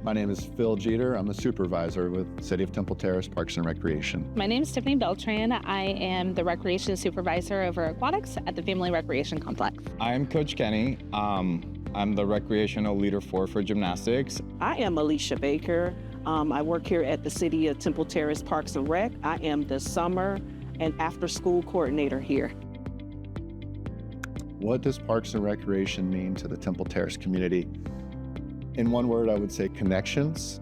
My name is Phil Jeter. I'm a supervisor with City of Temple Terrace Parks and Recreation. My name is Tiffany Beltran. I am the recreation supervisor over aquatics at the Family Recreation Complex. I'm Coach Kenny. I'm the recreational leader for gymnastics. I am Alicia Baker. I work here at the City of Temple Terrace Parks and Rec. I am the summer and after school coordinator here. What does Parks and Recreation mean to the Temple Terrace community? In one word, I would say connections.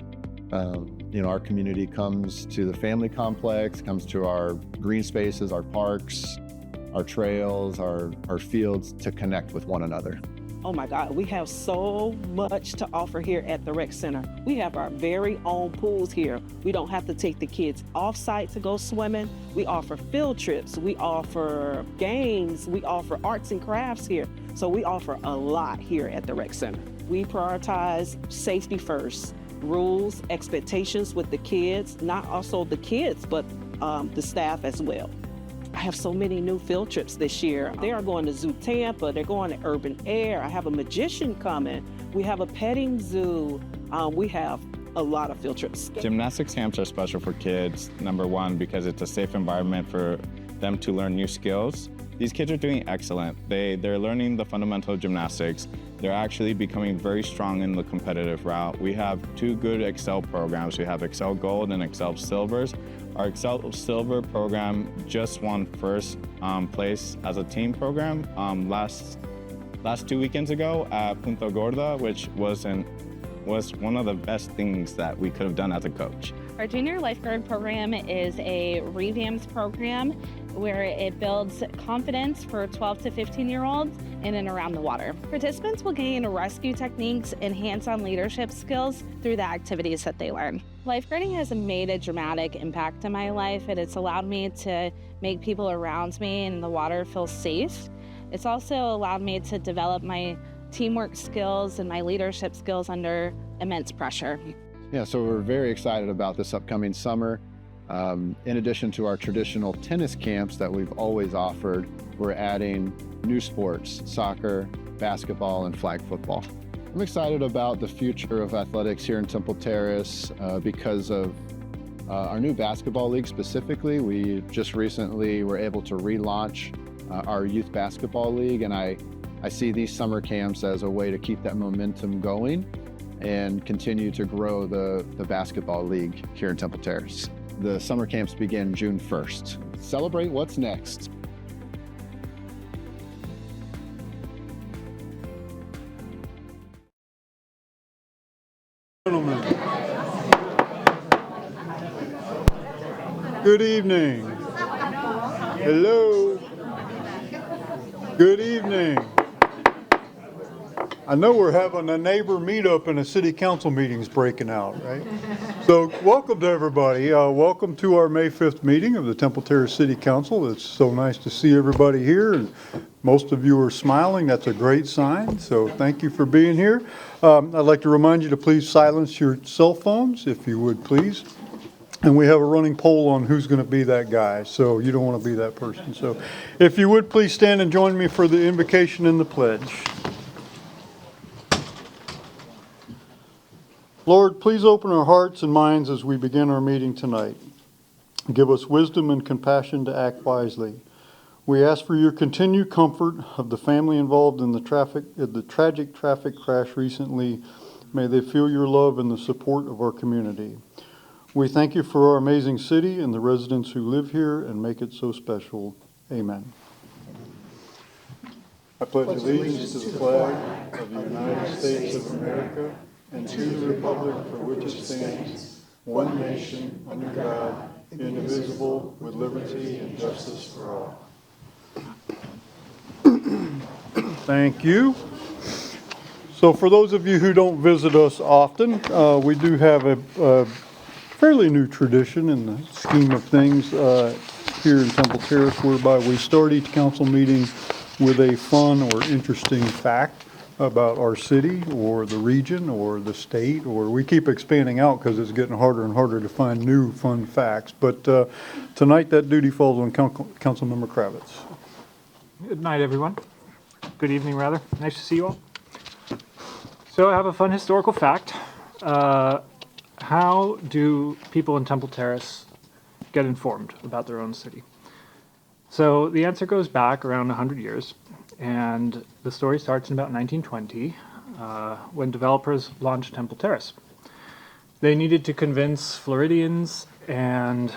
Our community comes to the family complex, comes to our green spaces, our parks, our trails, our fields to connect with one another. Oh my God, we have so much to offer here at the rec center. We have our very own pools here. We don't have to take the kids off-site to go swimming. We offer field trips. We offer games. We offer arts and crafts here. So we offer a lot here at the rec center. We prioritize safety first, rules, expectations with the kids, not also the kids, but the staff as well. I have so many new field trips this year. They are going to Zoo Tampa, they're going to Urban Air. I have a magician coming. We have a petting zoo. We have a lot of field trips. Gymnastics camps are special for kids, number one, because it's a safe environment for them to learn new skills. These kids are doing excellent. They're learning the fundamental of gymnastics. They're actually becoming very strong in the competitive route. We have two good Excel programs. We have Excel Gold and Excel Silvers. Our Excel Silver program just won first place as a team program last 2 weekends ago at Punta Gorda, which was one of the best things that we could have done as a coach. Our junior lifeguard program is a revamped program where it builds confidence for 12 to 15-year-olds in and around the water. Participants will gain rescue techniques and hands-on leadership skills through the activities that they learn. Lifeguarding has made a dramatic impact in my life, and it's allowed me to make people around me in the water feel safe. It's also allowed me to develop my teamwork skills and my leadership skills under immense pressure. Yeah, so we're very excited about this upcoming summer. In addition to our traditional tennis camps that we've always offered, we're adding new sports, soccer, basketball, and flag football. I'm excited about the future of athletics here in Temple Terrace because of our new basketball league specifically. We just recently were able to relaunch our youth basketball league, and I see these summer camps as a way to keep that momentum going and continue to grow the basketball league here in Temple Terrace. The summer camps begin June 1st. Celebrate what's next. Gentlemen, good evening. Hello. Good evening. I know we're having a neighbor meetup and a city council meeting's breaking out, right? So welcome to everybody. Welcome to our May 5th meeting of the Temple Terrace City Council. It's so nice to see everybody here, and most of you are smiling. That's a great sign, so thank you for being here. I'd like to remind you to please silence your cell phones, if you would please. And we have a running poll on who's going to be that guy, so you don't want to be that person. So if you would please stand and join me for the invocation and the pledge. Lord, please open our hearts and minds as we begin our meeting tonight. Give us wisdom and compassion to act wisely. We ask for your continued comfort of the family involved in the tragic traffic crash recently. May they feel your love and the support of our community. We thank you for our amazing city and the residents who live here and make it so special. Amen. I pledge allegiance to the flag of the United States of America and to the republic for which it stands, one nation, under God, indivisible, with liberty and justice for all. Thank you. So for those of you who don't visit us often, we do have a fairly new tradition in the scheme of things here in Temple Terrace, whereby we start each council meeting with a fun or interesting fact about our city or the region or the state, or we keep expanding out because it's getting harder and harder to find new fun facts. But tonight that duty falls on Councilmember Kravitz. Good night, everyone. Good evening, rather. Nice to see you all. So I have a fun historical fact. how do people in Temple Terrace get informed about their own city? So the answer goes back around 100 years, and the story starts in about 1920 when developers launched Temple Terrace. They needed to convince Floridians and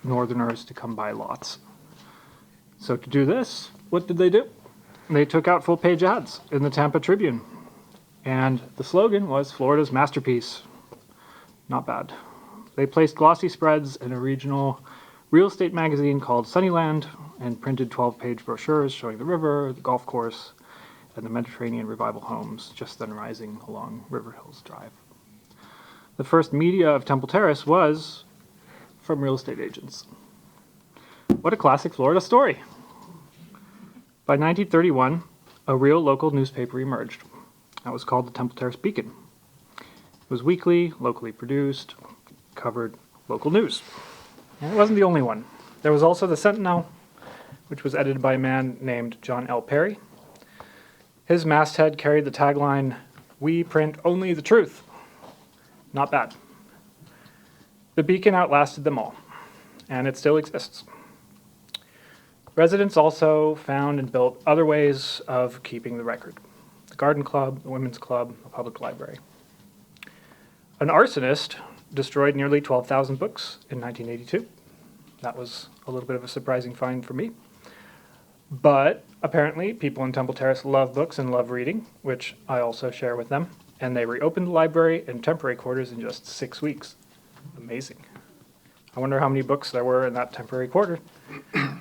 Northerners to come buy lots. So to do this, what did they do? They took out full-page ads in the Tampa Tribune, and the slogan was Florida's masterpiece. Not bad. They placed glossy spreads in a regional real estate magazine called Sunnyland and printed 12-page brochures showing the river, the golf course, and the Mediterranean revival homes just then rising along River Hills Drive. The first media of Temple Terrace was from real estate agents. What a classic Florida story. By 1931, a real local newspaper emerged. That was called the Temple Terrace Beacon. It was weekly, locally produced, covered local news. And it wasn't the only one. There was also the Sentinel, which was edited by a man named John L. Perry. His masthead carried the tagline, "We print only the truth." Not bad. The Beacon outlasted them all, and it still exists. Residents also found and built other ways of keeping the record. The Garden Club, the Women's Club, the Public Library. An arsonist destroyed nearly 12,000 books in 1982. That was a little bit of a surprising find for me. But apparently people in Temple Terrace love books and love reading, which I also share with them. And they reopened the library and temporary quarters in just 6 weeks. Amazing. I wonder how many books there were in that temporary quarter.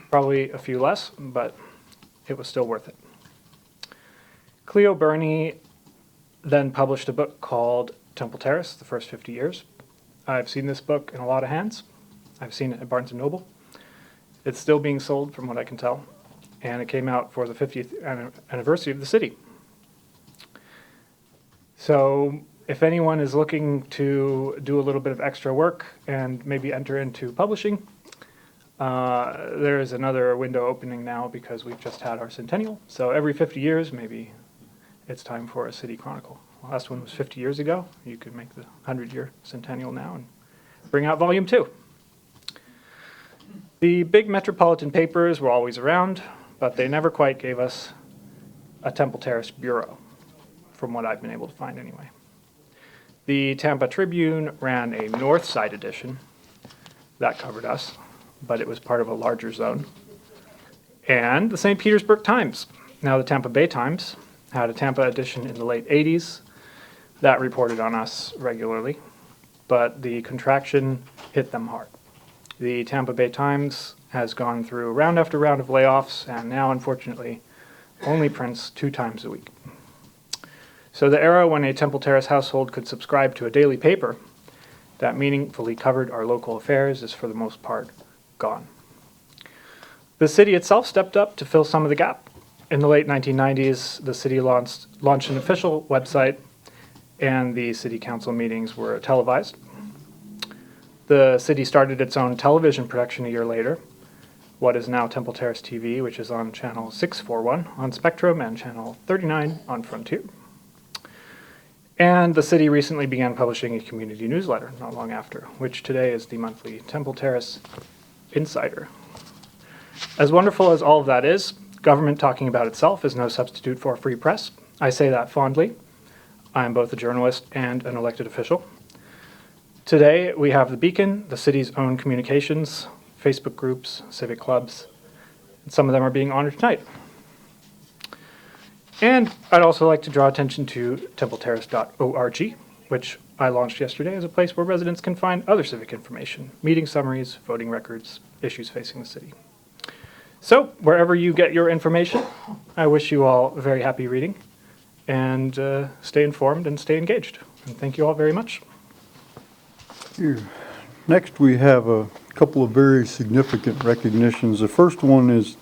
Probably a few less, but it was still worth it. Cleo Burney then published a book called Temple Terrace, The First 50 Years. I've seen this book in a lot of hands. I've seen it at Barnes & Noble. It's still being sold from what I can tell, and it came out for the 50th anniversary of the city. So if anyone is looking to do a little bit of extra work and maybe enter into publishing, there is another window opening now because we've just had our centennial. So every 50 years, maybe it's time for a city chronicle. The last one was 50 years ago. You could make the 100-year centennial now and bring out volume 2. The big metropolitan papers were always around, but they never quite gave us a Temple Terrace bureau, from what I've been able to find anyway. The Tampa Tribune ran a North Side edition that covered us, but it was part of a larger zone. And the St. Petersburg Times, now the Tampa Bay Times, had a Tampa edition in the late 80s that reported on us regularly, but the contraction hit them hard. The Tampa Bay Times has gone through round after round of layoffs and now, unfortunately, only prints 2 times a week. So the era when a Temple Terrace household could subscribe to a daily paper that meaningfully covered our local affairs is for the most part gone. The city itself stepped up to fill some of the gap. In the late 1990s, the city launched an official website, and the city council meetings were televised. The city started its own television production a year later, what is now Temple Terrace TV, which is on channel 641 on Spectrum and channel 39 on Frontier. And the city recently began publishing a community newsletter not long after, which today is the monthly Temple Terrace Insider. As wonderful as all of that is, government talking about itself is no substitute for a free press. I say that fondly. I am both a journalist and an elected official. Today, we have the Beacon, the city's own communications, Facebook groups, civic clubs, and some of them are being honored tonight. And I'd also like to draw attention to templeterrace.org, which I launched yesterday as a place where residents can find other civic information, meeting summaries, voting records, issues facing the city. So, wherever you get your information, I wish you all very happy reading, and stay informed and stay engaged. And thank you all very much. Here. Next, we have a couple of very significant recognitions. The first one is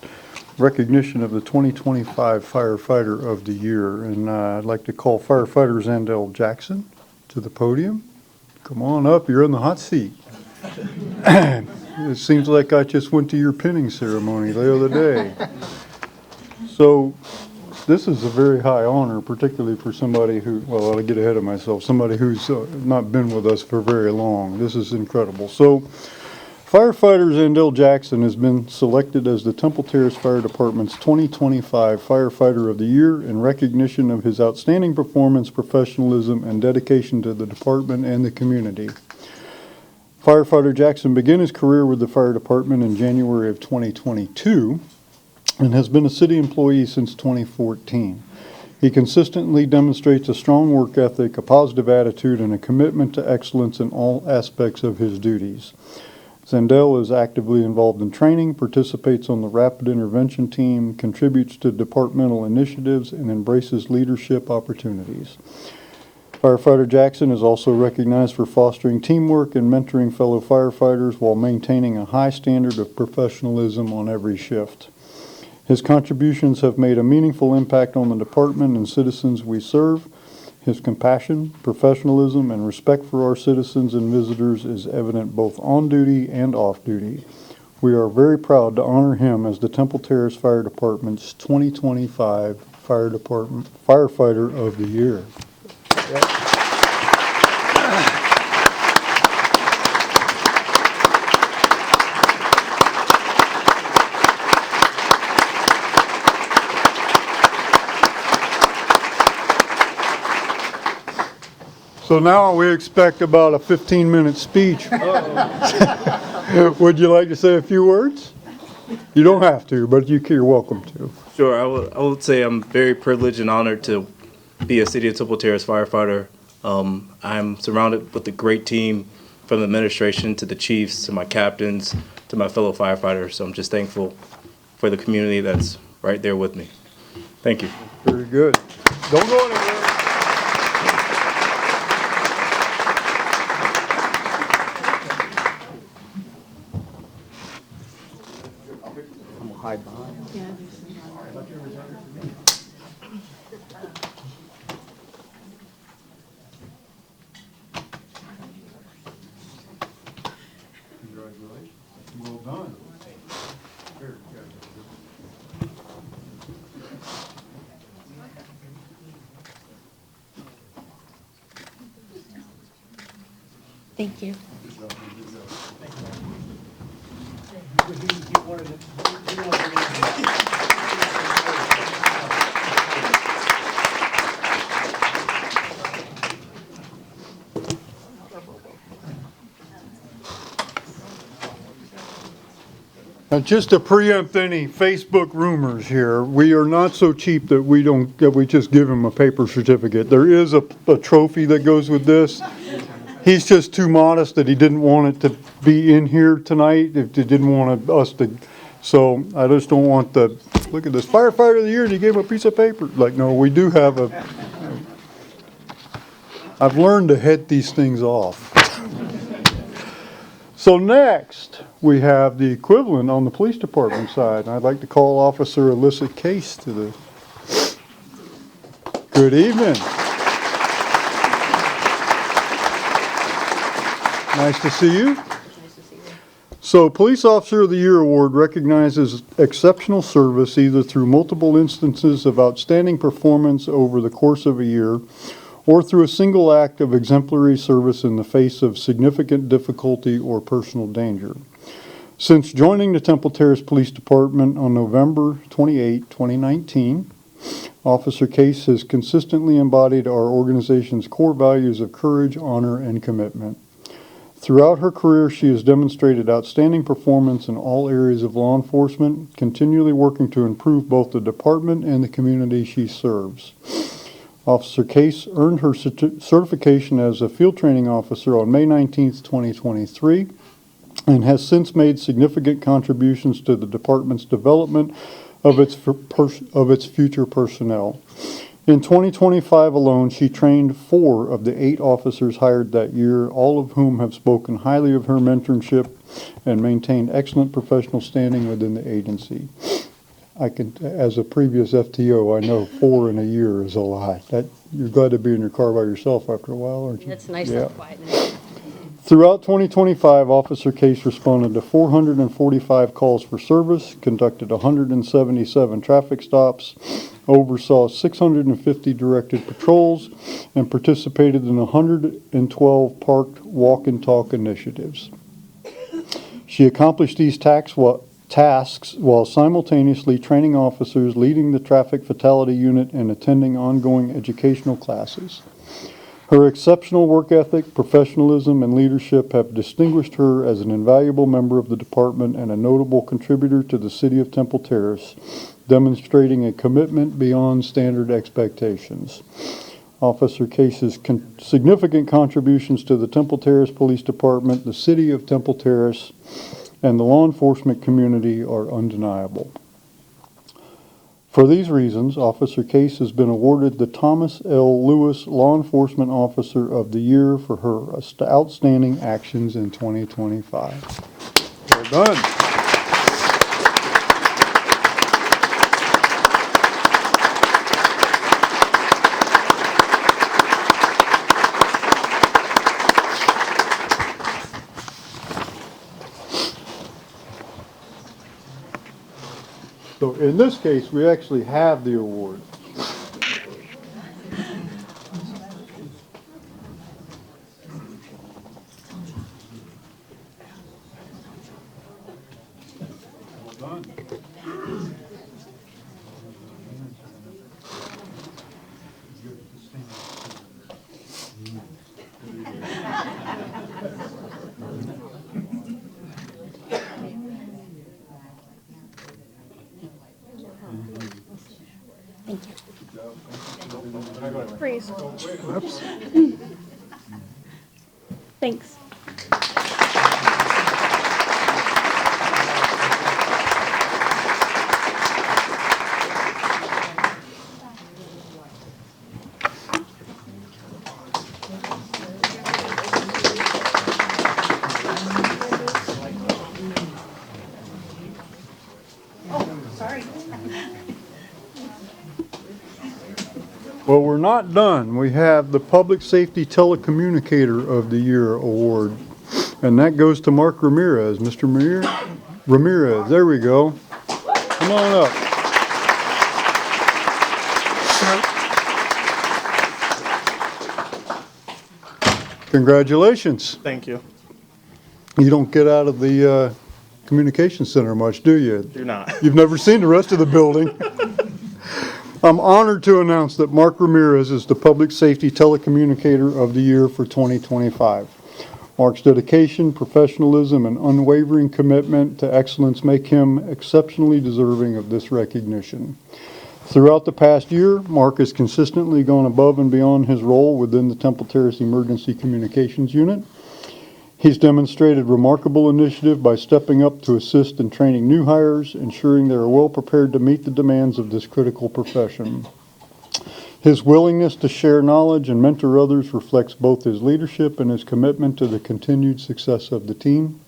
recognition of the 2025 Firefighter of the Year, and I'd like to call firefighter Zandel Jackson to the podium. Come on up, you're in the hot seat. It seems like I just went to your pinning ceremony the other day. So this is a very high honor, particularly for somebody who, well, I'll get ahead of myself, somebody who's not been with us for very long. This is incredible. So, firefighter Zandell Jackson has been selected as the Temple Terrace Fire Department's 2025 Firefighter of the Year in recognition of his outstanding performance, professionalism, and dedication to the department and the community. Firefighter Jackson began his career with the fire department in January of 2022 and has been a city employee since 2014. He consistently demonstrates a strong work ethic, a positive attitude, and a commitment to excellence in all aspects of his duties. Zandell is actively involved in training, participates on the rapid intervention team, contributes to departmental initiatives, and embraces leadership opportunities. Firefighter Jackson is also recognized for fostering teamwork and mentoring fellow firefighters while maintaining a high standard of professionalism on every shift. His contributions have made a meaningful impact on the department and citizens we serve. His compassion, professionalism, and respect for our citizens and visitors is evident both on duty and off duty. We are very proud to honor him as the Temple Terrace Fire Department's 2025 Firefighter of the Year. So now we expect about a 15-minute speech. Would you like to say a few words? You don't have to, but you're welcome to. Sure, I would say I'm very privileged and honored to be a City of Temple Terrace firefighter. I'm surrounded with a great team, from the administration to the chiefs to my captains to my fellow firefighters. So I'm just thankful for the community that's right there with me. Thank you. Very good. Don't go anywhere. Congratulations. Well done. Very good. Thank you. Now, just to preempt any Facebook rumors here, we are not so cheap that we just give him a paper certificate. There is a trophy that goes with this. He's just too modest that he didn't want it to be in here tonight. If he didn't want us to, so I just don't want the look at this firefighter of the year and he gave him a piece of paper. Like, no, we do have a. I've learned to head these things off. So next, we have the equivalent on the police department side. I'd like to call Officer Alyssa Case to the. Good evening. Nice to see you. So, Police Officer of the Year Award recognizes exceptional service either through multiple instances of outstanding performance over the course of a year or through a single act of exemplary service in the face of significant difficulty or personal danger. Since joining the Temple Terrace Police Department on November 28, 2019, Officer Case has consistently embodied our organization's core values of courage, honor, and commitment. Throughout her career, she has demonstrated outstanding performance in all areas of law enforcement, continually working to improve both the department and the community she serves. Officer Case earned her certification as a field training officer on May 19, 2023, and has since made significant contributions to the department's development of its future personnel. In 2025 alone, she trained 4 of the 8 officers hired that year, all of whom have spoken highly of her mentorship and maintained excellent professional standing within the agency. As a previous FTO, I know 4 in a year is a lot. You're glad to be in your car by yourself after a while, aren't you? It's nice Yeah. and quiet now. Throughout 2025, Officer Case responded to 445 calls for service, conducted 177 traffic stops, oversaw 650 directed patrols, and participated in 112 parked walk and talk initiatives. She accomplished these tasks while simultaneously training officers, leading the traffic fatality unit, and attending ongoing educational classes. Her exceptional work ethic, professionalism, and leadership have distinguished her as an invaluable member of the department and a notable contributor to the City of Temple Terrace, demonstrating a commitment beyond standard expectations. Officer Case's significant contributions to the Temple Terrace Police Department, the City of Temple Terrace, and the law enforcement community are undeniable. For these reasons, Officer Case has been awarded the Thomas L. Lewis Law Enforcement Officer of the Year for her outstanding actions in 2025. Well done. So in this case, we actually have the award. Freeze. Thanks. Well, we're not done. We have the Public Safety Telecommunicator of the Year award, and that goes to Mark Ramirez. Mr. Ramirez, there we go. Come on up. Congratulations. Thank you. You don't get out of the communication center much, do you? Do not. You've never seen the rest of the building. I'm honored to announce that Mark Ramirez is the Public Safety Telecommunicator of the Year for 2025. Mark's dedication, professionalism, and unwavering commitment to excellence make him exceptionally deserving of this recognition. Throughout the past year, Mark has consistently gone above and beyond his role within the Temple Terrace Emergency Communications Unit. He's demonstrated remarkable initiative by stepping up to assist in training new hires, ensuring they are well prepared to meet the demands of this critical profession. His willingness to share knowledge and mentor others reflects both his leadership and his commitment to the continued success of the team.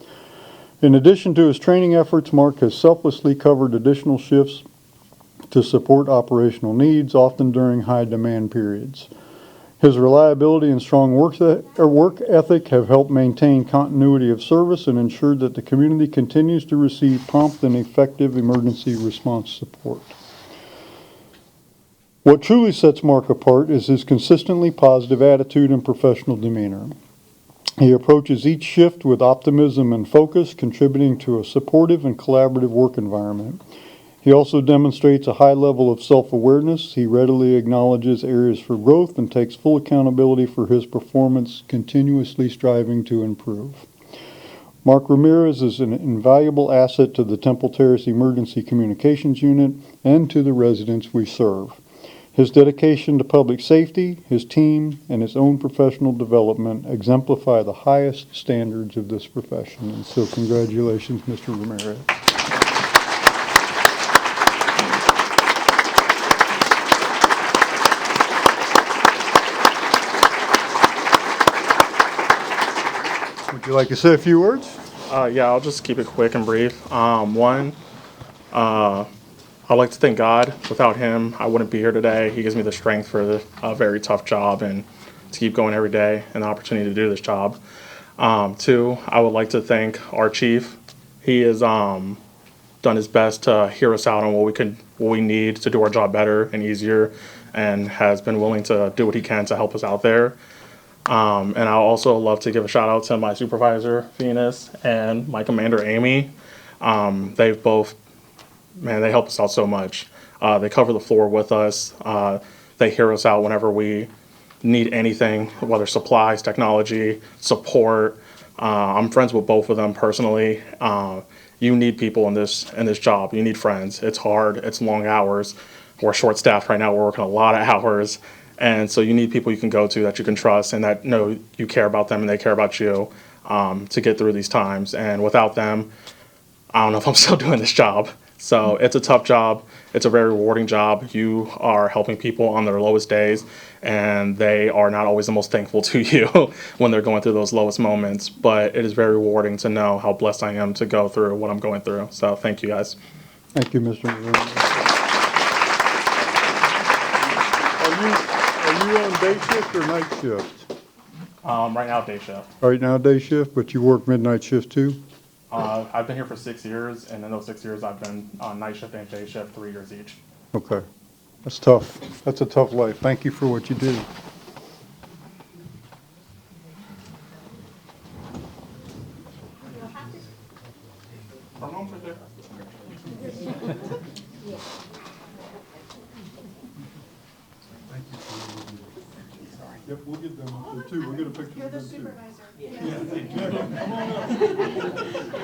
In addition to his training efforts, Mark has selflessly covered additional shifts to support operational needs, often during high demand periods. His reliability and strong work ethic have helped maintain continuity of service and ensured that the community continues to receive prompt and effective emergency response support. What truly sets Mark apart is his consistently positive attitude and professional demeanor. He approaches each shift with optimism and focus, contributing to a supportive and collaborative work environment. He also demonstrates a high level of self-awareness. He readily acknowledges areas for growth and takes full accountability for his performance, continuously striving to improve. Mark Ramirez is an invaluable asset to the Temple Terrace Emergency Communications Unit and to the residents we serve. His dedication to public safety, his team, and his own professional development exemplify the highest standards of this profession. And so congratulations, Mr. Ramirez. Would you like to say a few words? Yeah, I'll just keep it quick and brief. I'd like to thank God. Without him, I wouldn't be here today. He gives me the strength for a very tough job and to keep going every day and the opportunity to do this job. Two, I would like to thank our chief. He has done his best to hear us out on what what we need to do our job better and easier, and has been willing to do what he can to help us out there. And I also love to give a shout out to my supervisor, Venus, and my commander, Amy. They've both, man, they help us out so much. They cover the floor with us. They hear us out whenever we need anything, whether supplies, technology, support. I'm friends with both of them personally. You need people in this job. You need friends. It's hard. It's long hours. We're short staffed right now. We're working a lot of hours. And so you need people you can go to that you can trust and that know you care about them and they care about you to get through these times. And without them, I don't know if I'm still doing this job. So it's a tough job. It's a very rewarding job. You are helping people on their lowest days, and they are not always the most thankful to you when they're going through those lowest moments. But it is very rewarding to know how blessed I am to go through what I'm going through. So thank you, guys. Thank you, Mr. Are you on day shift or night shift? Right now, day shift. Right now, day shift, but you work midnight shift too? I've been here for 6 years, and in those 6 years, I've been on night shift and day shift 3 years each. Okay. That's tough. That's a tough life. Thank you for what you do. Yep, we'll get them up there too. We'll get a picture You're of the them too. supervisor. Yeah, come on up. I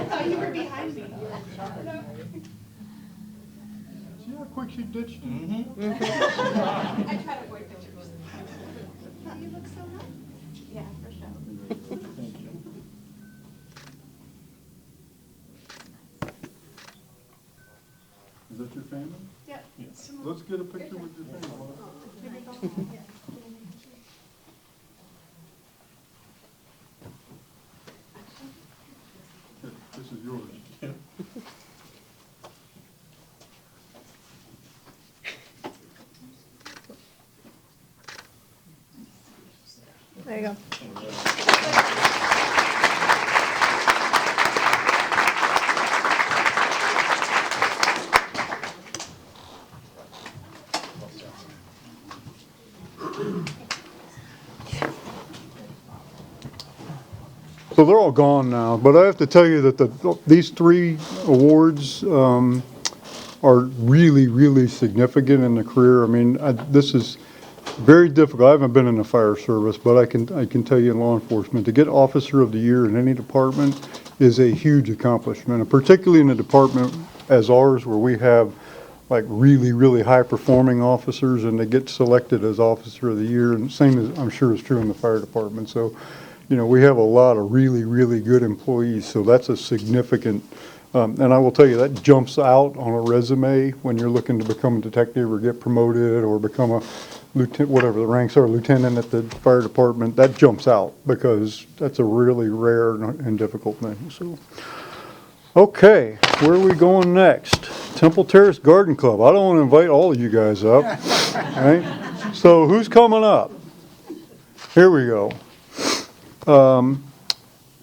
thought you were behind me. See how quick she ditched you? I try to avoid pictures. You look so nice. Yeah, for sure. Is that your family? Yep. Yes. Let's get a picture with your family. Here, this is yours. There you go. So they're all gone now, but I have to tell you that these three awards are really, really significant in the career. I mean, this is very difficult. I haven't been in the fire service, but I can tell you in law enforcement, to get Officer of the Year in any department is a huge accomplishment, and particularly in a department as ours where we have like really, really high performing officers and they get selected as Officer of the Year, and same as I'm sure is true in the fire department. So, you know, we have a lot of really, really good employees, so that's a significant, and I will tell you, that jumps out on a resume when you're looking to become a detective or get promoted or become a lieutenant, whatever the ranks are, lieutenant at the fire department. That jumps out because that's a really rare and difficult thing. So, okay, where are we going next? Temple Terrace Garden Club. I don't want to invite all of you guys up, right? So who's coming up? Here we go.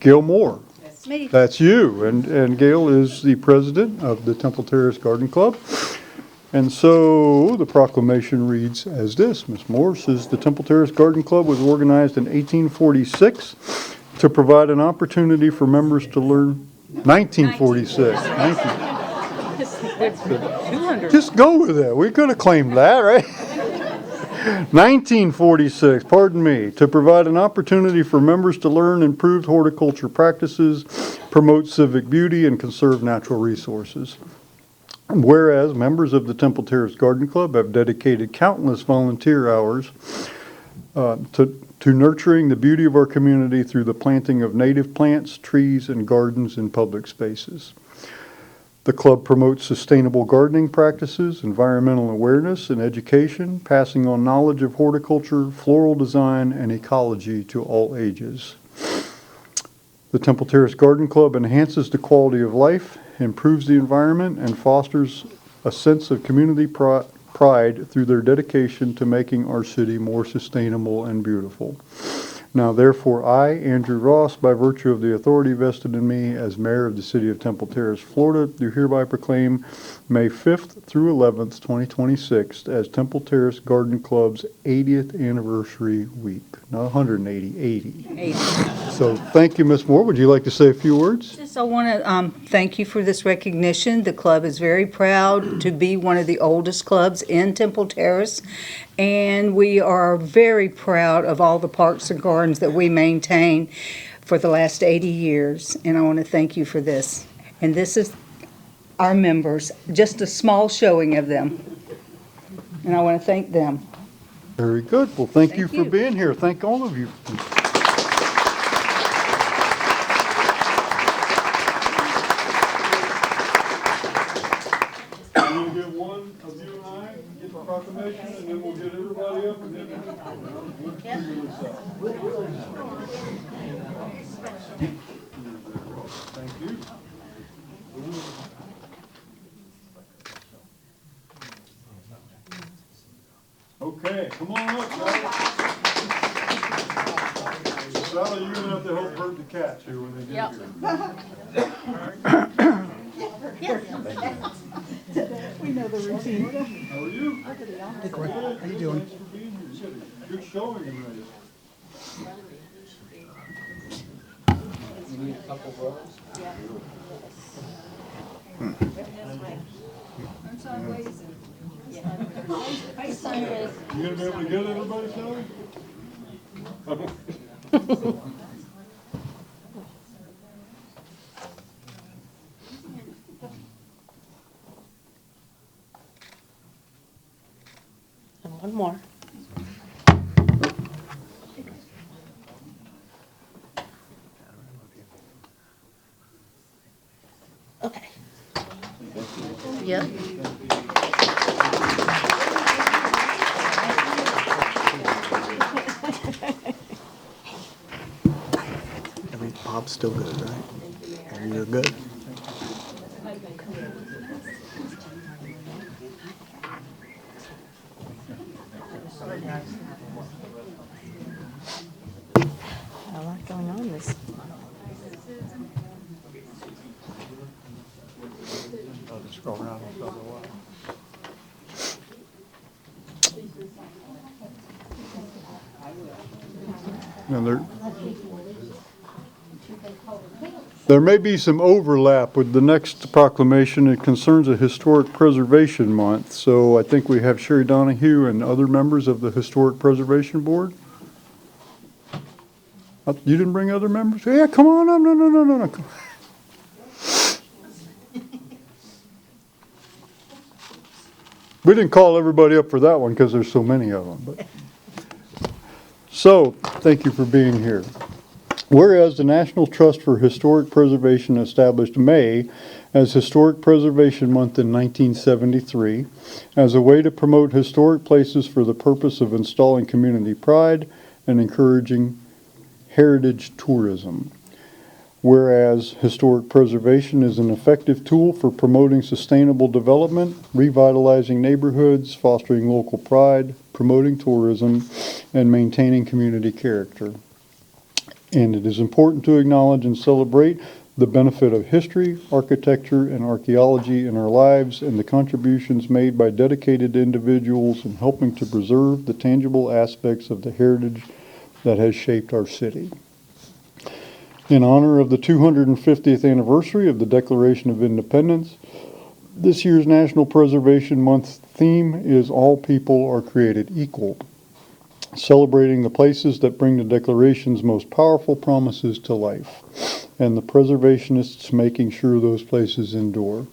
Gail Moore. That's me. That's you. And Gail is the president of the Temple Terrace Garden Club. And so the proclamation reads as this. Ms. Moore says the Temple Terrace Garden Club was organized in 1846 to provide an opportunity for members to learn. 1946. 19. Just go with it. We could have claimed that, right? 1946, pardon me, to provide an opportunity for members to learn improved horticulture practices, promote civic beauty, and conserve natural resources. Whereas members of the Temple Terrace Garden Club have dedicated countless volunteer hours to nurturing the beauty of our community through the planting of native plants, trees, and gardens in public spaces. The club promotes sustainable gardening practices, environmental awareness, and education, passing on knowledge of horticulture, floral design, and ecology to all ages. The Temple Terrace Garden Club enhances the quality of life, improves the environment, and fosters a sense of community pride through their dedication to making our city more sustainable and beautiful. Now therefore I, Andrew Ross, by virtue of the authority vested in me as mayor of the city of Temple Terrace, Florida, do hereby proclaim May 5th through 11th, 2026 as Temple Terrace Garden Club's 80th anniversary week. Not 180, 80. So thank you, Ms. Moore. Would you like to say a few words? Just I want to thank you for this recognition. The club is very proud to be one of the oldest clubs in Temple Terrace, and we are very proud of all the parks and gardens that we maintain for the last 80 years, and I want to thank you for this. And this is our members, just a small showing of them, and I want to thank them. Very good. Well, thank you for being here. Thank all of you. We'll get one of you and I, get the proclamation, and then we'll get everybody up, and then we'll figure this out. Thank you. Okay, come on up, guys. Sally, you're gonna have to help herd the cats here when they get here. We know the routine. How are you? Hey, Corey. How you doing? Thanks for being here. Good showing tonight. You need a couple of rows? You gonna be able to get everybody, Sally? And one more. Okay. Yep. Bob's still good, right? You're good. A lot going on this. I'll just scroll around for a while. Now there may be some overlap with the next proclamation. It concerns a Historic Preservation Month. So I think we have Sherry Donahue and other members of the Historic Preservation Board. You didn't bring other members? Yeah, come on up. No. We didn't call everybody up for that one because there's so many of them. But. So, thank you for being here. Whereas the National Trust for Historic Preservation established May as Historic Preservation Month in 1973 as a way to promote historic places for the purpose of installing community pride and encouraging heritage tourism. Whereas historic preservation is an effective tool for promoting sustainable development, revitalizing neighborhoods, fostering local pride, promoting tourism, and maintaining community character. And it is important to acknowledge and celebrate the benefit of history, architecture, and archaeology in our lives and the contributions made by dedicated individuals in helping to preserve the tangible aspects of the heritage that has shaped our city. In honor of the 250th anniversary of the Declaration of Independence, this year's National Preservation Month theme is All People Are Created Equal, celebrating the places that bring the Declaration's most powerful promises to life, and the preservationists making sure those places endure.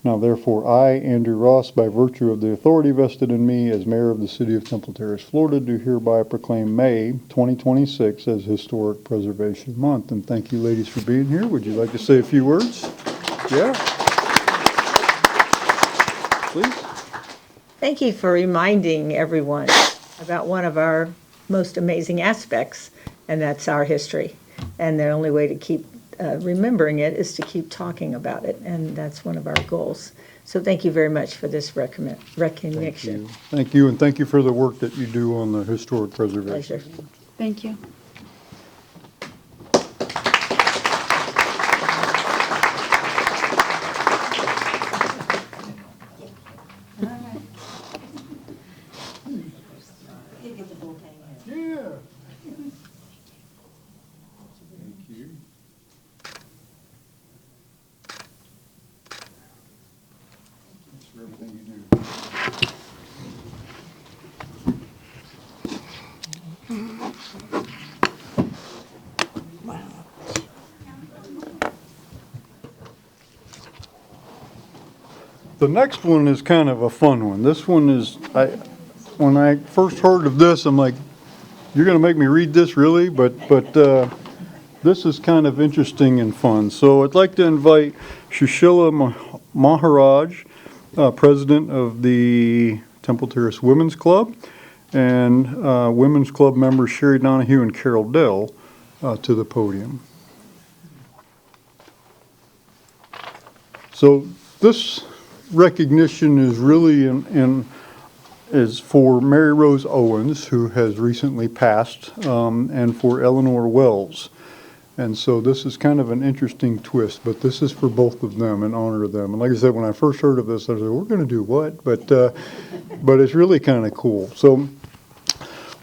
Now, therefore, I, Andrew Ross, by virtue of the authority vested in me as mayor of the city of Temple Terrace, Florida, do hereby proclaim May 2026 as Historic Preservation Month. And thank you, ladies, for being here. Would you like to say a few words? Yeah. Please. Thank you for reminding everyone about one of our most amazing aspects, and that's our history. And the only way to keep remembering it is to keep talking about it, and that's one of our goals. So thank you very much for this recognition. Thank you, and thank you for the work that you do on the historic preservation. Pleasure. Thank you. for everything you do. The next one is kind of a fun one. This one is, when I first heard of this, I'm like, you're going to make me read this, really? But this is kind of interesting and fun. So I'd like to invite Shushila Maharaj, president of the Temple Terrace Women's Club, and Women's Club members Sherry Donahue and Carol Dell to the podium. So this recognition is really is for Mary Rose Owens, who has recently passed, and for Eleanor Wells. And so this is kind of an interesting twist, but this is for both of them in honor of them. And like I said, when I first heard of this, I was like, we're going to do what? But it's really kind of cool. So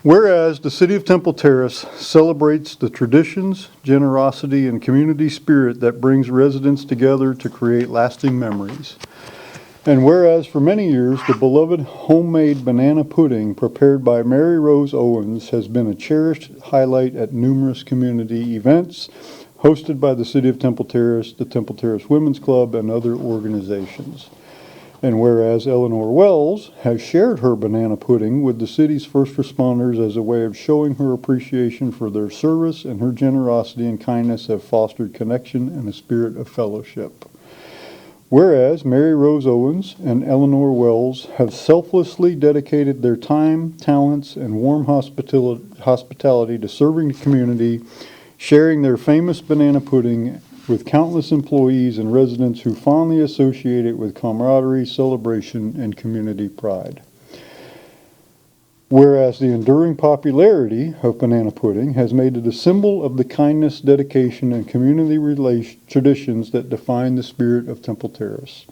whereas the City of Temple Terrace celebrates the traditions, generosity, and community spirit that brings residents together to create lasting memories. And whereas for many years, the beloved homemade banana pudding prepared by Mary Rose Owens has been a cherished highlight at numerous community events hosted by the City of Temple Terrace, the Temple Terrace Women's Club, and other organizations. And whereas Eleanor Wells has shared her banana pudding with the city's first responders as a way of showing her appreciation for their service, and her generosity and kindness have fostered connection and a spirit of fellowship. Whereas Mary Rose Owens and Eleanor Wells have selflessly dedicated their time, talents, and warm hospitality to serving the community, sharing their famous banana pudding with countless employees and residents who fondly associate it with camaraderie, celebration, and community pride. Whereas the enduring popularity of banana pudding has made it a symbol of the kindness, dedication, and community traditions that define the spirit of Temple Terrace.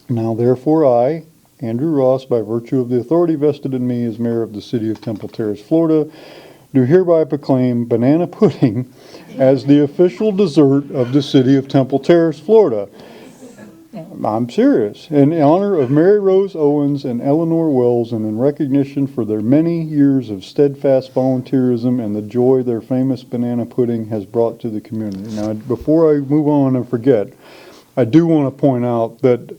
Now therefore I, Andrew Ross, by virtue of the authority vested in me as mayor of the City of Temple Terrace, Florida, do hereby proclaim banana pudding as the official dessert of the City of Temple Terrace, Florida. I'm serious. In honor of Mary Rose Owens and Eleanor Wells, and in recognition for their many years of steadfast volunteerism and the joy their famous banana pudding has brought to the community. Now, before I move on and forget, I do want to point out that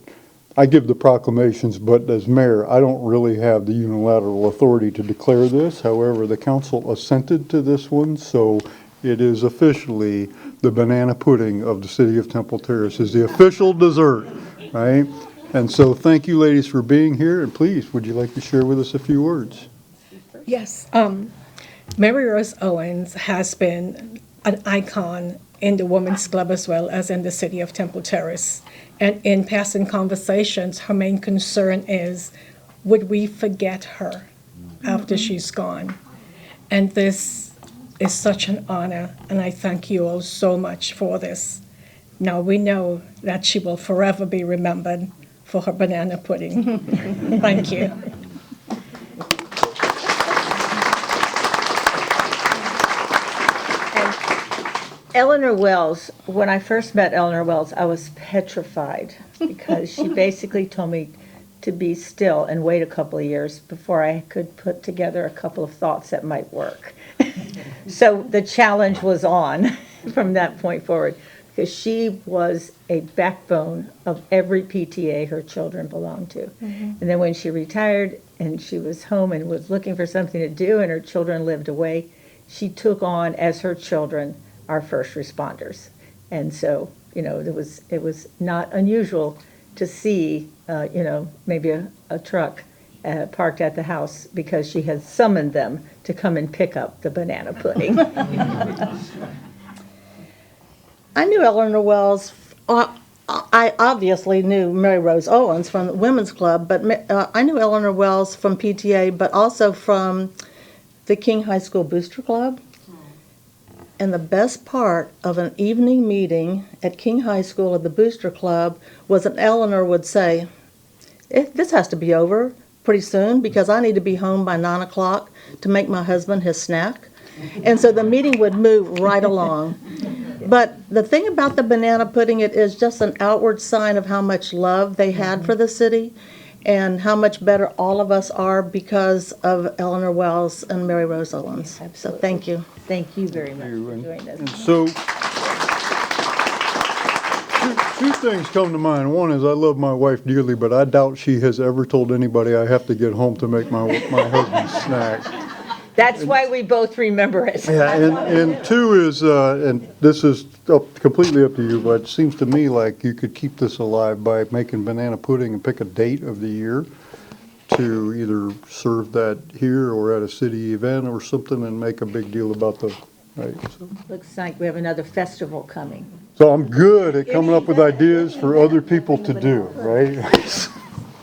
I give the proclamations, but as mayor, I don't really have the unilateral authority to declare this. However, the council assented to this one, so it is officially the banana pudding of the City of Temple Terrace is the official dessert, right? And so thank you, ladies, for being here. And please, would you like to share with us a few words? Yes. Mary Rose Owens has been an icon in the Women's Club as well as in the City of Temple Terrace. And in passing conversations, her main concern is, would we forget her after she's gone? And this is such an honor, and I thank you all so much for this. Now we know that she will forever be remembered for her banana pudding. Thank you. And Eleanor Wells, when I first met Eleanor Wells, I was petrified because she basically told me to be still and wait a couple of years before I could put together a couple of thoughts that might work. So the challenge was on from that point forward, because she was a backbone of every PTA her children belonged to. And then when she retired and she was home and was looking for something to do and her children lived away, she took on as her children our first responders. And so, it was not unusual to see, maybe a truck parked at the house because she had summoned them to come and pick up the banana pudding. I knew Eleanor Wells. I obviously knew Mary Rose Owens from the Women's Club, but I knew Eleanor Wells from PTA, but also from the King High School Booster Club. And the best part of an evening meeting at King High School at the Booster Club was that Eleanor would say, this has to be over pretty soon because I need to be home by 9 o'clock to make my husband his snack. And so the meeting would move right along. But the thing about the banana pudding, it is just an outward sign of how much love they had for the city and how much better all of us are because of Eleanor Wells and Mary Rose Owens. So thank you. Thank you very much for doing this. And so, two things come to mind. One is I love my wife dearly, but I doubt she has ever told anybody I have to get home to make my husband snack. That's why we both remember it. Yeah, and two is, and this is completely up to you, but it seems to me like you could keep this alive by making banana pudding and pick a date of the year to either serve that here or at a city event or something and make a big deal about the, right? So. Looks like we have another festival coming. So I'm good at coming up with ideas for other people to do, right?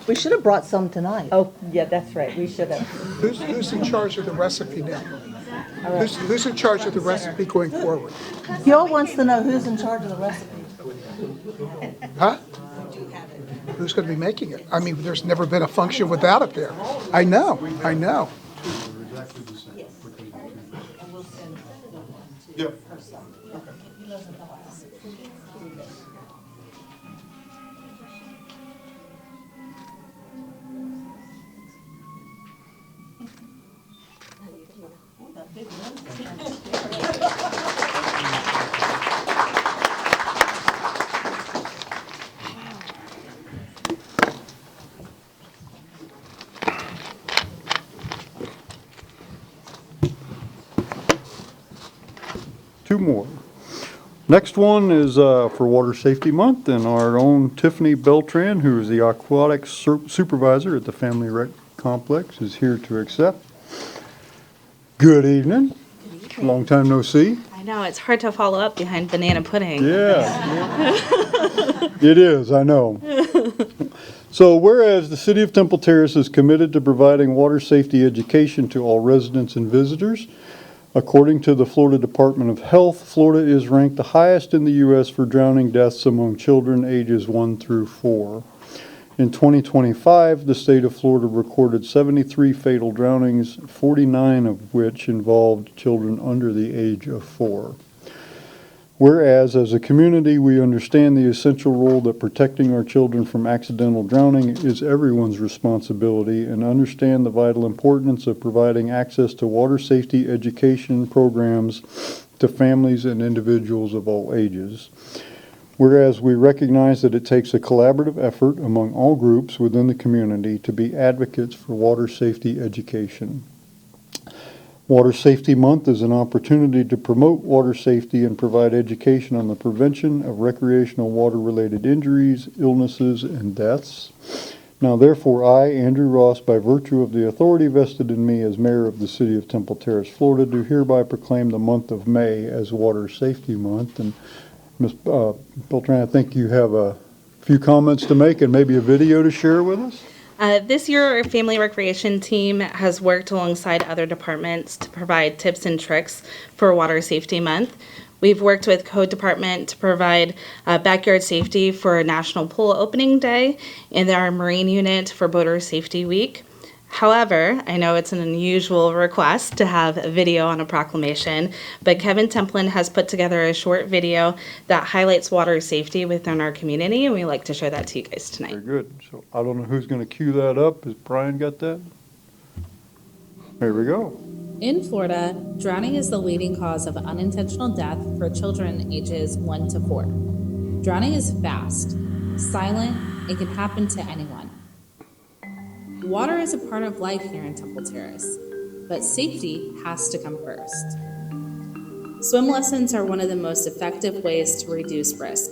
We should have brought some tonight. Oh, yeah, that's right, we should have. Who's in charge of the recipe now? Who's in charge of the recipe going forward? Gil wants to know who's in charge of the recipe. Huh? Who's going to be making it? I mean, there's never been a function without it there. I know. Yep. Two more. Next one is for Water Safety Month, and our own Tiffany Beltran, who is the aquatics supervisor at the Family Rec Complex, is here to accept. Good evening. Long time no see. I know, it's hard to follow up behind banana pudding. Yeah. It is, I know. So whereas the City of Temple Terrace is committed to providing water safety education to all residents and visitors, according to the Florida Department of Health, Florida is ranked the highest in the U.S. for drowning deaths among children ages 1 through 4. In 2025, the state of Florida recorded 73 fatal drownings, 49 of which involved children under the age of 4. Whereas, as a community, we understand the essential role that protecting our children from accidental drowning is everyone's responsibility and understand the vital importance of providing access to water safety education programs to families and individuals of all ages. Whereas we recognize that it takes a collaborative effort among all groups within the community to be advocates for water safety education. Water Safety Month is an opportunity to promote water safety and provide education on the prevention of recreational water-related injuries, illnesses, and deaths. Now, therefore, I, Andrew Ross, by virtue of the authority vested in me as mayor of the city of Temple Terrace, Florida, do hereby proclaim the month of May as Water Safety Month. And Ms. Beltran, I think you have a few comments to make and maybe a video to share with us. This year, our family recreation team has worked alongside other departments to provide tips and tricks for Water Safety Month. We've worked with Code Department to provide backyard safety for National Pool Opening Day and our Marine Unit for Boater Safety Week. However, I know it's an unusual request to have a video on a proclamation, but Kevin Templin has put together a short video that highlights water safety within our community, and we'd like to show that to you guys tonight. Very good. So I don't know who's going to cue that up. Has Brian got that? There we go. In Florida, drowning is the leading cause of unintentional death for children ages 1 to 4. Drowning is fast, silent, and can happen to anyone. Water is a part of life here in Temple Terrace, but safety has to come first. Swim lessons are one of the most effective ways to reduce risk.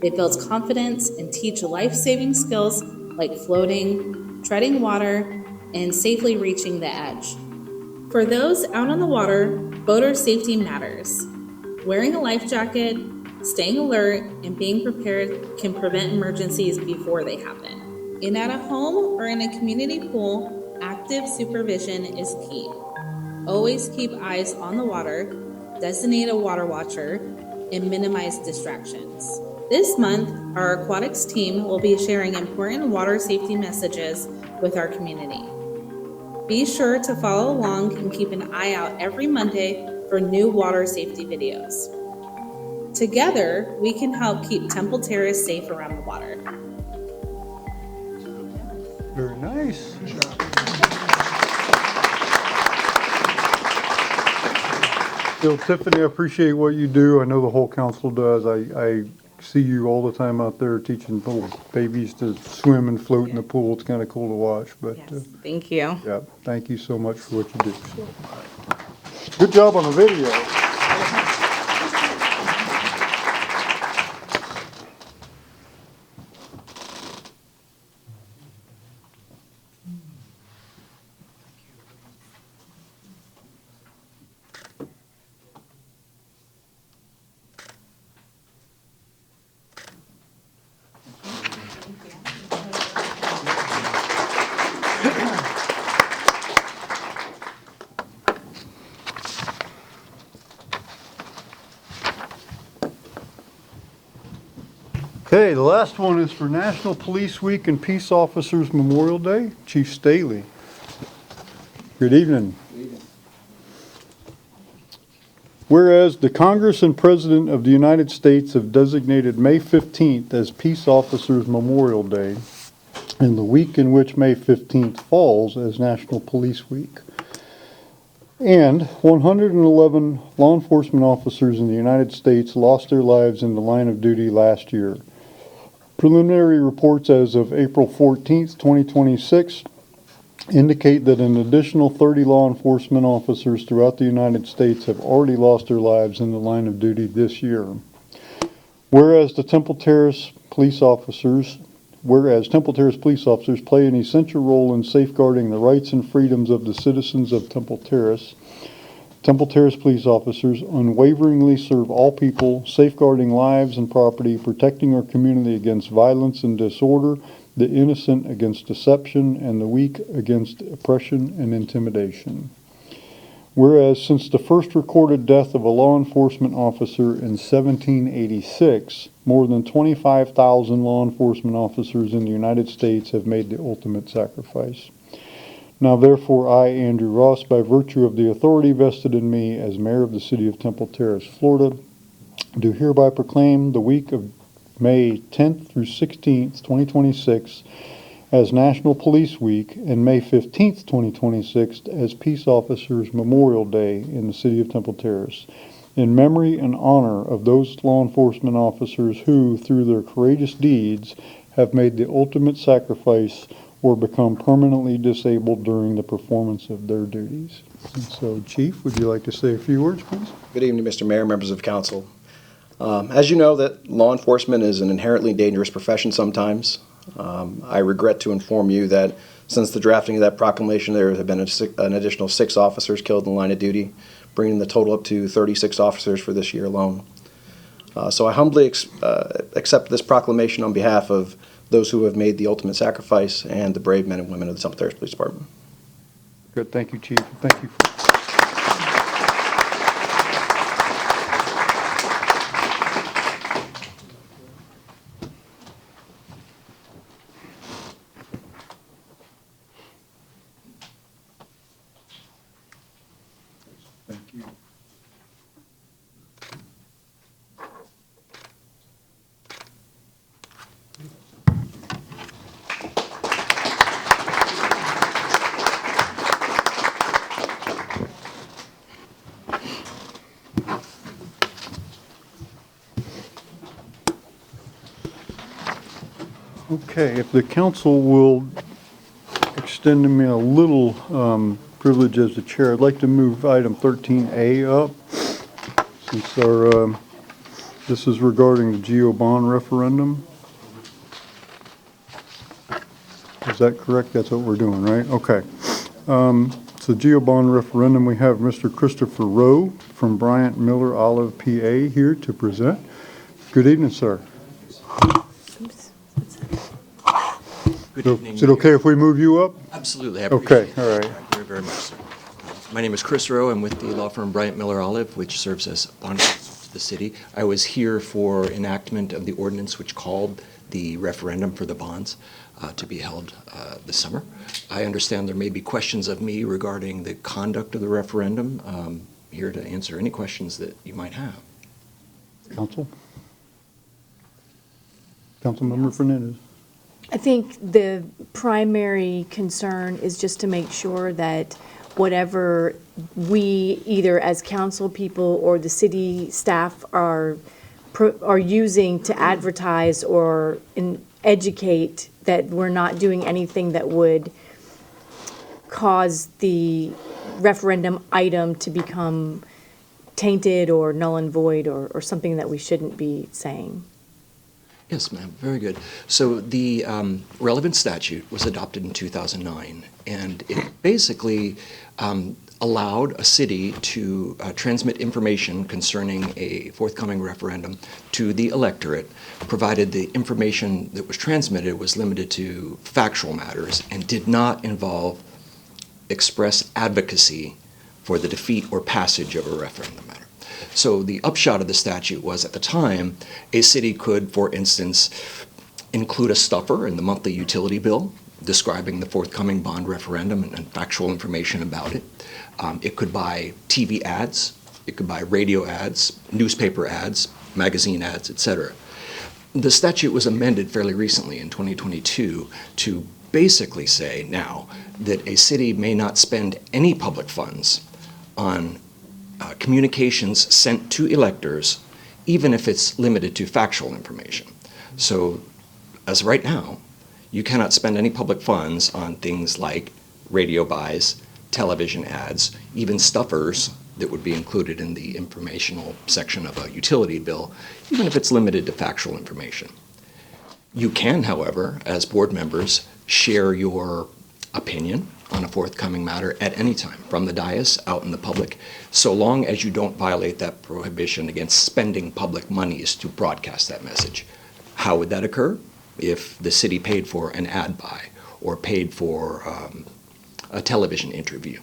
They build confidence and teach life-saving skills like floating, treading water, and safely reaching the edge. For those out on the water, boater safety matters. Wearing a life jacket, staying alert, and being prepared can prevent emergencies before they happen. And at a home or in a community pool, active supervision is key. Always keep eyes on the water, designate a water watcher, and minimize distractions. This month, our aquatics team will be sharing important water safety messages with our community. Be sure to follow along and keep an eye out every Monday for new water safety videos. Together, we can help keep Temple Terrace safe around the water. Very nice. Bill, Tiffany, I appreciate what you do. I know the whole council does. I see you all the time out there teaching little babies to swim and float in the pool. It's kind of cool to watch. But Thank you. yeah, thank you so much for what you do. Good job on the video. Okay, the last one is for National Police Week and Peace Officers Memorial Day. Chief Staley. Good evening. Whereas the Congress and President of the United States have designated May 15th as Peace Officers Memorial Day, and the week in which May 15th falls as National Police Week. And 111 law enforcement officers in the United States lost their lives in the line of duty last year. Preliminary reports as of April 14th, 2026 indicate that an additional 30 law enforcement officers throughout the United States have already lost their lives in the line of duty this year. Whereas Temple Terrace police officers play an essential role in safeguarding the rights and freedoms of the citizens of Temple Terrace police officers unwaveringly serve all people, safeguarding lives and property, protecting our community against violence and disorder, the innocent against deception, and the weak against oppression and intimidation. Whereas since the first recorded death of a law enforcement officer in 1786, more than 25,000 law enforcement officers in the United States have made the ultimate sacrifice. Now therefore I, Andrew Ross, by virtue of the authority vested in me as mayor of the city of Temple Terrace, Florida, do hereby proclaim the week of May 10th through 16th, 2026 as National Police Week and May 15th, 2026 as Peace Officers Memorial Day in the city of Temple Terrace, in memory and honor of those law enforcement officers who, through their courageous deeds, have made the ultimate sacrifice or become permanently disabled during the performance of their duties. And so, Chief, would you like to say a few words, please? Good evening, Mr. Mayor, members of council. As you know, that law enforcement is an inherently dangerous profession sometimes. I regret to inform you that since the drafting of that proclamation, there have been an additional 6 officers killed in the line of duty, bringing the total up to 36 officers for this year alone. So I humbly accept this proclamation on behalf of those who have made the ultimate sacrifice and the brave men and women of the Temple Terrace Police Department. Good, thank you, Chief. Thank you. Thank you. Okay, if the council will extend me a little privilege as the chair, I'd like to move item 13A up, since this is regarding the GO bond referendum. Is that correct? That's what we're doing, right? Okay. So GO bond referendum, we have Mr. Christopher Rowe from Bryant Miller Olive, PA here to present. Good evening, sir. Good evening. Is it okay if we move you up? Absolutely. I appreciate it. Okay, all right. Very, very much, sir. My name is Chris Rowe. I'm with the law firm Bryant Miller Olive, which serves as bond counsel to the city. I was here for enactment of the ordinance which called the referendum for the bonds to be held this summer. I understand there may be questions of me regarding the conduct of the referendum. I'm here to answer any questions that you might have. Council? Councilmember Fernandez. I think the primary concern is just to make sure that whatever we, either as council people or the city staff are using to advertise or educate, that we're not doing anything that would cause the referendum item to become tainted or null and void or something that we shouldn't be saying. Yes, ma'am. Very good. So the relevant statute was adopted in 2009, and it basically allowed a city to transmit information concerning a forthcoming referendum to the electorate, provided the information that was transmitted was limited to factual matters and did not involve express advocacy for the defeat or passage of a referendum matter. So the upshot of the statute was, at the time, a city could, for instance, include a stuffer in the monthly utility bill describing the forthcoming bond referendum and factual information about it. It could buy TV ads, it could buy radio ads, newspaper ads, magazine ads, etc. The statute was amended fairly recently in 2022 to basically say now that a city may not spend any public funds on communications sent to electors, even if it's limited to factual information. So, as of right now, you cannot spend any public funds on things like radio buys, television ads, even stuffers that would be included in the informational section of a utility bill, even if it's limited to factual information. You can, however, as board members, share your opinion on a forthcoming matter at any time, from the dais, out in the public, so long as you don't violate that prohibition against spending public monies to broadcast that message. How would that occur? If the city paid for an ad buy or paid for a television interview.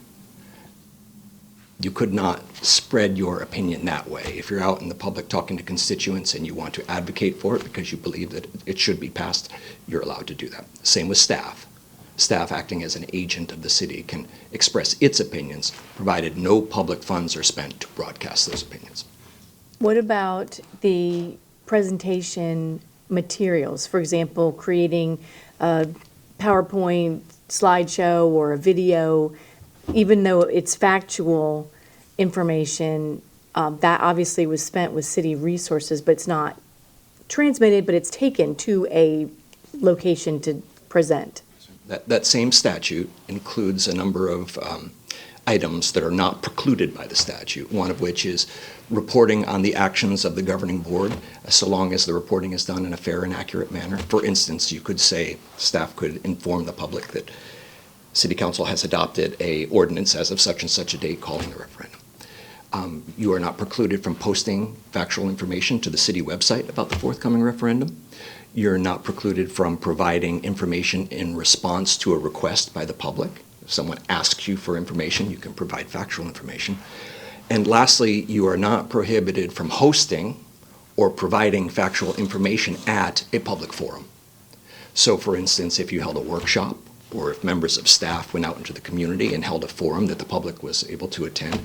You could not spread your opinion that way. If you're out in the public talking to constituents and you want to advocate for it because you believe that it should be passed, you're allowed to do that. Same with staff. Staff, acting as an agent of the city, can express its opinions, provided no public funds are spent to broadcast those opinions. What about the presentation materials? For example, creating a PowerPoint slideshow or a video, even though it's factual information, that obviously was spent with city resources, but it's not transmitted, but it's taken to a location to present. That same statute includes a number of items that are not precluded by the statute, one of which is reporting on the actions of the governing board, so long as the reporting is done in a fair and accurate manner. For instance, you could say, staff could inform the public that City Council has adopted a ordinance as of such and such a date calling a referendum. You are not precluded from posting factual information to the city website about the forthcoming referendum. You're not precluded from providing information in response to a request by the public. If someone asks you for information, you can provide factual information. And lastly, you are not prohibited from hosting or providing factual information at a public forum. So for instance, if you held a workshop or if members of staff went out into the community and held a forum that the public was able to attend,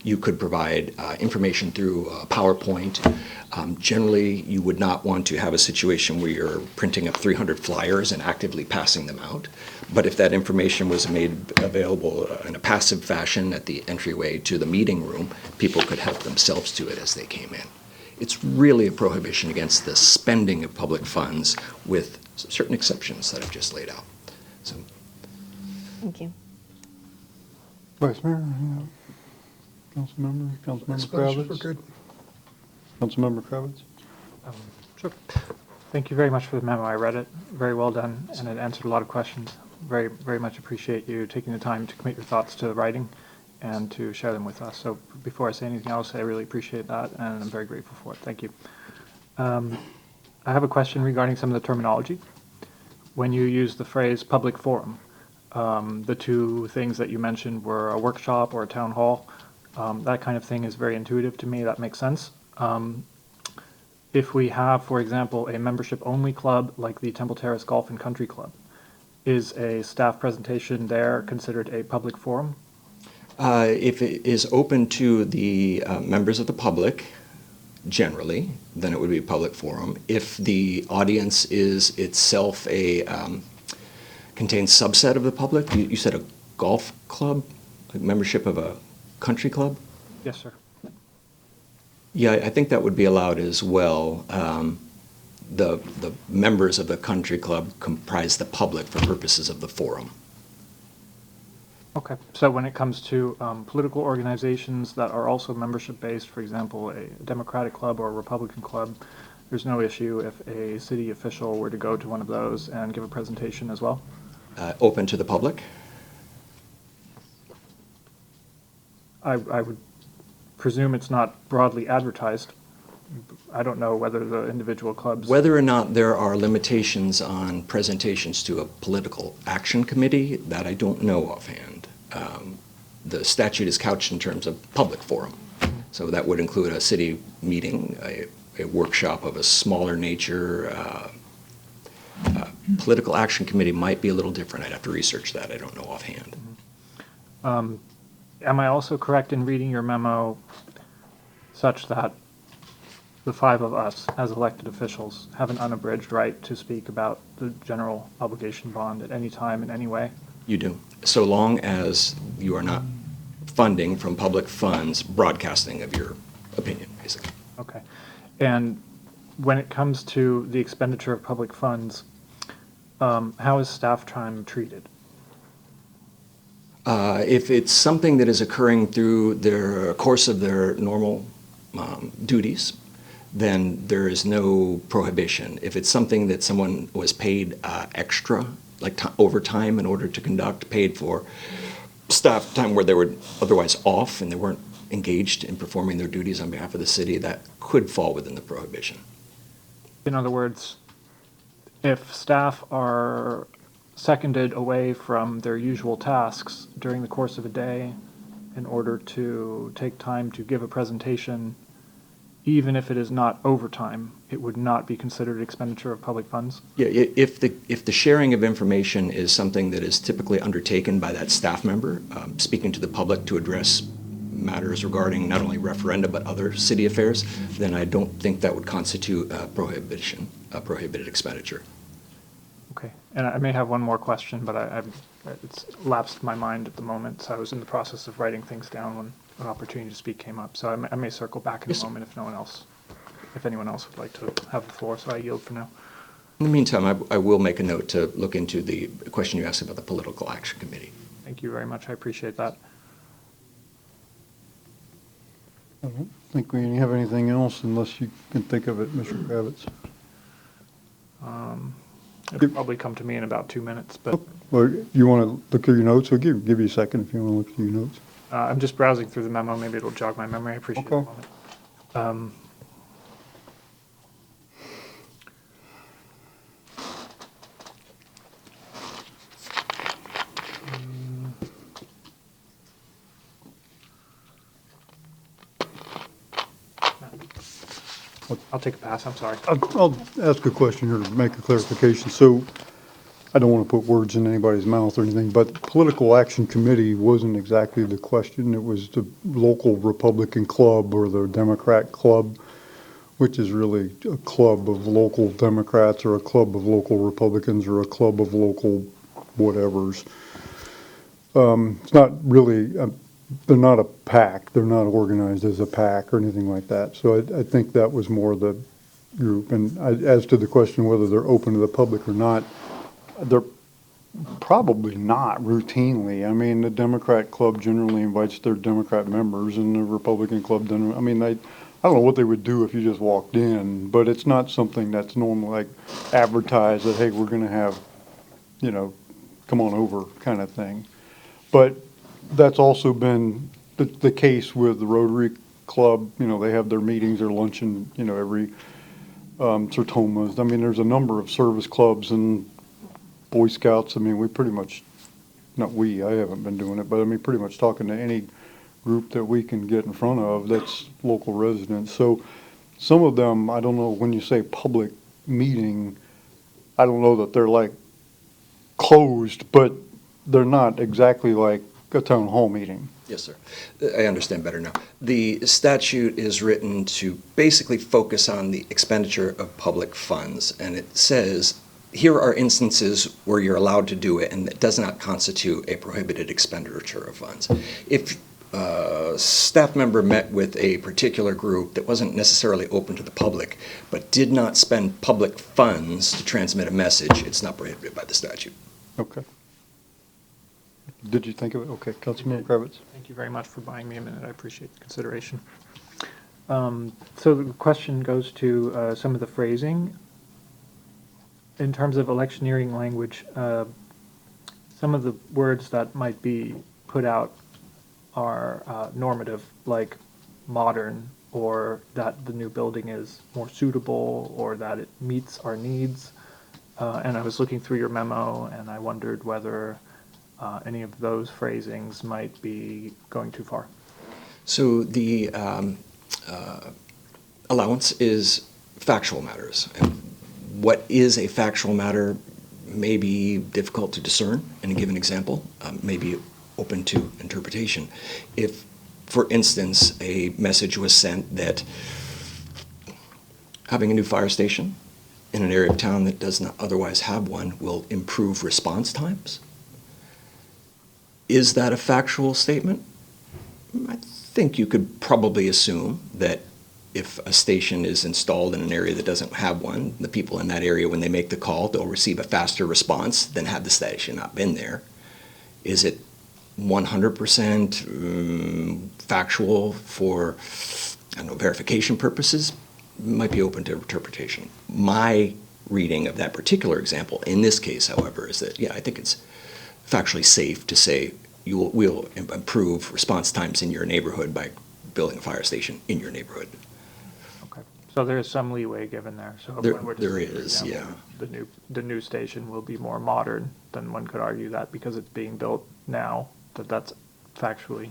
you could provide information through PowerPoint. Generally, you would not want to have a situation where you're printing up 300 flyers and actively passing them out. But if that information was made available in a passive fashion at the entryway to the meeting room, people could help themselves to it as they came in. It's really a prohibition against the spending of public funds with certain exceptions that I've just laid out. So, thank you. Vice Mayor, Councilmember Kravitz. Good. Councilmember Kravitz. Sure. Thank you very much for the memo. I read it. Very well done, and it answered a lot of questions. Very, very much appreciate you taking the time to commit your thoughts to writing and to share them with us. So before I say anything else, I really appreciate that, and I'm very grateful for it. Thank you. I have a question regarding some of the terminology. When you use the phrase public forum, the two things that you mentioned were a workshop or a town hall. That kind of thing is very intuitive to me. That makes sense. If we have, for example, a membership-only club like the Temple Terrace Golf and Country Club, is a staff presentation there considered a public forum? If it is open to the members of the public, generally, then it would be a public forum. If the audience is itself a contains subset of the public, you said a golf club, like membership of a country club? Yes, sir. Yeah, I think that would be allowed as well. The members of the country club comprise the public for purposes of the forum. Okay, so when it comes to political organizations that are also membership-based, for example, a Democratic club or a Republican club, there's no issue if a city official were to go to one of those and give a presentation as well? Open to the public? I would presume it's not broadly advertised. I don't know whether the individual clubs... Whether or not there are limitations on presentations to a political action committee, that I don't know offhand. The statute is couched in terms of public forum. So that would include a city meeting, a workshop of a smaller nature. Political action committee might be a little different. I'd have to research that. I don't know offhand. Am I also correct in reading your memo such that the five of us, as elected officials, have an unabridged right to speak about the general obligation bond at any time in any way? You do. So long as you are not funding from public funds broadcasting of your opinion, basically. Okay. And when it comes to the expenditure of public funds, how is staff time treated? If it's something that is occurring through their course of their normal duties, then there is no prohibition. If it's something that someone was paid extra, like overtime in order to conduct, paid for staff time where they were otherwise off and they weren't engaged in performing their duties on behalf of the city, that could fall within the prohibition. In other words, if staff are seconded away from their usual tasks during the course of a day in order to take time to give a presentation, even if it is not overtime, it would not be considered expenditure of public funds? Yeah, if the sharing of information is something that is typically undertaken by that staff member, speaking to the public to address matters regarding not only referenda but other city affairs, then I don't think that would constitute a prohibition, a prohibited expenditure. Okay, and I may have one more question, but it's lapsed my mind at the moment, so I was in the process of writing things down when an opportunity to speak came up. So I may circle back in a moment if anyone else would like to have the floor, so I yield for now. In the meantime, I will make a note to look into the question you asked about the Political Action Committee. Thank you very much, I appreciate that. I don't think we have anything else unless you can think of it, Mr. Kravitz. It'll probably come to me in about 2 minutes, but... Well, you want to look through your notes? We'll give you a second if you want to look through your notes. I'm just browsing through the memo. Maybe it'll jog my memory. I appreciate it. I'll take a pass. I'm sorry. I'll ask a question here to make a clarification. So I don't want to put words in anybody's mouth or anything, but the Political Action Committee wasn't exactly the question. It was the local Republican club or the Democrat club, which is really a club of local Democrats or a club of local Republicans or a club of local whatevers. It's not really, they're not a PAC. They're not organized as a PAC or anything like that. So I think that was more the group. And as to the question whether they're open to the public or not, they're probably not routinely. I mean, the Democrat club generally invites their Democrat members, and the Republican club doesn't. I mean, I don't know what they would do if you just walked in, but it's not something that's normally like advertised that, hey, we're going to have, come on over kind of thing. But that's also been the case with the Rotary Club. They have their meetings, their luncheon, every Sertomas. I mean, there's a number of service clubs and Boy Scouts. I mean, we pretty much, I haven't been doing it, but I mean, pretty much talking to any group that we can get in front of that's local residents. So some of them, I don't know, when you say public meeting, I don't know that they're like closed, but they're not exactly like a town hall meeting. Yes, sir. I understand better now. The statute is written to basically focus on the expenditure of public funds, and it says, here are instances where you're allowed to do it, and it does not constitute a prohibited expenditure of funds. If a staff member met with a particular group that wasn't necessarily open to the public, but did not spend public funds to transmit a message, it's not prohibited by the statute. Okay. Did you think of it? Okay, Councilmember Kravitz. Thank you very much for buying me a minute. I appreciate the consideration. So the question goes to some of the phrasing. In terms of electioneering language, some of the words that might be put out are normative, like modern, or that the new building is more suitable, or that it meets our needs. And I was looking through your memo, and I wondered whether any of those phrasings might be going too far. So the allowance is factual matters. And what is a factual matter may be difficult to discern in a given example, may be open to interpretation. If, for instance, a message was sent that having a new fire station in an area of town that does not otherwise have one will improve response times, is that a factual statement? I think you could probably assume that if a station is installed in an area that doesn't have one, the people in that area, when they make the call, they'll receive a faster response than had the station not been there. Is it 100% factual for, I don't know, verification purposes? Might be open to interpretation. My reading of that particular example, in this case, however, is that, yeah, I think it's factually safe to say we'll improve response times in your neighborhood by building a fire station in your neighborhood. Okay, so there is some leeway given there. So if There- one were to there say, for is, example, the new station will be more modern, then one could argue that because it's being built now, that's factually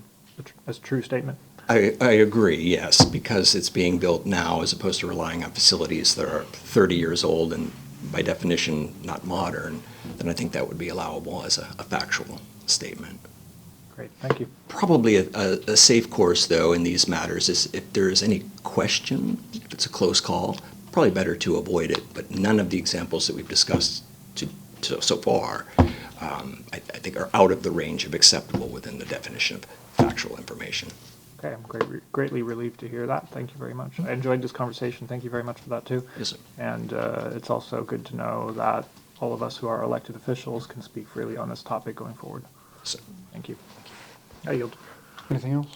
a true statement. I agree, yes, because it's being built now as opposed to relying on facilities that are 30 years old and by definition not modern, then I think that would be allowable as a factual statement. Great, thank you. Probably a safe course, though, in these matters is if there is any question, if it's a close call, probably better to avoid it. But none of the examples that we've discussed so far, I think, are out of the range of acceptable within the definition of factual information. Okay, I'm greatly relieved to hear that. Thank you very much. I enjoyed this conversation. Thank you very much for that, too. Yes, sir. And it's also good to know that all of us who are elected officials can speak freely on this topic going forward. Yes, sir. Thank you. I yield. Anything else?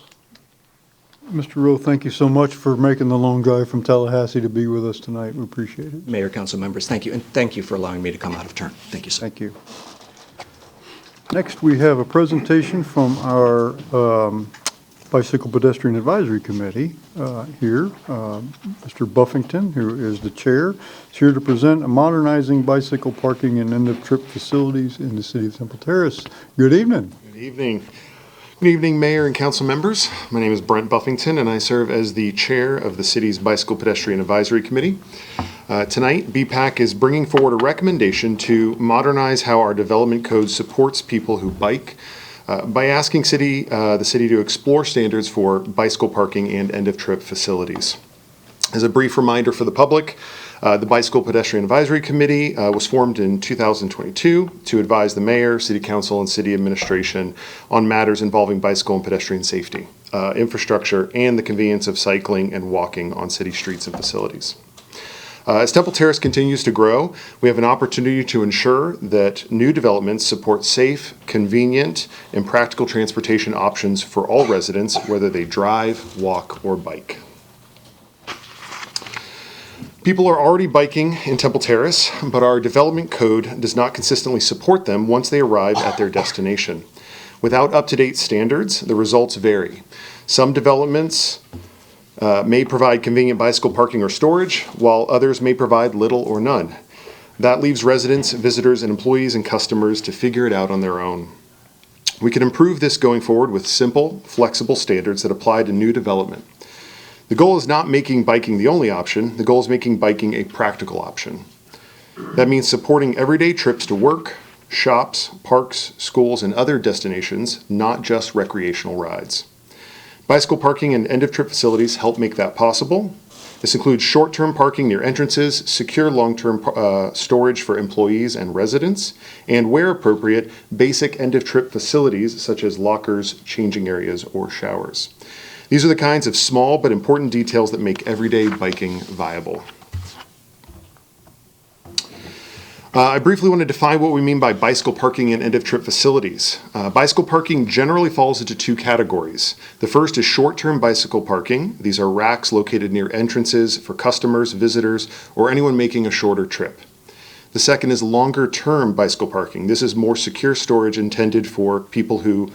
Mr. Rowe, thank you so much for making the long drive from Tallahassee to be with us tonight. We appreciate it. Mayor, council members, thank you. And thank you for allowing me to come out of turn. Thank you, sir. Thank you. Next, we have a presentation from our Bicycle Pedestrian Advisory Committee here. Mr. Buffington, who is the chair, is here to present modernizing bicycle parking and end-of-trip facilities in the city of Temple Terrace. Good evening. Good evening. Good evening, Mayor and council members. My name is Brent Buffington, and I serve as the chair of the city's Bicycle Pedestrian Advisory Committee. Tonight, BPAC is bringing forward a recommendation to modernize how our development code supports people who bike by asking the city to explore standards for bicycle parking and end-of-trip facilities. As a brief reminder for the public, the Bicycle Pedestrian Advisory Committee was formed in 2022 to advise the mayor, city council, and city administration on matters involving bicycle and pedestrian safety, infrastructure, and the convenience of cycling and walking on city streets and facilities. As Temple Terrace continues to grow, we have an opportunity to ensure that new developments support safe, convenient, and practical transportation options for all residents, whether they drive, walk, or bike. People are already biking in Temple Terrace, but our development code does not consistently support them once they arrive at their destination. Without up-to-date standards, the results vary. Some developments may provide convenient bicycle parking or storage, while others may provide little or none. That leaves residents, visitors, and employees and customers to figure it out on their own. We can improve this going forward with simple, flexible standards that apply to new development. The goal is not making biking the only option. The goal is making biking a practical option. That means supporting everyday trips to work, shops, parks, schools, and other destinations, not just recreational rides. Bicycle parking and end-of-trip facilities help make that possible. This includes short-term parking near entrances, secure long-term storage for employees and residents, and where appropriate, basic end-of-trip facilities such as lockers, changing areas, or showers. These are the kinds of small but important details that make everyday biking viable. I briefly want to define what we mean by bicycle parking and end-of-trip facilities. Bicycle parking generally falls into two categories. The first is short-term bicycle parking. These are racks located near entrances for customers, visitors, or anyone making a shorter trip. The second is longer-term bicycle parking. This is more secure storage intended for people who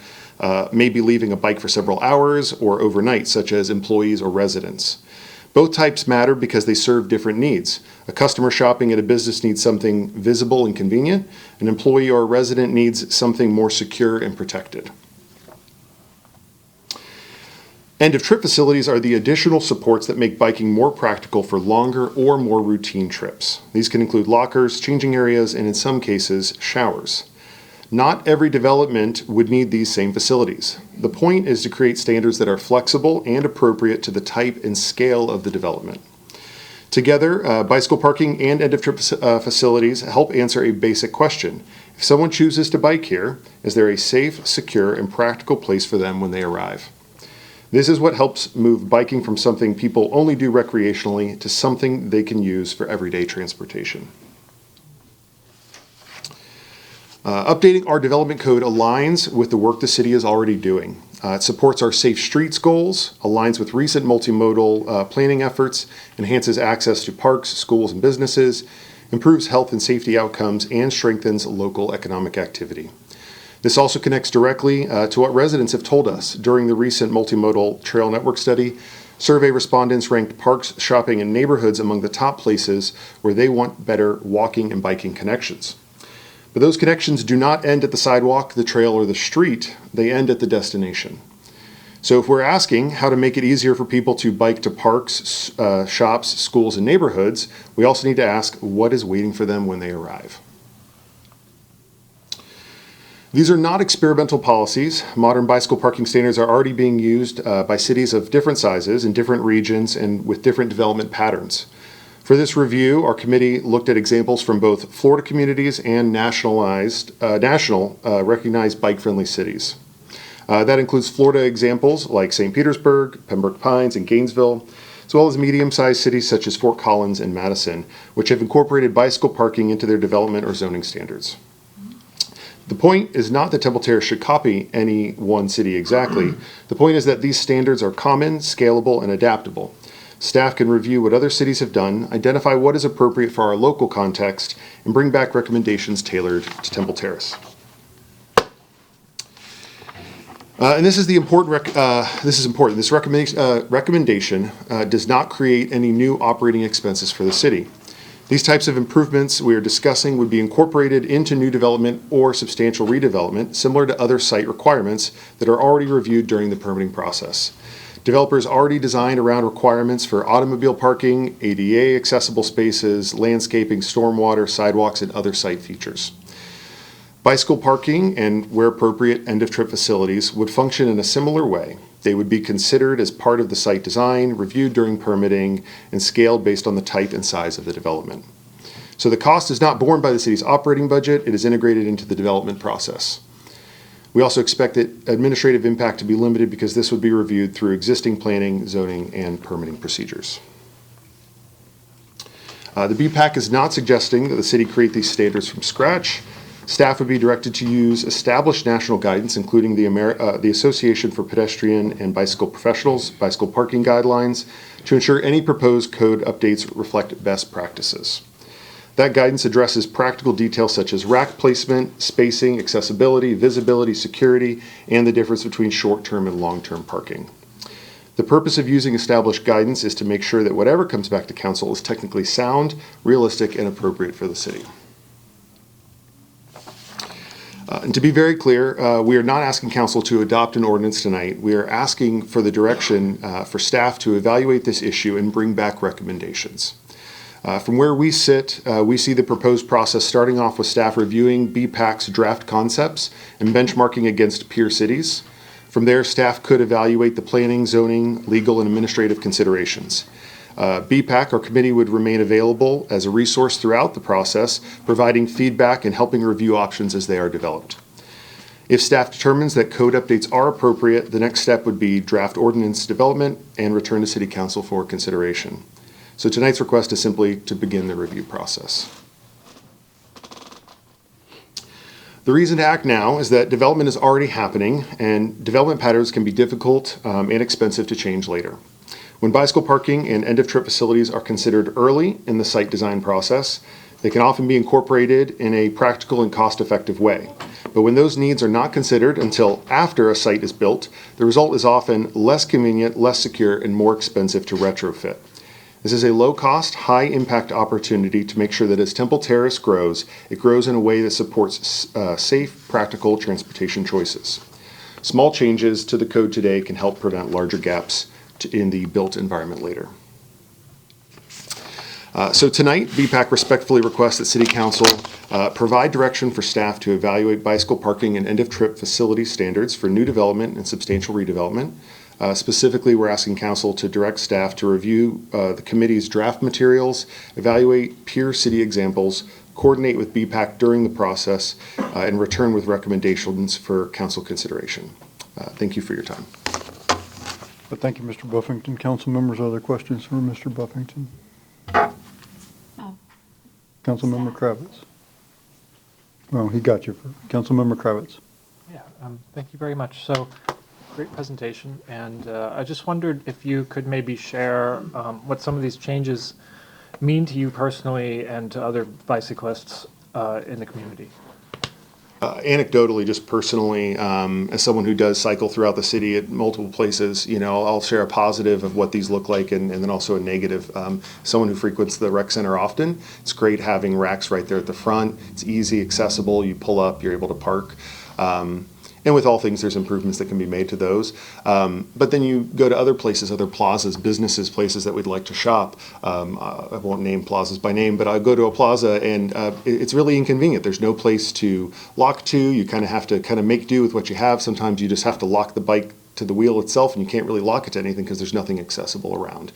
may be leaving a bike for several hours or overnight, such as employees or residents. Both types matter because they serve different needs. A customer shopping at a business needs something visible and convenient. An employee or a resident needs something more secure and protected. End-of-trip facilities are the additional supports that make biking more practical for longer or more routine trips. These can include lockers, changing areas, and in some cases, showers. Not every development would need these same facilities. The point is to create standards that are flexible and appropriate to the type and scale of the development. Together, bicycle parking and end-of-trip facilities help answer a basic question. If someone chooses to bike here, is there a safe, secure, and practical place for them when they arrive? This is what helps move biking from something people only do recreationally to something they can use for everyday transportation. Updating our development code aligns with the work the city is already doing. It supports our safe streets goals, aligns with recent multimodal planning efforts, enhances access to parks, schools, and businesses, improves health and safety outcomes, and strengthens local economic activity. This also connects directly to what residents have told us. During the recent multimodal trail network study, survey respondents ranked parks, shopping, and neighborhoods among the top places where they want better walking and biking connections. But those connections do not end at the sidewalk, the trail, or the street. They end at the destination. So if we're asking how to make it easier for people to bike to parks, shops, schools, and neighborhoods, we also need to ask what is waiting for them when they arrive. These are not experimental policies. Modern bicycle parking standards are already being used by cities of different sizes in different regions and with different development patterns. For this review, our committee looked at examples from both Florida communities and national recognized bike-friendly cities. That includes Florida examples like St. Petersburg, Pembroke Pines, and Gainesville, as well as medium-sized cities such as Fort Collins and Madison, which have incorporated bicycle parking into their development or zoning standards. The point is not that Temple Terrace should copy any one city exactly. The point is that these standards are common, scalable, and adaptable. Staff can review what other cities have done, identify what is appropriate for our local context, and bring back recommendations tailored to Temple Terrace. And this is the important. This is important. This recommendation does not create any new operating expenses for the city. These types of improvements we are discussing would be incorporated into new development or substantial redevelopment, similar to other site requirements that are already reviewed during the permitting process. Developers already designed around requirements for automobile parking, ADA accessible spaces, landscaping, stormwater, sidewalks, and other site features. Bicycle parking and, where appropriate, end-of-trip facilities would function in a similar way. They would be considered as part of the site design, reviewed during permitting, and scaled based on the type and size of the development. So the cost is not borne by the city's operating budget, it is integrated into the development process. We also expect that administrative impact to be limited because this would be reviewed through existing planning, zoning, and permitting procedures. The BPAC is not suggesting that the city create these standards from scratch. Staff would be directed to use established national guidance, including the Association for Pedestrian and Bicycle Professionals, bicycle parking guidelines, to ensure any proposed code updates reflect best practices. That guidance addresses practical details such as rack placement, spacing, accessibility, visibility, security, and the difference between short-term and long-term parking. The purpose of using established guidance is to make sure that whatever comes back to council is technically sound, realistic, and appropriate for the city. And to be very clear, we are not asking council to adopt an ordinance tonight. We are asking for the direction for staff to evaluate this issue and bring back recommendations. From where we sit, we see the proposed process starting off with staff reviewing BPAC's draft concepts and benchmarking against peer cities. From there, staff could evaluate the planning, zoning, legal, and administrative considerations. BPAC, our committee, would remain available as a resource throughout the process, providing feedback and helping review options as they are developed. If staff determines that code updates are appropriate, the next step would be draft ordinance development and return to City Council for consideration. So tonight's request is simply to begin the review process. The reason to act now is that development is already happening, and development patterns can be difficult and expensive to change later. When bicycle parking and end-of-trip facilities are considered early in the site design process, they can often be incorporated in a practical and cost-effective way. But when those needs are not considered until after a site is built, the result is often less convenient, less secure, and more expensive to retrofit. This is a low-cost, high-impact opportunity to make sure that as Temple Terrace grows, it grows in a way that supports safe, practical transportation choices. Small changes to the code today can help prevent larger gaps in the built environment later. So tonight, BPAC respectfully requests that City Council provide direction for staff to evaluate bicycle parking and end-of-trip facility standards for new development and substantial redevelopment. Specifically, we're asking Council to direct staff to review the committee's draft materials, evaluate peer city examples, coordinate with BPAC during the process, and return with recommendations for Council consideration. Thank you for your time. But thank you, Mr. Buffington. Council members, other questions for Mr. Buffington? Councilmember Kravitz. Well, he got you. Councilmember Kravitz. Yeah, thank you very much. So, great presentation, and I just wondered if you could maybe share what some of these changes mean to you personally and to other bicyclists in the community. Anecdotally, just personally, as someone who does cycle throughout the city at multiple places, I'll share a positive of what these look like and then also a negative. Someone who frequents the rec center often, it's great having racks right there at the front. It's easy, accessible. You pull up, you're able to park. And with all things, there's improvements that can be made to those. But then you go to other places, other plazas, businesses, places that we'd like to shop. I won't name plazas by name, but I'll go to a plaza and it's really inconvenient. There's no place to lock to. You kind of have to make do with what you have. Sometimes you just have to lock the bike to the wheel itself, and you can't really lock it to anything because there's nothing accessible around.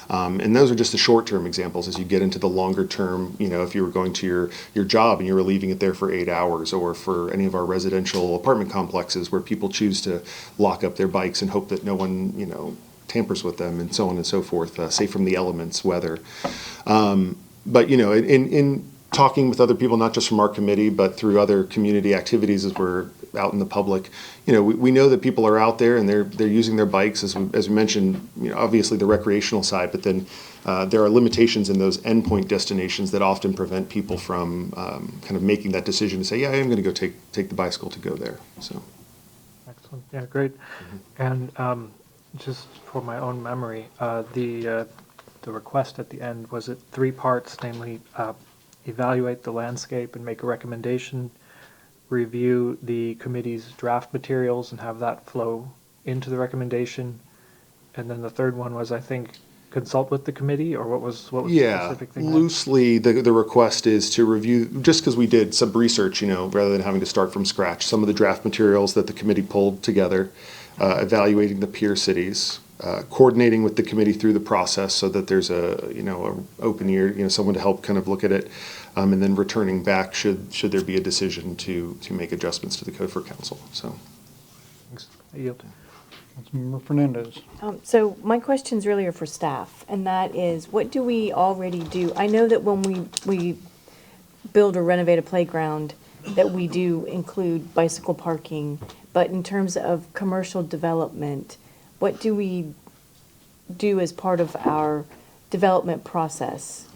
And those are just the short-term examples. As you get into the longer term, if you were going to your job and you were leaving it there for 8 hours, or for any of our residential apartment complexes where people choose to lock up their bikes and hope that no one, tampers with them, and so on and so forth, safe from the elements, weather. But, in talking with other people, not just from our committee, but through other community activities as we're out in the public, we know that people are out there and they're using their bikes, as we mentioned, obviously the recreational side, but then there are limitations in those endpoint destinations that often prevent people from kind of making that decision to say, yeah, I am going to go take the bicycle to go there. So, excellent. Yeah, great. And just for my own memory, the request at the end, was it 3 parts, namely evaluate the landscape and make a recommendation, review the committee's draft materials and have that flow into the recommendation, and then the third one was, I think, consult with the committee, or what was the specific thing? Loosely, the request is to review, just because we did some research, rather than having to start from scratch, some of the draft materials that the committee pulled together, evaluating the peer cities, coordinating with the committee through the process so that there's a open ear, someone to help kind of look at it, and then returning back should there be a decision to make adjustments to the code for council. So, thanks. I yield. Councilmember Fernandez. So my questions really are for staff, and that is, what do we already do? I know that when we build or renovate a playground, that we do include bicycle parking, but in terms of commercial development, what do we do as part of our development process?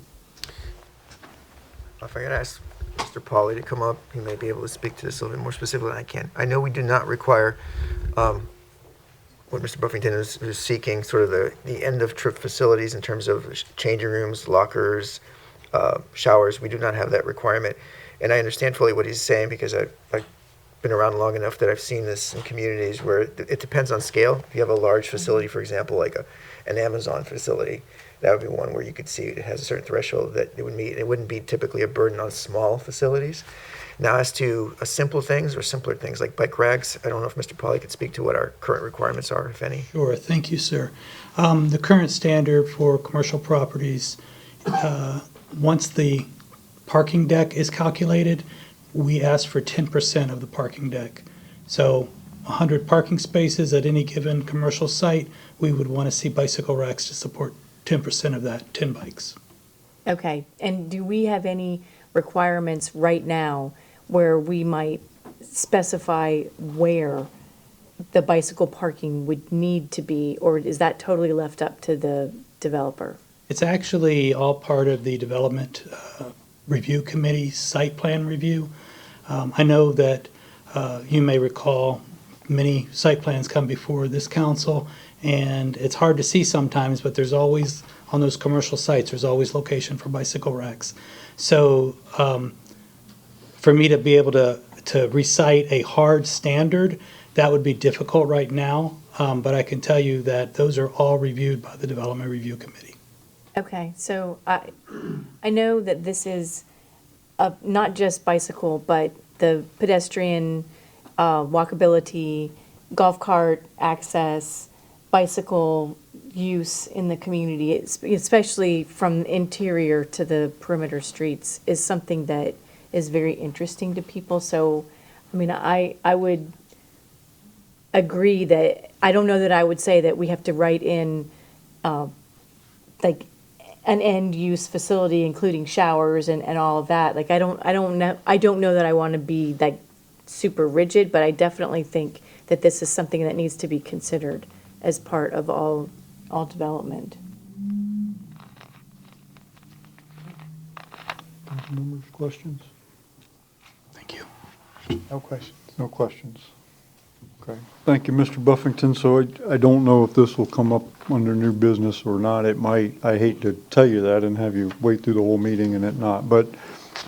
If I could ask Mr. Pauly to come up, he may be able to speak to this a little bit more specifically than I can. I know we do not require what Mr. Buffington is seeking, sort of the end-of-trip facilities in terms of changing rooms, lockers, showers. We do not have that requirement. And I understand fully what he's saying, because I been around long enough that I've seen this in communities where it depends on scale. If you have a large facility, for example, like an Amazon facility, that would be one where you could see it has a certain threshold that it would meet. It wouldn't be typically a burden on small facilities. Now, as to simpler things or simpler things like bike racks, I don't know if Mr. Polly could speak to what our current requirements are, if any. Sure, thank you, sir. The current standard for commercial properties, once the parking deck is calculated, we ask for 10% of the parking deck. So 100 parking spaces at any given commercial site, we would want to see bicycle racks to support 10% of that, 10 bikes. Okay, and do we have any requirements right now where we might specify where the bicycle parking would need to be, or is that totally left up to the developer? It's actually all part of the development review committee site plan review. I know that you may recall many site plans come before this council, and it's hard to see sometimes, but there's always, on those commercial sites, there's always location for bicycle racks. So for me to be able to recite a hard standard, that would be difficult right now, but I can tell you that those are all reviewed by the development review committee. Okay, so I know that this is not just bicycle, but the pedestrian, walkability, golf cart access, bicycle use in the community, especially from the interior to the perimeter streets, is something that is very interesting to people. So, I mean, I would agree that, I don't know that I would say that we have to write in like an end use facility, including showers and all of that. Like, I don't know that I want to be like super rigid, but I definitely think that this is something that needs to be considered as part of all development. Members, questions? Thank you. No questions. No questions. Okay. Thank you, Mr. Buffington. So I don't know if this will come up under new business or not. It might. I hate to tell you that and have you wait through the whole meeting and it not, but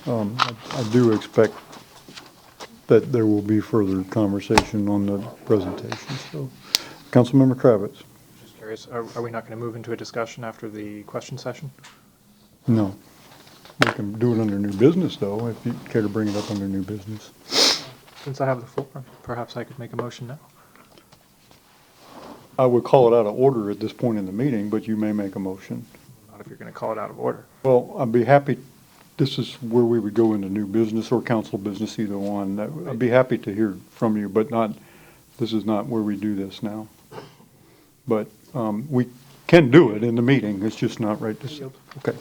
I do expect that there will be further conversation on the presentation. So, Councilmember Kravitz. Just curious, are we not going to move into a discussion after the question session? No. We can do it under new business, though, if you care to bring it up under new business. Since I have the floor, perhaps I could make a motion now. I would call it out of order at this point in the meeting, but you may make a motion. Not if you're going to call it out of order. Well, I'd be happy, this is where we would go into new business or council business, either one. I'd be happy to hear from you, but not, this is not where we do this now. But we can do it in the meeting, it's just not right to say. Okay.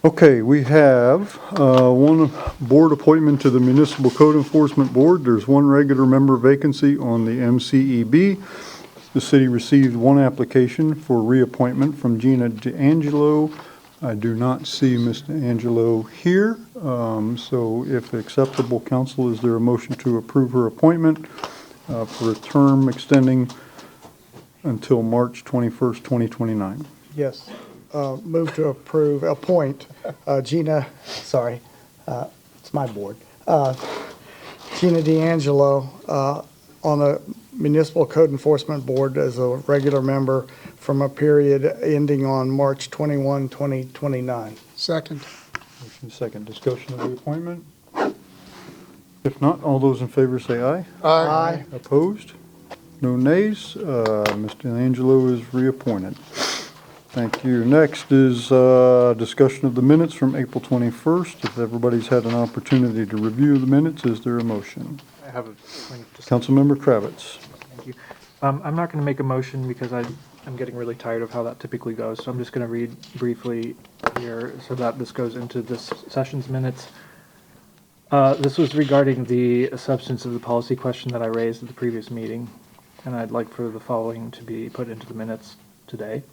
Okay, we have one board appointment to the Municipal Code Enforcement Board. There's one regular member vacancy on the MCEB. The city received one application for reappointment from Gina D'Angelo. I do not see Ms. D'Angelo here, so if acceptable, council, is there a motion to approve her appointment for a term extending until March 21st, 2029? Yes. Move to appoint Gina, sorry, it's my board, Gina D'Angelo on the Municipal Code Enforcement Board as a regular member from a period ending on March 21, 2029. Second. Motion second. Discussion of the appointment? If not, all those in favor say aye. Aye. Opposed? No nays. Ms. D'Angelo is reappointed. Thank you. Next is discussion of the minutes from April 21st. If everybody's had an opportunity to review the minutes, is there a motion? I have a point of Councilmember Kravitz. Thank you. I'm not going to make a motion because I'm getting really tired of how that typically goes. So I'm just going to read briefly here so that this goes into this session's minutes. This was regarding the substance of the policy question that I raised at the previous meeting, and I'd like for the following to be put into the minutes today.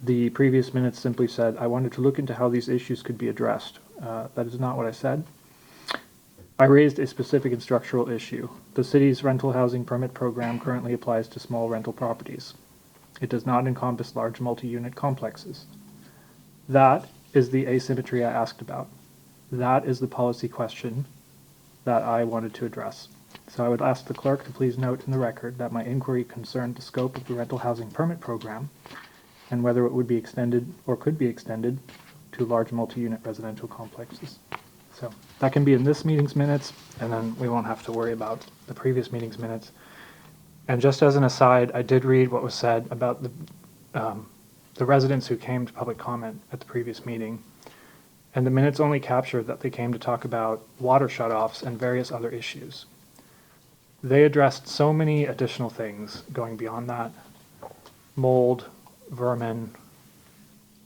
The previous minutes simply said, I wanted to look into how these issues could be addressed. That is not what I said. I raised a specific and structural issue. The city's rental housing permit program currently applies to small rental properties. It does not encompass large multi-unit complexes. That is the asymmetry I asked about. That is the policy question that I wanted to address. So I would ask the clerk to please note in the record that my inquiry concerned the scope of the rental housing permit program and whether it would be extended or could be extended to large multi-unit residential complexes. So that can be in this meeting's minutes, and then we won't have to worry about the previous meeting's minutes. And just as an aside, I did read what was said about the residents who came to public comment at the previous meeting, and the minutes only captured that they came to talk about water shutoffs and various other issues. They addressed so many additional things going beyond that: mold, vermin,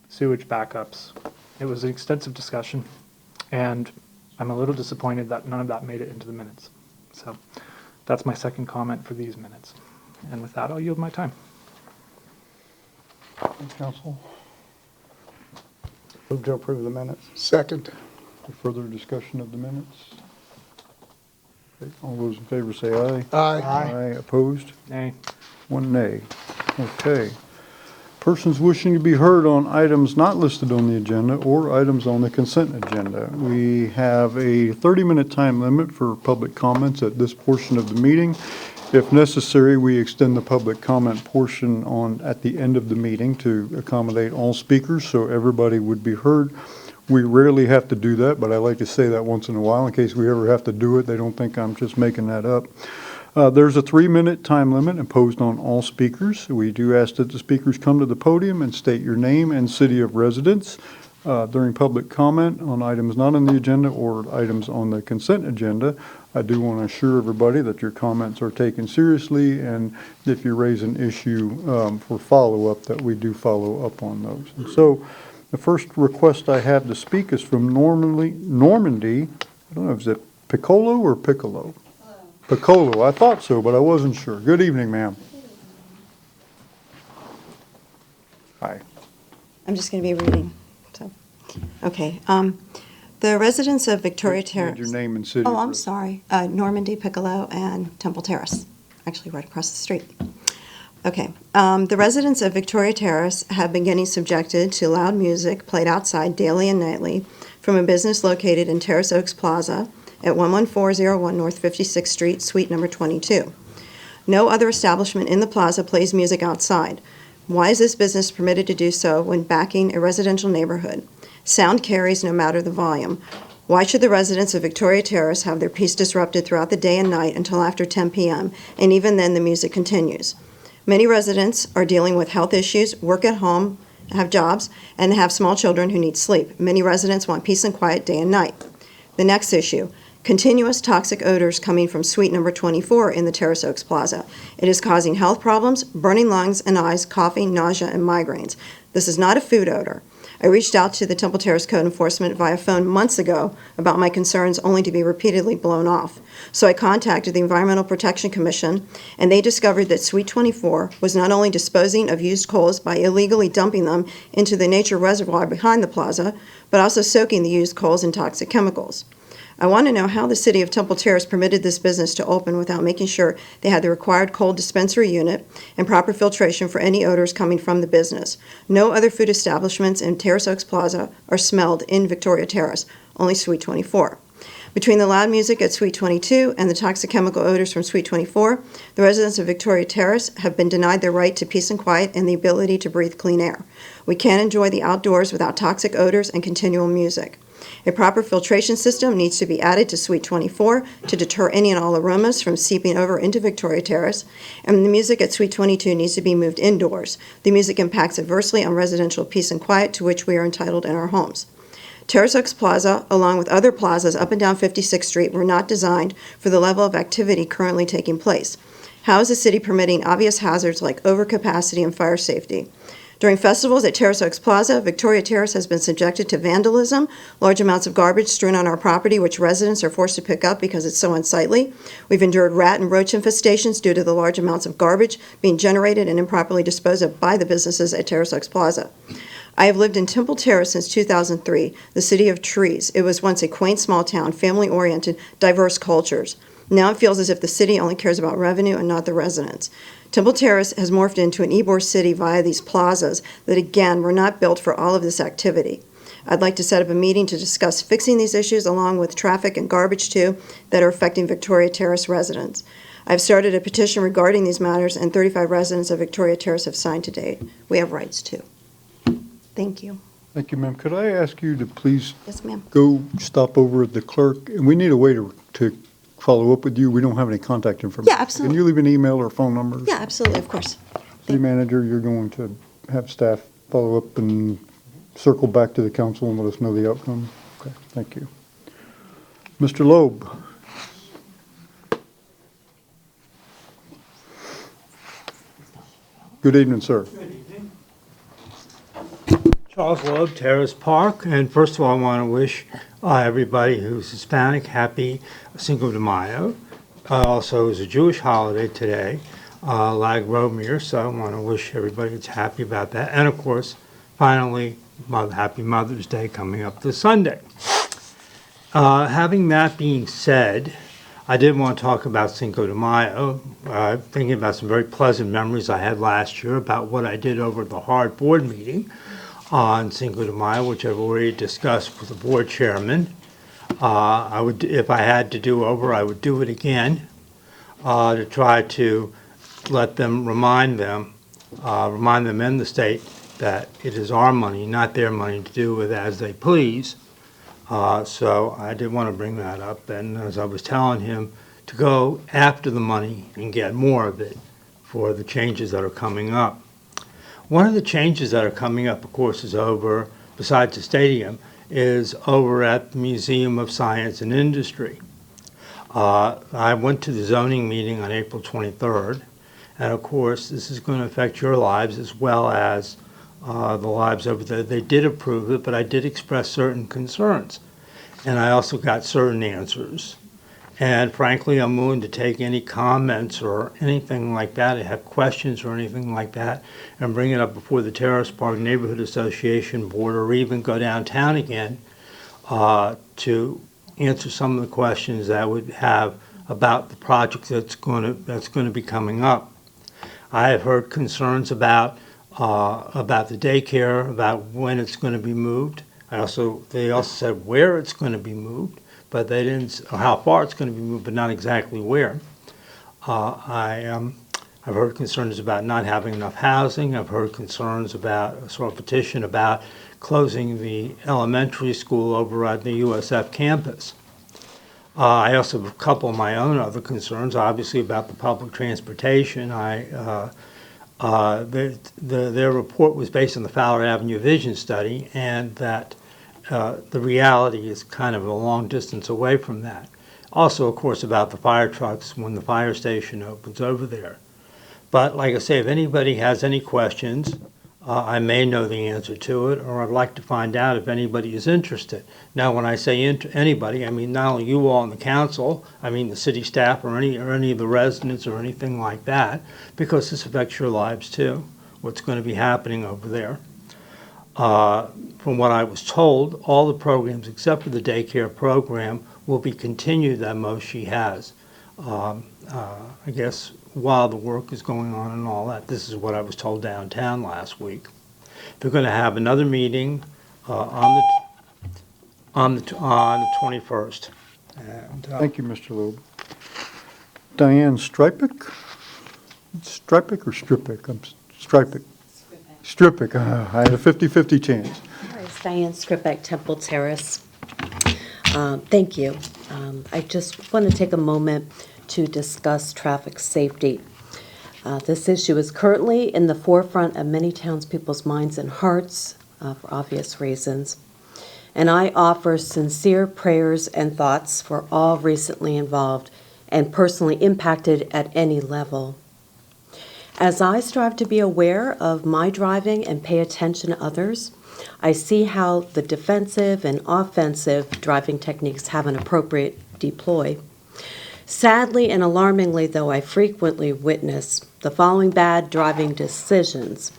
sewage backups. It was an extensive discussion, and I'm a little disappointed that none of that made it into the minutes. So that's my second comment for these minutes. And with that, I'll yield my time. Council, Move to approve the minutes. Second. further discussion of the minutes? Okay, all those in favor say aye. Aye. Aye. Opposed? Nay. One nay. Okay. Persons wishing to be heard on items not listed on the agenda or items on the consent agenda. We have a 30-minute time limit for public comments at this portion of the meeting. If necessary, we extend the public comment portion at the end of the meeting to accommodate all speakers so everybody would be heard. We rarely have to do that, but I like to say that once in a while in case we ever have to do it. They don't think I'm just making that up. There's a 3-minute time limit imposed on all speakers. We do ask that the speakers come to the podium and state your name and city of residence. During public comment on items not on the agenda or items on the consent agenda, I do want to assure everybody that your comments are taken seriously, and if you raise an issue for follow-up, that we do follow up on those. And so the first request I have to speak is from Normandy. I don't know, is it Piccolo or Piccolo? Piccolo. I thought so, but I wasn't sure. Good evening, ma'am. Hi. I'm just going to be reading. So, okay. The residents of Victoria Terrace. Your name and city. Oh, I'm sorry. Normandy, Piccolo, and Temple Terrace. Actually, right across the street. Okay. The residents of Victoria Terrace have been getting subjected to loud music played outside daily and nightly from a business located in Terrace Oaks Plaza at 11401 North 56th Street, suite number 22. No other establishment in the plaza plays music outside. Why is this business permitted to do so when backing a residential neighborhood? Sound carries no matter the volume. Why should the residents of Victoria Terrace have their peace disrupted throughout the day and night until after 10 p.m., and even then the music continues? Many residents are dealing with health issues, work at home, have jobs, and have small children who need sleep. Many residents want peace and quiet day and night. The next issue. Continuous toxic odors coming from suite number 24 in the Terrace Oaks Plaza. It is causing health problems, burning lungs and eyes, coughing, nausea, and migraines. This is not a food odor. I reached out to the Temple Terrace Code Enforcement via phone months ago about my concerns, only to be repeatedly blown off. So I contacted the Environmental Protection Commission, and they discovered that Suite 24 was not only disposing of used coals by illegally dumping them into the nature reservoir behind the plaza, but also soaking the used coals in toxic chemicals. I want to know how the city of Temple Terrace permitted this business to open without making sure they had the required cold dispensary unit and proper filtration for any odors coming from the business. No other food establishments in Terrace Oaks Plaza are smelled in Victoria Terrace, only Suite 24. Between the loud music at Suite 22 and the toxic chemical odors from Suite 24, the residents of Victoria Terrace have been denied their right to peace and quiet and the ability to breathe clean air. We can't enjoy the outdoors without toxic odors and continual music. A proper filtration system needs to be added to Suite 24 to deter any and all aromas from seeping over into Victoria Terrace, and the music at Suite 22 needs to be moved indoors. The music impacts adversely on residential peace and quiet to which we are entitled in our homes. Terrace Oaks Plaza, along with other plazas up and down 56th Street, were not designed for the level of activity currently taking place. How is the city permitting obvious hazards like overcapacity and fire safety? During festivals at Terrace Oaks Plaza, Victoria Terrace has been subjected to vandalism, large amounts of garbage strewn on our property, which residents are forced to pick up because it's so unsightly. We've endured rat and roach infestations due to the large amounts of garbage being generated and improperly disposed of by the businesses at Terrace Oaks Plaza. I have lived in Temple Terrace since 2003, the city of trees. It was once a quaint small town, family-oriented, diverse cultures. Now it feels as if the city only cares about revenue and not the residents. Temple Terrace has morphed into an Ybor city via these plazas that, again, were not built for all of this activity. I'd like to set up a meeting to discuss fixing these issues along with traffic and garbage too that are affecting Victoria Terrace residents. I've started a petition regarding these matters, and 35 residents of Victoria Terrace have signed to date. We have rights too. Thank you. Thank you, ma'am. Could I ask you to please Yes, ma'am. go stop over at the clerk? And we need a way to follow up with you. We don't have any contact information. Yeah, absolutely. Can you leave an email or phone number? Yeah, absolutely, of course. City manager, you're going to have staff follow up and circle back to the council and let us know the outcome? Okay, thank you. Mr. Loeb. Good evening, sir. Charles Loeb, Terrace Park, and first of all, I want to wish everybody who's Hispanic happy Cinco de Mayo. Also, it's a Jewish holiday today, Lag Romir, so I want to wish everybody that's happy about that. And of course, finally, happy Mother's Day coming up this Sunday. Having that being said, I did want to talk about Cinco de Mayo, thinking about some very pleasant memories I had last year about what I did over the hard board meeting on Cinco de Mayo, which I've already discussed with the board chairman. I would, if I had to do over, I would do it again to try to let them remind them in the state that it is our money, not their money, to do with as they please. So I did want to bring that up, and as I was telling him, to go after the money and get more of it for the changes that are coming up. One of the changes that are coming up, of course, is over, besides the stadium, is over at the Museum of Science and Industry. I went to the zoning meeting on April 23rd, and of course, this is going to affect your lives as well as the lives over there. They did approve it, but I did express certain concerns, and I also got certain answers. And frankly, I'm willing to take any comments or anything like that, if I have questions or anything like that, and bring it up before the Terrace Park Neighborhood Association Board, or even go downtown again to answer some of the questions that I would have about the project that's going to be coming up. I have heard concerns about the daycare, about when it's going to be moved. They also said where it's going to be moved, but they didn't, or how far it's going to be moved, but not exactly where. I've heard concerns about not having enough housing. I've heard concerns about a sort of petition about closing the elementary school over at the USF campus. I also have a couple of my own other concerns, obviously about the public transportation. Their report was based on the Fowler Avenue Vision Study, and that the reality is kind of a long distance away from that. Also, of course, about the fire trucks when the fire station opens over there. But like I say, if anybody has any questions, I may know the answer to it, or I'd like to find out if anybody is interested. Now, when I say anybody, I mean not only you all on the council, I mean the city staff or any of the residents or anything like that, because this affects your lives too, what's going to be happening over there. From what I was told, all the programs except for the daycare program will be continued that Moshi has. I guess while the work is going on and all that. This is what I was told downtown last week. They're going to have another meeting on the 21st. And, Thank you, Mr. Loeb. Diane Stripik? Stripik or Stripik? Stripik. Stripik. I had a 50-50 chance. It's Diane Skripek, Temple Terrace. Thank you. I just want to take a moment to discuss traffic safety. This issue is currently in the forefront of many townspeople's minds and hearts for obvious reasons. And I offer sincere prayers and thoughts for all recently involved and personally impacted at any level. As I strive to be aware of my driving and pay attention to others, I see how the defensive and offensive driving techniques have an appropriate deploy. Sadly and alarmingly, though, I frequently witness the following bad driving decisions.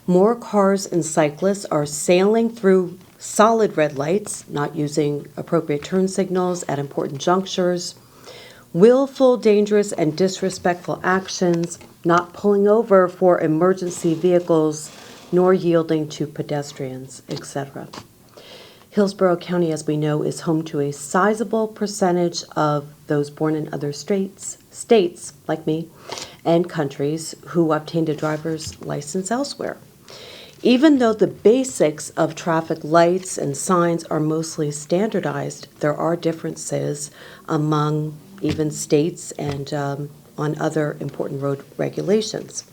More cars and cyclists are sailing through solid red lights, not using appropriate turn signals at important junctures, willful, dangerous, and disrespectful actions, not pulling over for emergency vehicles, nor yielding to pedestrians, etc. Hillsborough County, as we know, is home to a sizable percentage of those born in other states like me, and countries who obtained a driver's license elsewhere. Even though the basics of traffic lights and signs are mostly standardized, there are differences among even states and on other important road regulations.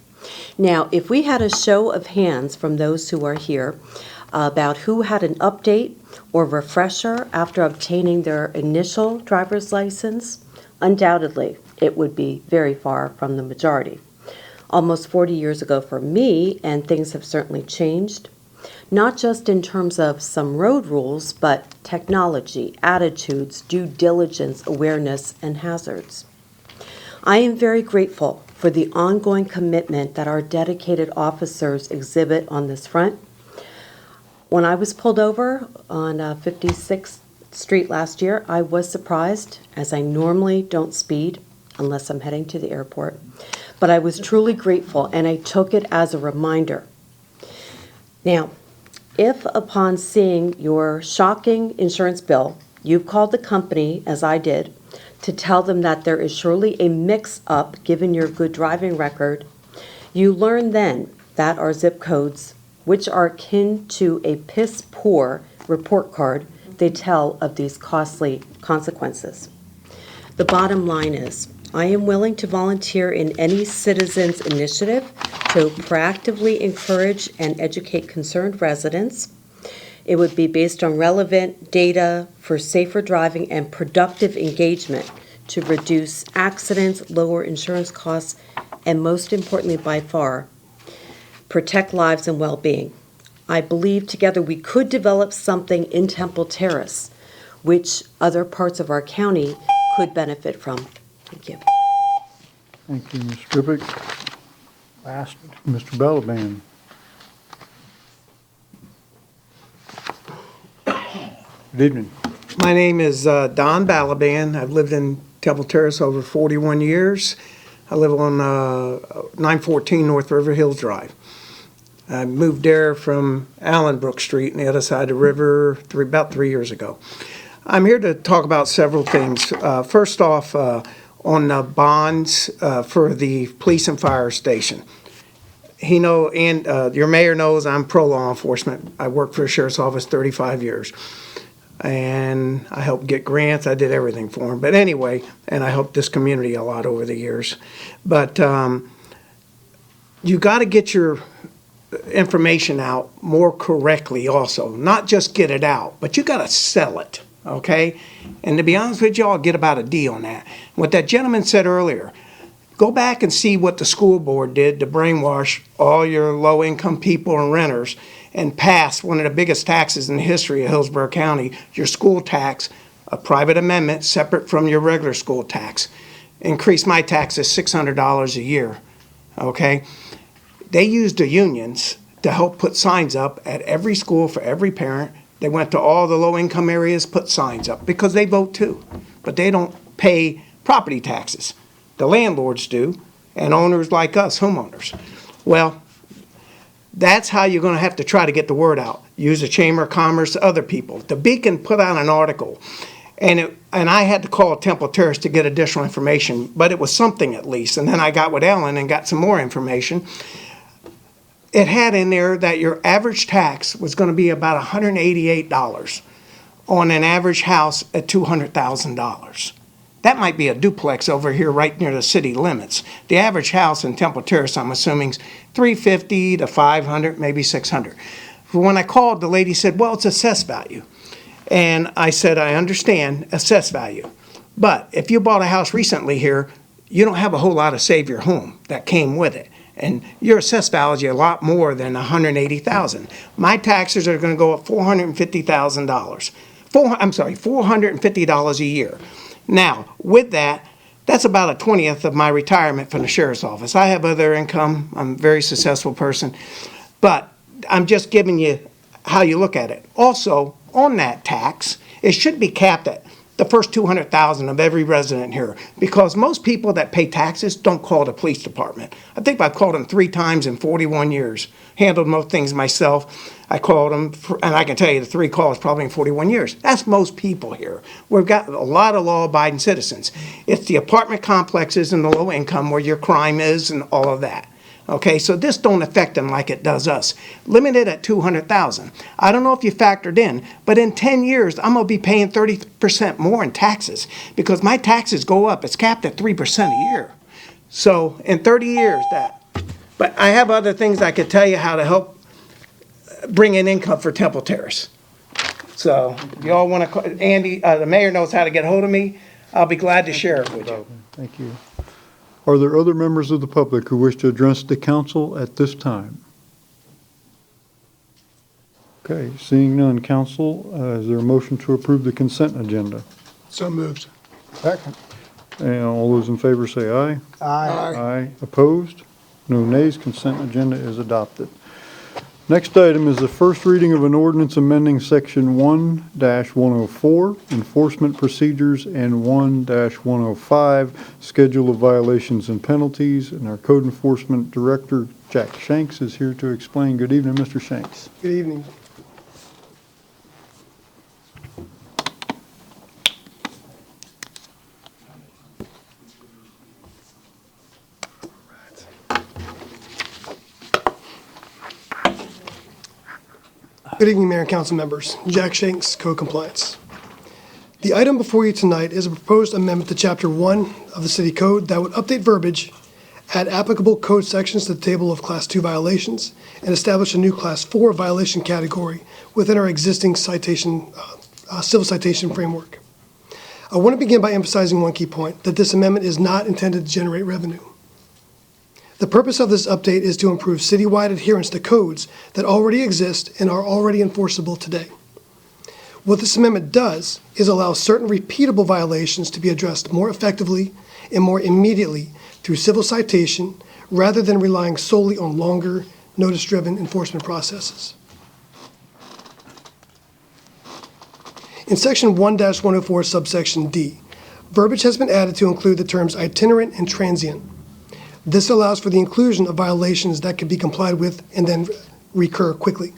Now, if we had a show of hands from those who are here about who had an update or refresher after obtaining their initial driver's license, undoubtedly it would be very far from the majority. Almost 40 years ago for me, and things have certainly changed, not just in terms of some road rules, but technology, attitudes, due diligence, awareness, and hazards. I am very grateful for the ongoing commitment that our dedicated officers exhibit on this front. When I was pulled over on 56th Street last year, I was surprised, as I normally don't speed unless I'm heading to the airport. But I was truly grateful, and I took it as a reminder. Now, if upon seeing your shocking insurance bill, you've called the company, as I did, to tell them that there is surely a mix-up given your good driving record, you learn then that our zip codes, which are akin to a piss-poor report card, they tell of these costly consequences. The bottom line is, I am willing to volunteer in any citizens' initiative to proactively encourage and educate concerned residents. It would be based on relevant data for safer driving and productive engagement to reduce accidents, lower insurance costs, and most importantly by far, protect lives and well-being. I believe together we could develop something in Temple Terrace which other parts of our county could benefit from. Thank you. Thank you, Ms. Strippick. Last, Mr. Balaban. Good evening. My name is Don Balaban. I've lived in Temple Terrace over 41 years. I live on 914 North River Hills Drive. I moved there from Allenbrook Street on the other side of the river about 3 years ago. I'm here to talk about several things. First off, on the bonds for the police and fire station. Your mayor knows I'm pro-law enforcement. I worked for the sheriff's office 35 years. And I helped get grants. I did everything for them. But anyway, and I helped this community a lot over the years. But you got to get your information out more correctly also. Not just get it out, but you got to sell it, okay? And to be honest with you, I'll get about a D on that. What that gentleman said earlier, go back and see what the school board did to brainwash all your low-income people and renters and pass one of the biggest taxes in the history of Hillsborough County, your school tax, a private amendment separate from your regular school tax. Increased my taxes $600 a year, okay? They used the unions to help put signs up at every school for every parent. They went to all the low-income areas, put signs up, because they vote too. But they don't pay property taxes. The landlords do, and owners like us, homeowners. Well, that's how you're going to have to try to get the word out. Use the Chamber of Commerce, other people. The Beacon put out an article, and I had to call Temple Terrace to get additional information, but it was something at least. And then I got with Ellen and got some more information. It had in there that your average tax was going to be about $188 on an average house at $200,000. That might be a duplex over here right near the city limits. The average house in Temple Terrace, I'm assuming, is $350 to $500, maybe $600. When I called, the lady said, well, it's assessed value. And I said, I understand assessed value. But if you bought a house recently here, you don't have a whole lot of Save Your Home that came with it. And your assessed value is a lot more than $180,000. My taxes are going to go up $450,000. $450 a year. Now, with that, that's about a 20th of my retirement from the sheriff's office. I have other income. I'm a very successful person. But I'm just giving you how you look at it. Also, on that tax, it should be capped at the first 200,000 of every resident here, because most people that pay taxes don't call the police department. I think I've called them 3 times in 41 years. Handled most things myself. I called them, and I can tell you the 3 calls probably in 41 years. That's most people here. We've got a lot of law-abiding citizens. It's the apartment complexes and the low income where your crime is and all of that. Okay, so this don't affect them like it does us. Limited at 200,000. I don't know if you factored in, but in 10 years, I'm gonna be paying 30% more in taxes because my taxes go up. It's capped at 3% a year. So in 30 years, that. But I have other things I could tell you how to help bring in income for Temple Terrace. So if y'all want to, Andy, the mayor knows how to get hold of me. I'll be glad to share it with you. Thank you. Are there other members of the public who wish to address the council at this time? Okay, seeing none, council, is there a motion to approve the consent agenda? So moved. Second. And all those in favor say aye. Aye. Aye. Opposed? No nays. Consent agenda is adopted. Next item is the first reading of an ordinance amending section 1-104, enforcement procedures, and 1-105, schedule of violations and penalties. And our code enforcement director, Jack Shanks, is here to explain. Good evening, Mr. Shanks. Good evening. Good evening, Mayor and Council members. Jack Shanks, Code Compliance. The item before you tonight is a proposed amendment to Chapter 1 of the City Code that would update verbiage, add applicable code sections to the table of Class 2 violations, and establish a new Class 4 violation category within our existing civil citation framework. I want to begin by emphasizing one key point, that this amendment is not intended to generate revenue. The purpose of this update is to improve citywide adherence to codes that already exist and are already enforceable today. What this amendment does is allow certain repeatable violations to be addressed more effectively and more immediately through civil citation rather than relying solely on longer, notice-driven enforcement processes. In Section 1-104, subsection D, verbiage has been added to include the terms itinerant and transient. This allows for the inclusion of violations that can be complied with and then recur quickly.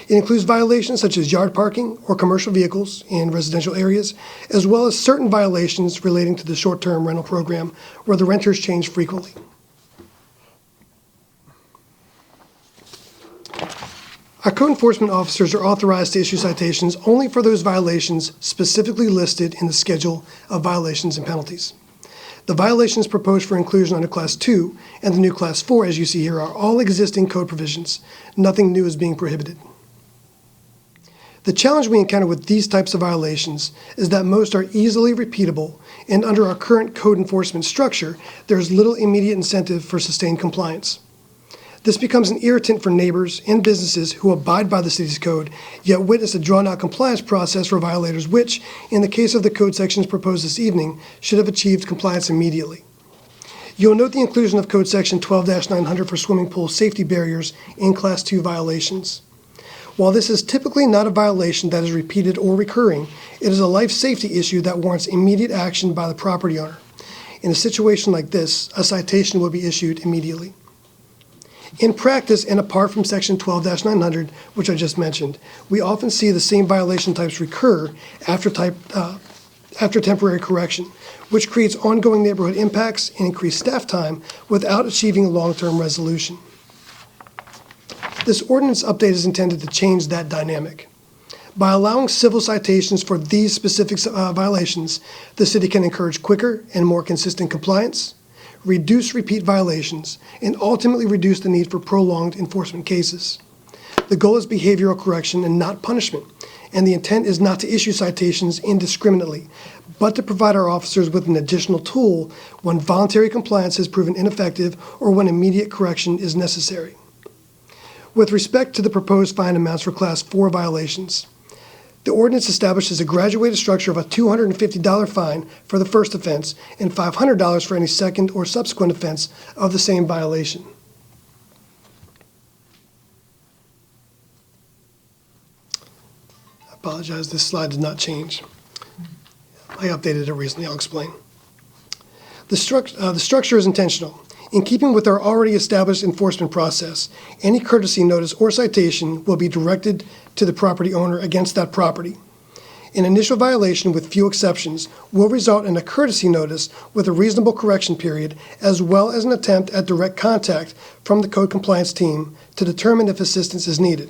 It includes violations such as yard parking or commercial vehicles in residential areas, as well as certain violations relating to the short-term rental program where the renters change frequently. Our code enforcement officers are authorized to issue citations only for those violations specifically listed in the schedule of violations and penalties. The violations proposed for inclusion under Class 2 and the new Class 4, as you see here, are all existing code provisions. Nothing new is being prohibited. The challenge we encounter with these types of violations is that most are easily repeatable, and under our current code enforcement structure, there is little immediate incentive for sustained compliance. This becomes an irritant for neighbors and businesses who abide by the city's code, yet witness a drawn-out compliance process for violators which, in the case of the code sections proposed this evening, should have achieved compliance immediately. You'll note the inclusion of Code Section 12-900 for swimming pool safety barriers in Class 2 violations. While this is typically not a violation that is repeated or recurring, it is a life safety issue that warrants immediate action by the property owner. In a situation like this, a citation will be issued immediately. In practice, and apart from Section 12-900, which I just mentioned, we often see the same violation types recur after temporary correction, which creates ongoing neighborhood impacts and increased staff time without achieving a long-term resolution. This ordinance update is intended to change that dynamic. By allowing civil citations for these specific violations, the city can encourage quicker and more consistent compliance, reduce repeat violations, and ultimately reduce the need for prolonged enforcement cases. The goal is behavioral correction and not punishment, and the intent is not to issue citations indiscriminately, but to provide our officers with an additional tool when voluntary compliance has proven ineffective or when immediate correction is necessary. With respect to the proposed fine amounts for Class 4 violations, the ordinance establishes a graduated structure of a $250 fine for the first offense and $500 for any second or subsequent offense of the same violation. I apologize, this slide did not change. I updated it recently. I'll explain. The structure is intentional. In keeping with our already established enforcement process, any courtesy notice or citation will be directed to the property owner against that property. An initial violation, with few exceptions, will result in a courtesy notice with a reasonable correction period, as well as an attempt at direct contact from the code compliance team to determine if assistance is needed.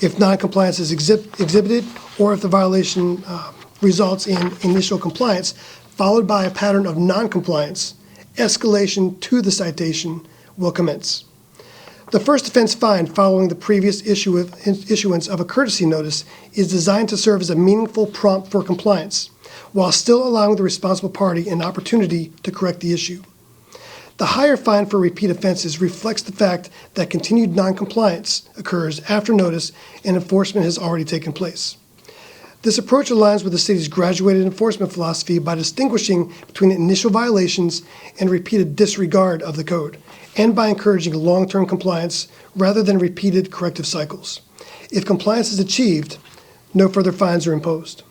If non-compliance is exhibited, or if the violation results in initial compliance, followed by a pattern of non-compliance, escalation to the citation will commence. The first offense fine following the previous issuance of a courtesy notice is designed to serve as a meaningful prompt for compliance, while still allowing the responsible party an opportunity to correct the issue. The higher fine for repeat offenses reflects the fact that continued noncompliance occurs after notice and enforcement has already taken place. This approach aligns with the city's graduated enforcement philosophy by distinguishing between initial violations and repeated disregard of the code, and by encouraging long-term compliance rather than repeated corrective cycles. If compliance is achieved, no further fines are imposed.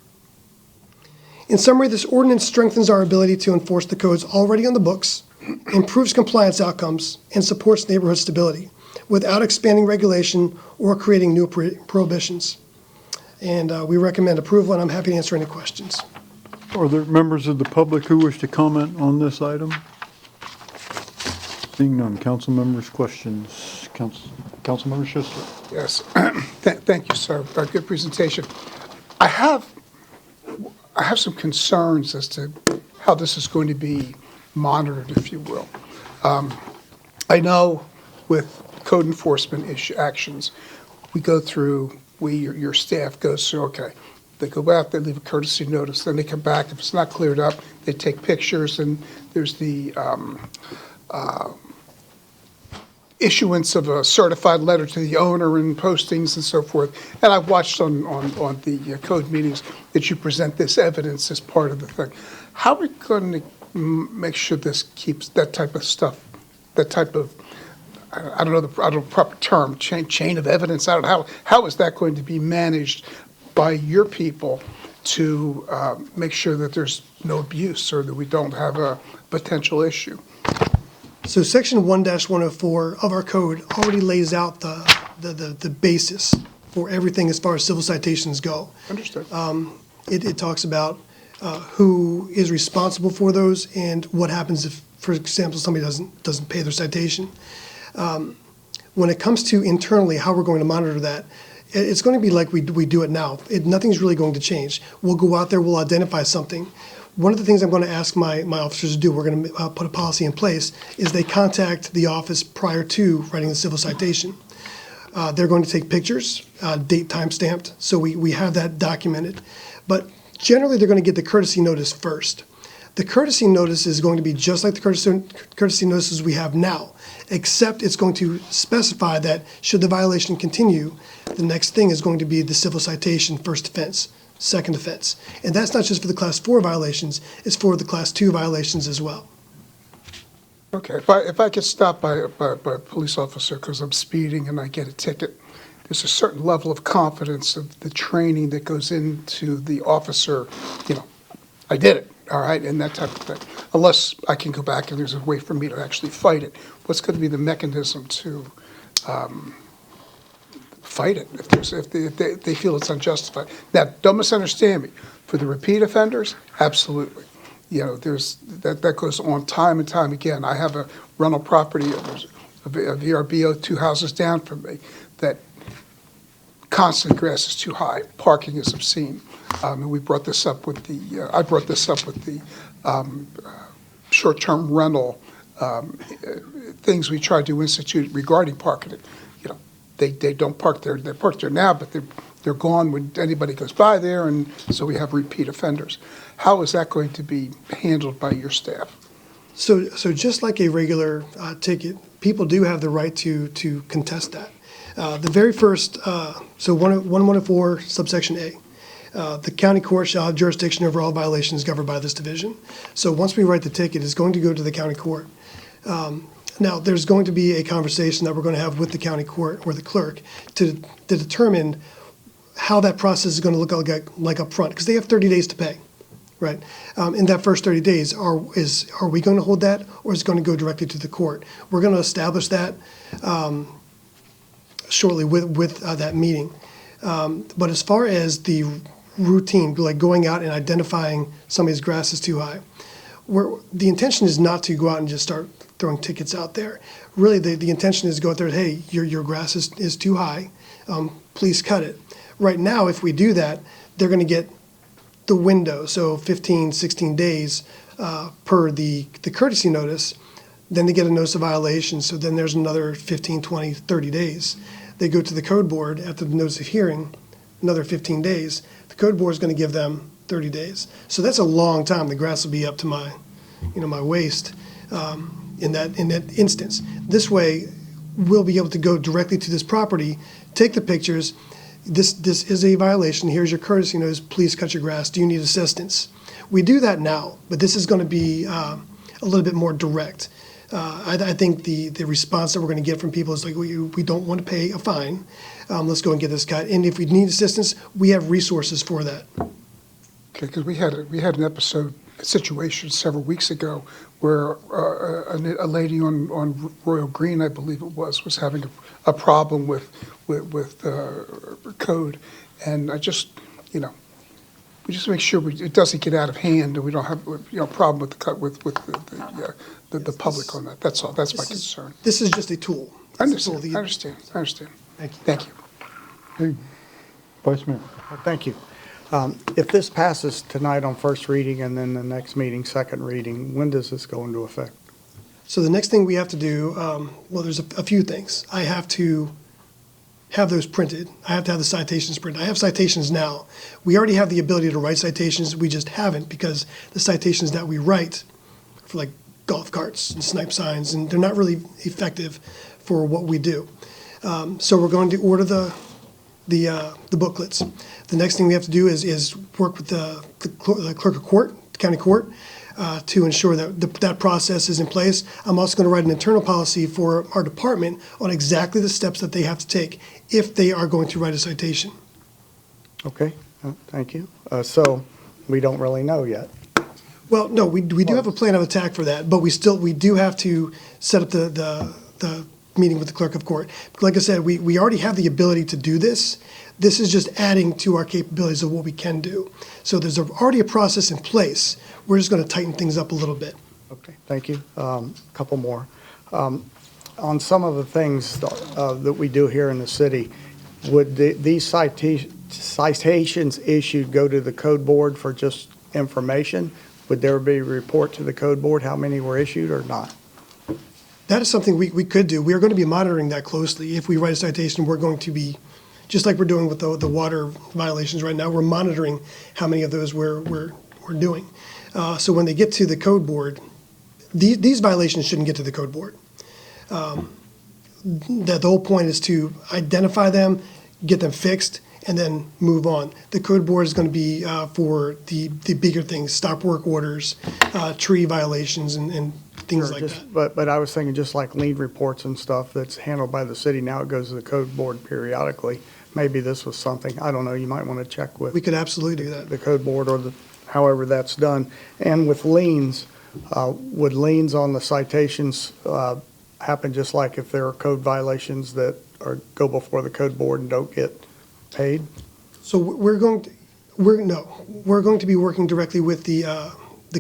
In summary, this ordinance strengthens our ability to enforce the codes already on the books, improves compliance outcomes, and supports neighborhood stability without expanding regulation or creating new prohibitions. And we recommend approval, and I'm happy to answer any questions. Are there members of the public who wish to comment on this item? Seeing none, council members' questions. Councilmember Schuster. Yes, thank you, sir. A good presentation. I have some concerns as to how this is going to be monitored, if you will. I know with code enforcement actions, we go through, your staff goes through, okay, they go out, they leave a courtesy notice, then they come back. If it's not cleared up, they take pictures, and there's the issuance of a certified letter to the owner and postings and so forth. And I watched on the code meetings that you present this evidence as part of the thing. How are we going to make sure this keeps that type of stuff, that type of, I don't know the proper term, chain of evidence? I don't know, how is that going to be managed by your people to make sure that there's no abuse or that we don't have a potential issue? So Section 1-104 of our code already lays out the basis for everything as far as civil citations go. Understood. It talks about who is responsible for those and what happens if, for example, somebody doesn't pay their citation. When it comes to internally how we're going to monitor that, it's going to be like we do it now. Nothing's really going to change. We'll go out there, we'll identify something. One of the things I'm going to ask my officers to do, we're going to put a policy in place, is they contact the office prior to writing the civil citation. They're going to take pictures, date time stamped, so we have that documented. But generally, they're going to get the courtesy notice first. The courtesy notice is going to be just like the courtesy notices we have now, except it's going to specify that should the violation continue, the next thing is going to be the civil citation, first offense, second offense. And that's not just for the Class 4 violations, it's for the Class 2 violations as well. Okay, if I get stopped by a police officer because I'm speeding and I get a ticket, there's a certain level of confidence of the training that goes into the officer, I did it, all right, and that type of thing. Unless I can go back and there's a way for me to actually fight it. What's going to be the mechanism to fight it if they feel it's unjustified? Now, don't misunderstand me. For the repeat offenders, absolutely. There's that goes on time and time again. I have a rental property, there's a VRBO 2 houses down from me, that constant grass is too high, parking is obscene, and we brought this up with the. I brought this up with the short-term rental things we tried to institute regarding parking. They don't park there. They're parked there now, but they're gone when anybody goes by there, and so we have repeat offenders. How is that going to be handled by your staff? So just like a regular ticket, people do have the right to contest that. The very first, so 1104 subsection A, the county court shall have jurisdiction over all violations governed by this division. So once we write the ticket, it's going to go to the county court. Now, there's going to be a conversation that we're going to have with the county court or the clerk to determine how that process is going to look like up front, because they have 30 days to pay, Right. In that first 30 days, are we going to hold that, or is it going to go directly to the court? We're going to establish that shortly with that meeting. But as far as the routine, like going out and identifying somebody's grass is too high, the intention is not to go out and just start throwing tickets out there. Really, the intention is to go out there, hey, your grass is too high, please cut it. Right now, if we do that, they're going to get the window, so 15, 16 days per the courtesy notice. Then they get a notice of violation, so then there's another 15, 20, 30 days. They go to the code board after the notice of hearing, another 15 days. The code board is going to give them 30 days. So that's a long time. The grass will be up to my waist in that instance. This way, we'll be able to go directly to this property, take the pictures. This is a violation. Here's your courtesy notice. Please cut your grass. Do you need assistance? We do that now, but this is going to be a little bit more direct. I think the response that we're going to get from people is like, we don't want to pay a fine. Let's go and get this cut. And if we need assistance, we have resources for that. Okay, because we had a situation several weeks ago where a lady on Royal Green, I believe it was having a problem with code, and I just, we just make sure it doesn't get out of hand, and we don't have a problem with the public on that. That's all. That's my concern. This is just a tool. I understand. Thank you. Hey, Vice Mayor. Thank you. If this passes tonight on first reading and then the next meeting, second reading, when does this go into effect? So the next thing we have to do, there's a few things. I have to have those printed. I have to have the citations printed. I have citations now. We already have the ability to write citations. We just haven't because the citations that we write for like golf carts and snipe signs, and they're not really effective for what we do. So we're going to order the booklets. The next thing we have to do is work with the clerk of court, the county court, to ensure that that process is in place. I'm also going to write an internal policy for our department on exactly the steps that they have to take if they are going to write a citation. Okay, thank you. So we don't really know yet. Well, no, we do have a plan of attack for that, but we do have to set up the meeting with the clerk of court. Like I said, we already have the ability to do this. This is just adding to our capabilities of what we can do. So there's already a process in place. We're just going to tighten things up a little bit. Okay, thank you. A couple more. On some of the things that we do here in the city, would these citations issued go to the code board for just information? Would there be a report to the code board how many were issued or not? That is something we could do. We are going to be monitoring that closely. If we write a citation, we're going to be, just like we're doing with the water violations right now, we're monitoring how many of those we're doing. So when they get to the code board, these violations shouldn't get to the code board. The whole point is to identify them, get them fixed, and then move on. The code board is going to be for the bigger things, stop work orders, tree violations, and things like that. But I was thinking just like lien reports and stuff that's handled by the city, now it goes to the code board periodically. Maybe this was something, I don't know, you might want to check with. We could absolutely do that. The code board or however that's done. And with liens, would liens on the citations happen just like if there are code violations that go before the code board and don't get paid? So we're going to be working directly with the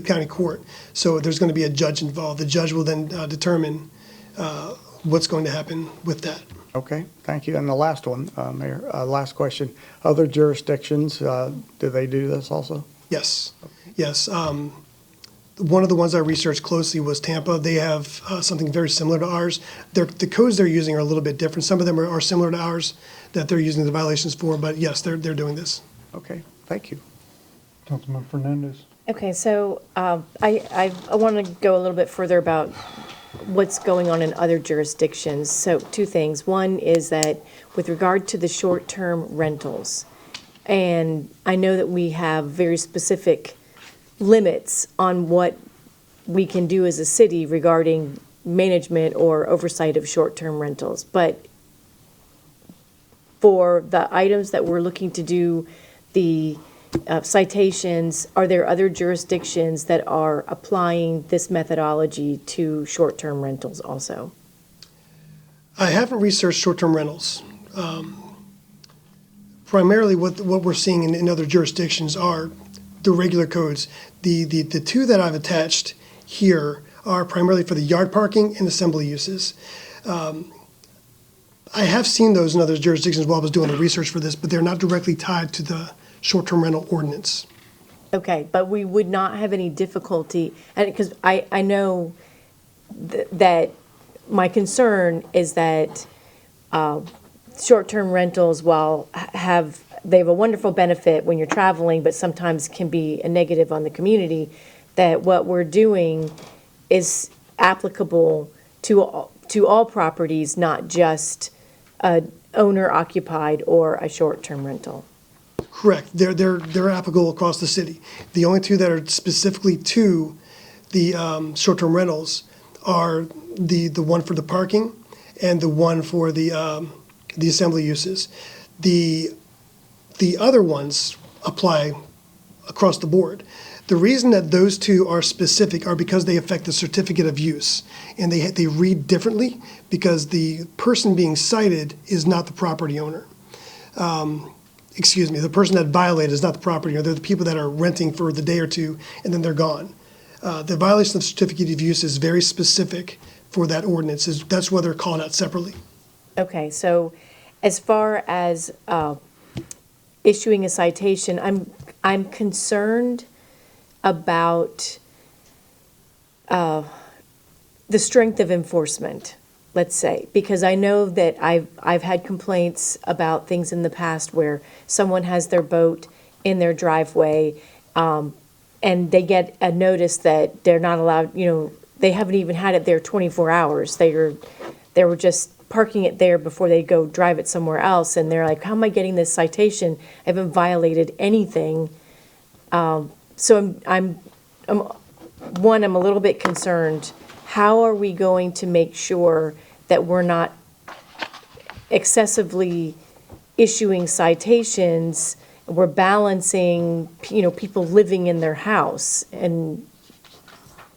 county court. So there's going to be a judge involved. The judge will then determine what's going to happen with that. Okay, thank you. And the last one, Mayor, last question. Other jurisdictions, do they do this also? Yes, yes. One of the ones I researched closely was Tampa. They have something very similar to ours. The codes they're using are a little bit different. Some of them are similar to ours that they're using the violations for, but yes, they're doing this. Okay, thank you. Councilman Fernandez. Okay, so I want to go a little bit further about what's going on in other jurisdictions. So two things. One is that with regard to the short-term rentals, and I know that we have very specific limits on what we can do as a city regarding management or oversight of short-term rentals. But for the items that we're looking to do, the citations, are there other jurisdictions that are applying this methodology to short-term rentals also? I haven't researched short-term rentals. Primarily, what we're seeing in other jurisdictions are the regular codes. The two that I've attached here are primarily for the yard parking and assembly uses. I have seen those in other jurisdictions while I was doing the research for this, but they're not directly tied to the short-term rental ordinance. Okay, but we would not have any difficulty, and because I know that my concern is that short-term rentals, while they have a wonderful benefit when you're traveling, but sometimes can be a negative on the community, that what we're doing is applicable to all properties, not just owner-occupied or a short-term rental. Correct. They're applicable across the city. The only two that are specifically to the short-term rentals are the one for the parking and the one for the assembly uses. The other ones apply across the board. The reason that those two are specific are because they affect the certificate of use, and they read differently because the person being cited is not the property owner. The person that violated is not the property owner. They're the people that are renting for the day or two, and then they're gone. The violation of the certificate of use is very specific for that ordinance. That's why they're called out separately. Okay, so as far as issuing a citation, I'm concerned about the strength of enforcement, let's say, because I know that I've had complaints about things in the past where someone has their boat in their driveway, and they get a notice that they're not allowed, they haven't even had it there 24 hours. They were just parking it there before they go drive it somewhere else, and they're like, how am I getting this citation? I haven't violated anything. So I'm a little bit concerned. How are we going to make sure that we're not excessively issuing citations? We're balancing, people living in their house and.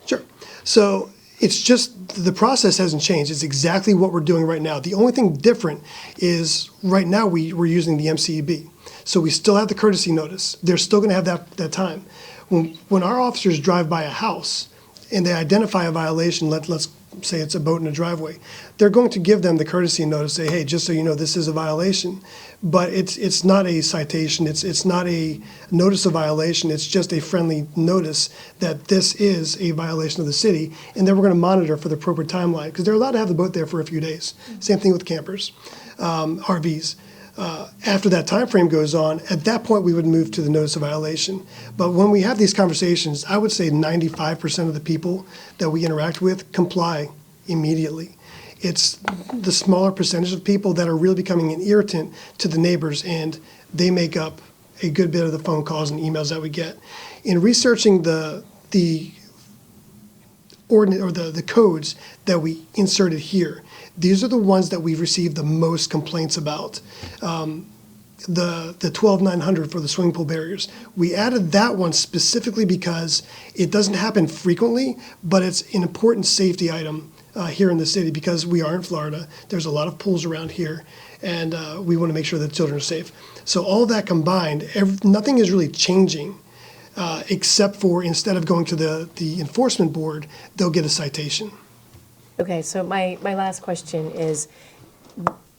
Sure. So it's just, the process hasn't changed. It's exactly what we're doing right now. The only thing different is right now we're using the MCEB. So we still have the courtesy notice. They're still going to have that time. When our officers drive by a house and they identify a violation, let's say it's a boat in a driveway, they're going to give them the courtesy notice, say, hey, just so you know, this is a violation. But it's not a citation, it's not a notice of violation, it's just a friendly notice that this is a violation of the city, and then we're going to monitor for the appropriate timeline, because they're allowed to have the boat there for a few days. Same thing with campers, RVs. After that time frame goes on, at that point we would move to the notice of violation. But when we have these conversations, I would say 95% of the people that we interact with comply immediately. It's the smaller percentage of people that are really becoming an irritant to the neighbors, and they make up a good bit of the phone calls and emails that we get. In researching the ordinance or the codes that we inserted here, these are the ones that we've received the most complaints about. The 12,900 for the swimming pool barriers. We added that one specifically because it doesn't happen frequently, but it's an important safety item here in the city because we are in Florida. There's a lot of pools around here, and we want to make sure that children are safe. So all that combined, nothing is really changing except for instead of going to the enforcement board, they'll get a citation. Okay, so my last question is,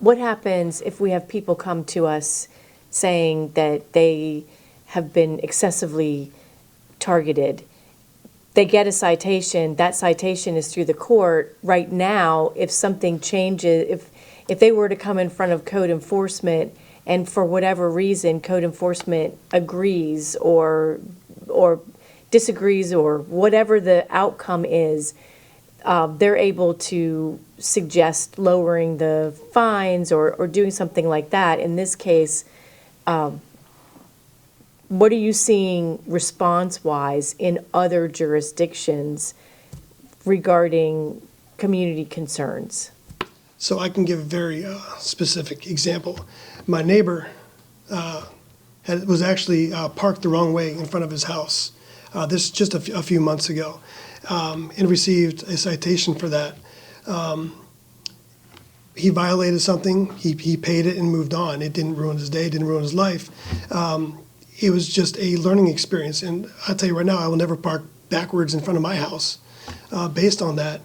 what happens if we have people come to us saying that they have been excessively targeted? They get a citation, that citation is through the court. Right now, if something changes, if they were to come in front of code enforcement and for whatever reason code enforcement agrees or disagrees or whatever the outcome is, they're able to suggest lowering the fines or doing something like that. In this case, what are you seeing response-wise in other jurisdictions regarding community concerns? So I can give a very specific example. My neighbor was actually parked the wrong way in front of his house. This just a few months ago, and received a citation for that. He violated something, he paid it and moved on. It didn't ruin his day, didn't ruin his life. It was just a learning experience, and I'll tell you right now, I will never park backwards in front of my house based on that.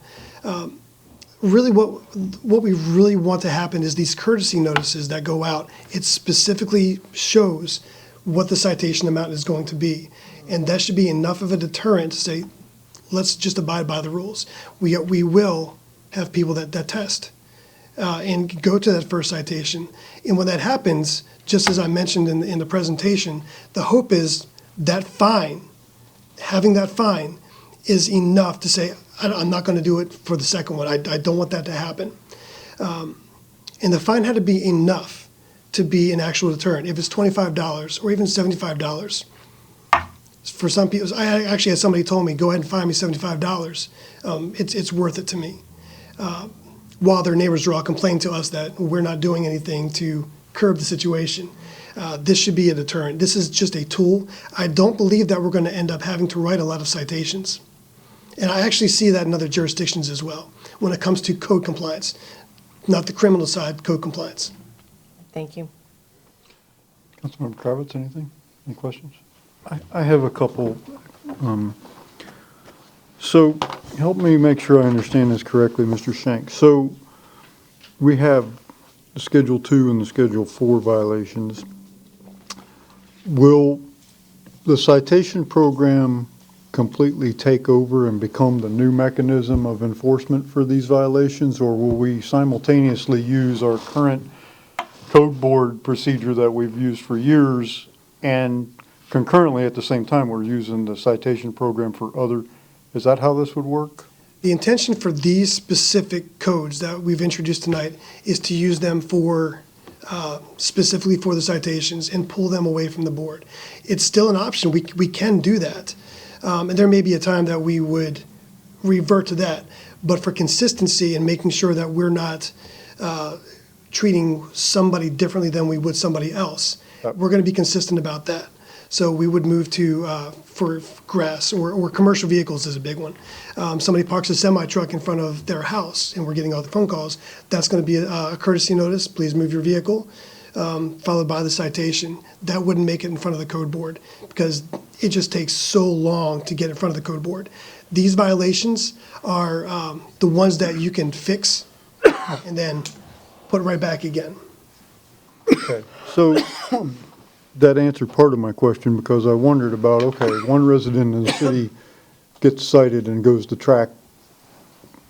Really, what we really want to happen is these courtesy notices that go out. It specifically shows what the citation amount is going to be, and that should be enough of a deterrent to say, let's just abide by the rules. We will have people that test and go to that first citation. And when that happens, just as I mentioned in the presentation, the hope is that fine, having that fine is enough to say, I'm not going to do it for the second one. I don't want that to happen. And the fine had to be enough to be an actual deterrent. If it's $25 or even $75, for some people, I actually had somebody told me, go ahead and fine me $75. It's worth it to me. While their neighbors are all complaining to us that we're not doing anything to curb the situation. This should be a deterrent. This is just a tool. I don't believe that we're going to end up having to write a lot of citations. And I actually see that in other jurisdictions as well, when it comes to code compliance, not the criminal side, code compliance. Thank you. Councilmember Kravitz, anything? Any questions? I have a couple. So help me make sure I understand this correctly, Mr. Shank. So we have the Schedule 2 and the Schedule 4 violations. Will the citation program completely take over and become the new mechanism of enforcement for these violations, or will we simultaneously use our current code board procedure that we've used for years, and concurrently at the same time we're using the citation program for other? Is that how this would work? The intention for these specific codes that we've introduced tonight is to use them for specifically for the citations and pull them away from the board. It's still an option. We can do that. And there may be a time that we would revert to that. But for consistency and making sure that we're not treating somebody differently than we would somebody else, we're going to be consistent about that. So we would move to, for grass or commercial vehicles is a big one. Somebody parks a semi-truck in front of their house and we're getting all the phone calls. That's going to be a courtesy notice, please move your vehicle, followed by the citation. That wouldn't make it in front of the code board because it just takes so long to get in front of the code board. These violations are the ones that you can fix and then put it right back again. Okay, so that answered part of my question because I wondered about, okay, one resident in the city gets cited and goes the track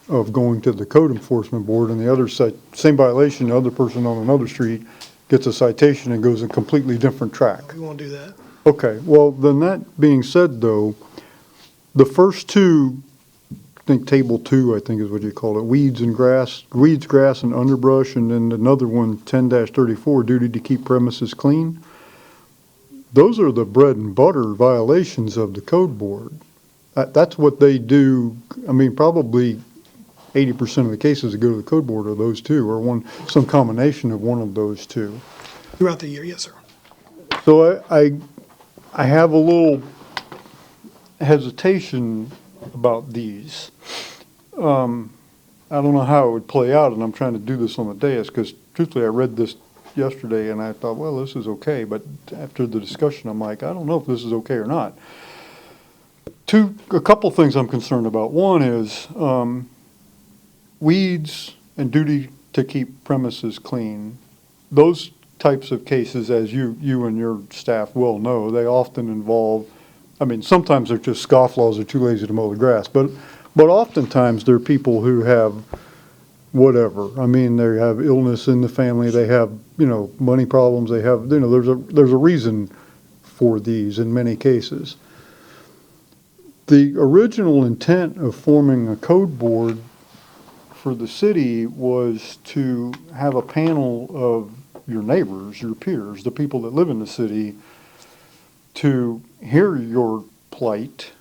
of going to the code enforcement board, and the other same violation, the other person on another street gets a citation and goes a completely different track. We won't do that. Okay, well, then that being said, though, the first two, I think table 2, I think is what you call it, weeds, grass, and underbrush, and then another one, 10-34, duty to keep premises clean. Those are the bread and butter violations of the code board. That's what they do. I mean, probably 80% of the cases that go to the code board are those two, or some combination of one of those two. Throughout the year, yes, sir. So I have a little hesitation about these. I don't know how it would play out, and I'm trying to do this on the dais because truthfully I read this yesterday and I thought, well, this is okay, but after the discussion I'm like, I don't know if this is okay or not. A couple things I'm concerned about. One is weeds and duty to keep premises clean. Those types of cases, as you and your staff well know, they often involve, I mean, sometimes they're just scofflaws are too lazy to mow the grass, but oftentimes they're people who have whatever. I mean, they have illness in the family, they have, money problems, they have, there's a reason for these in many cases. The original intent of forming a code board for the city was to have a panel of your neighbors, your peers, the people that live in the city, to hear your plight,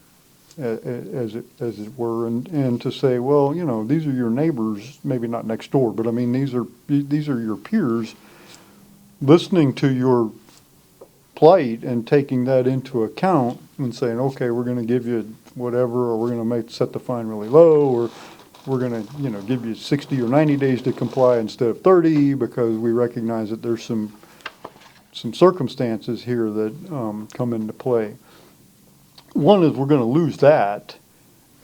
as it were, and to say, well, these are your neighbors, maybe not next door, but I mean, these are your peers listening to your plight and taking that into account and saying, okay, we're gonna give you whatever, or we're gonna set the fine really low, or we're gonna, give you 60 or 90 days to comply instead of 30, because we recognize that there's some circumstances here that come into play. One is we're gonna lose that.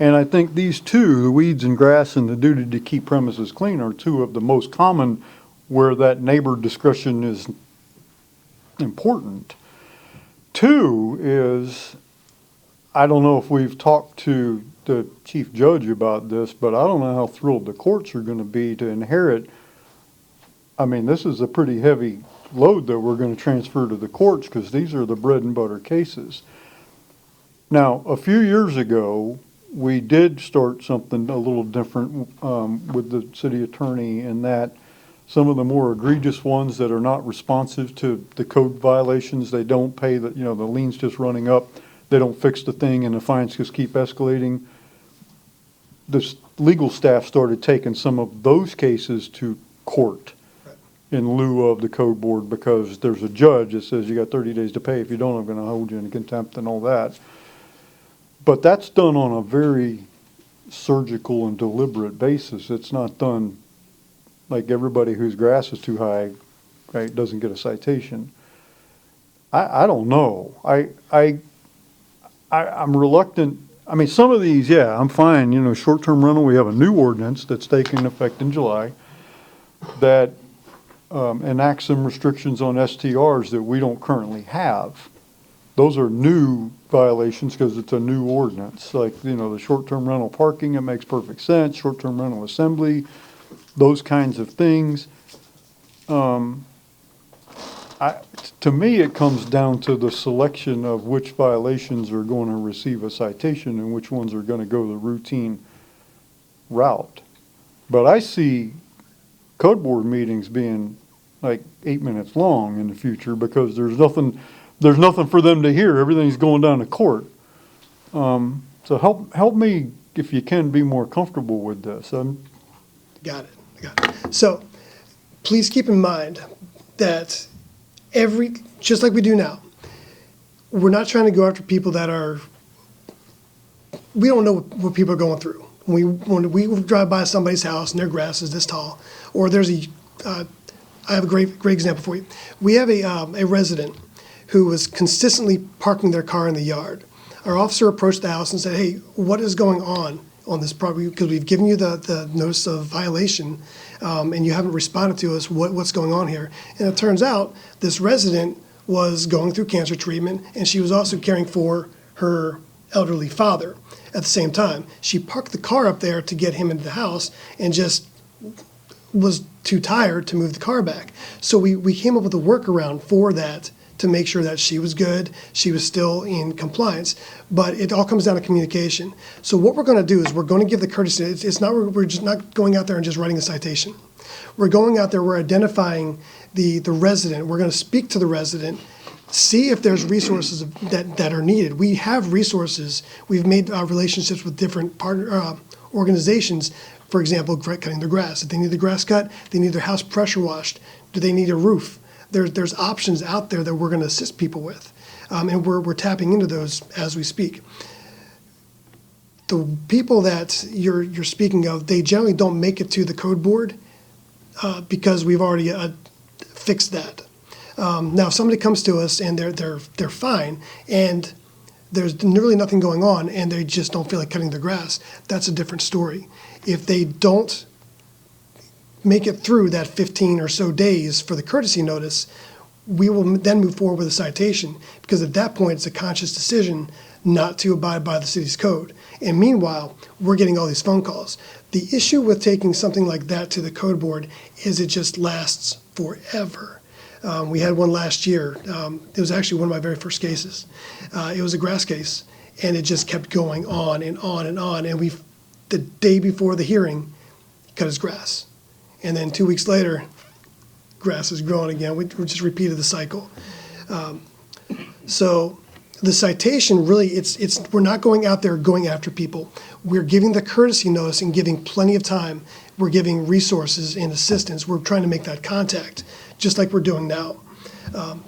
And I think these two, the weeds and grass and the duty to keep premises clean, are two of the most common where that neighbor discretion is important. Two is, I don't know if we've talked to the chief judge about this, but I don't know how thrilled the courts are going to be to inherit. I mean, this is a pretty heavy load that we're going to transfer to the courts, because these are the bread and butter cases. Now, a few years ago, we did start something a little different with the city attorney, in that some of the more egregious ones that are not responsive to the code violations, they don't pay the lien's just running up, they don't fix the thing, and the fines just keep escalating. The legal staff started taking some of those cases to court in lieu of the code board, because there's a judge that says you got 30 days to pay. If you don't, I'm going to hold you in contempt and all that. But that's done on a very surgical and deliberate basis. It's not done like everybody whose grass is too high, right, doesn't get a citation. I don't know. I'm reluctant. I mean, some of these, yeah, I'm fine. Short-term rental, we have a new ordinance that's taking effect in July that enacts some restrictions on STRs that we don't currently have. Those are new violations because it's a new ordinance. Like, the short-term rental parking, it makes perfect sense. Short-term rental assembly, those kinds of things. To me, it comes down to the selection of which violations are going to receive a citation and which ones are going to go the routine route. But I see code board meetings being like 8 minutes long in the future, because there's nothing for them to hear. Everything's going down to court. So help me, if you can, be more comfortable with this. Got it. So please keep in mind that just like we do now, we're not trying to go after people we don't know what people are going through. When we drive by somebody's house and their grass is this tall, or I have a great example for you. We have a resident who was consistently parking their car in the yard. Our officer approached the house and said, hey, what is going on this property? Because we've given you the notice of violation, and you haven't responded to us. What's going on here? And it turns out this resident was going through cancer treatment, and she was also caring for her elderly father at the same time. She parked the car up there to get him into the house and just was too tired to move the car back. So we came up with a workaround for that to make sure that she was good, she was still in compliance. But it all comes down to communication. So what we're going to do is we're going to give the courtesy. We're just not going out there and just writing a citation. We're going out there, we're identifying the resident, we're going to speak to the resident, see if there's resources that are needed. We have resources. We've made relationships with different partner organizations. For example, cutting their grass. If they need the grass cut, they need their house pressure washed. Do they need a roof? There's options out there that we're going to assist people with, and we're tapping into those as we speak. The people that you're speaking of, they generally don't make it to the code board because we've already fixed that. Now, if somebody comes to us and they're fine, and there's really nothing going on, and they just don't feel like cutting the grass, that's a different story. If they don't make it through that 15 or so days for the courtesy notice, we will then move forward with a citation, because at that point it's a conscious decision not to abide by the city's code. And meanwhile, we're getting all these phone calls. The issue with taking something like that to the code board is it just lasts forever. We had one last year. It was actually one of my very first cases. It was a grass case, and it just kept going on and on and on. And the day before the hearing, he cut his grass. And then 2 weeks later, grass is growing again. We just repeated the cycle. So the citation really, we're not going out there going after people. We're giving the courtesy notice and giving plenty of time. We're giving resources and assistance. We're trying to make that contact, just like we're doing now.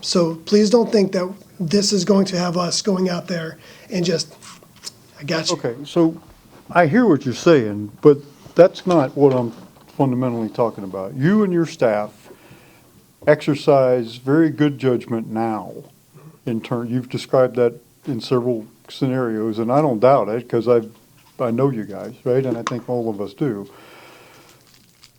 So please don't think that this is going to have us going out there and just, I got you. Okay, so I hear what you're saying, but that's not what I'm fundamentally talking about. You and your staff exercise very good judgment now you've described that in several scenarios, and I don't doubt it, because I know you guys, right? And I think all of us do.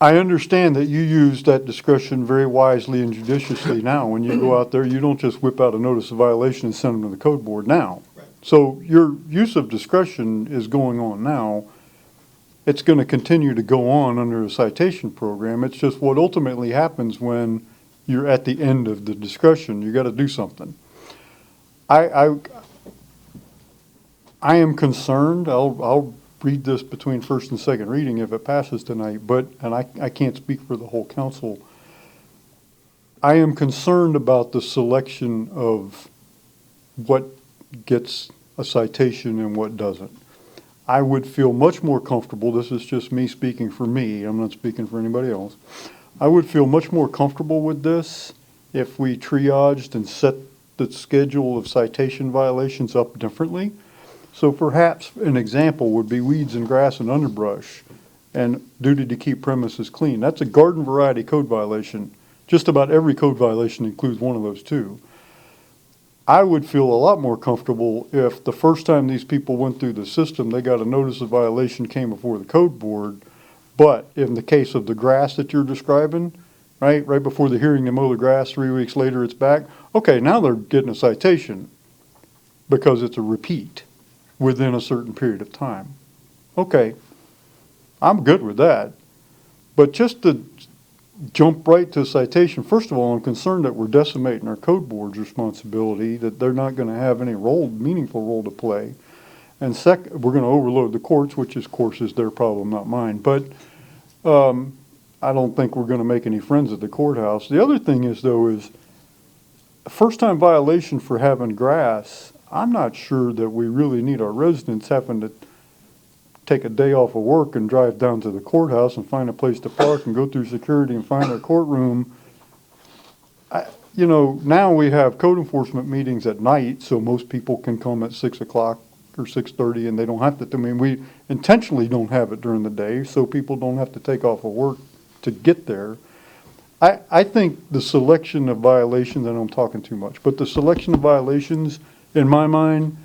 I understand that you use that discretion very wisely and judiciously now. When you go out there, you don't just whip out a notice of violation and send them to the code board now. So your use of discretion is going on now. It's going to continue to go on under a citation program. It's just what ultimately happens when you're at the end of the discretion. You got to do something. I am concerned. I'll read this between first and second reading if it passes tonight, and I can't speak for the whole council. I am concerned about the selection of what gets a citation and what doesn't. I would feel much more comfortable, this is just me speaking for me, I'm not speaking for anybody else. I would feel much more comfortable with this if we triaged and set the schedule of citation violations up differently. So perhaps an example would be weeds and grass and underbrush and duty to keep premises clean. That's a garden variety code violation. Just about every code violation includes one of those two. I would feel a lot more comfortable if the first time these people went through the system, they got a notice of violation, came before the code board. But in the case of the grass that you're describing, right before the hearing to mow the grass, 3 weeks later it's back. Okay, now they're getting a citation because it's a repeat within a certain period of time. Okay, I'm good with that. But just to jump right to a citation, first of all, I'm concerned that we're decimating our code board's responsibility, that they're not going to have any meaningful role to play. And second, we're going to overload the courts, which of course is their problem, not mine. But I don't think we're going to make any friends at the courthouse. The other thing is, though, is a first-time violation for having grass. I'm not sure that we really need our residents having to take a day off of work and drive down to the courthouse and find a place to park and go through security and find our courtroom. Now we have code enforcement meetings at night, so most people can come at 6 o'clock or 6:30, and they don't have to. I mean, we intentionally don't have it during the day, so people don't have to take off of work to get there. I think the selection of violations, and I'm talking too much, but the selection of violations, in my mind,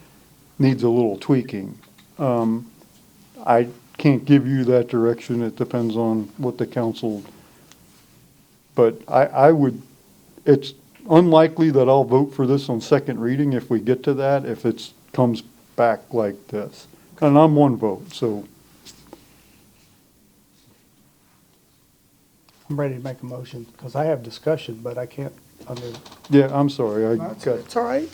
needs a little tweaking. I can't give you that direction. It depends on what the council, but it's unlikely that I'll vote for this on second reading if we get to that, if it comes back like this. And I'm one vote, so. I'm ready to make a motion, because I have discussion, but I can't Yeah, I'm sorry. It's all right.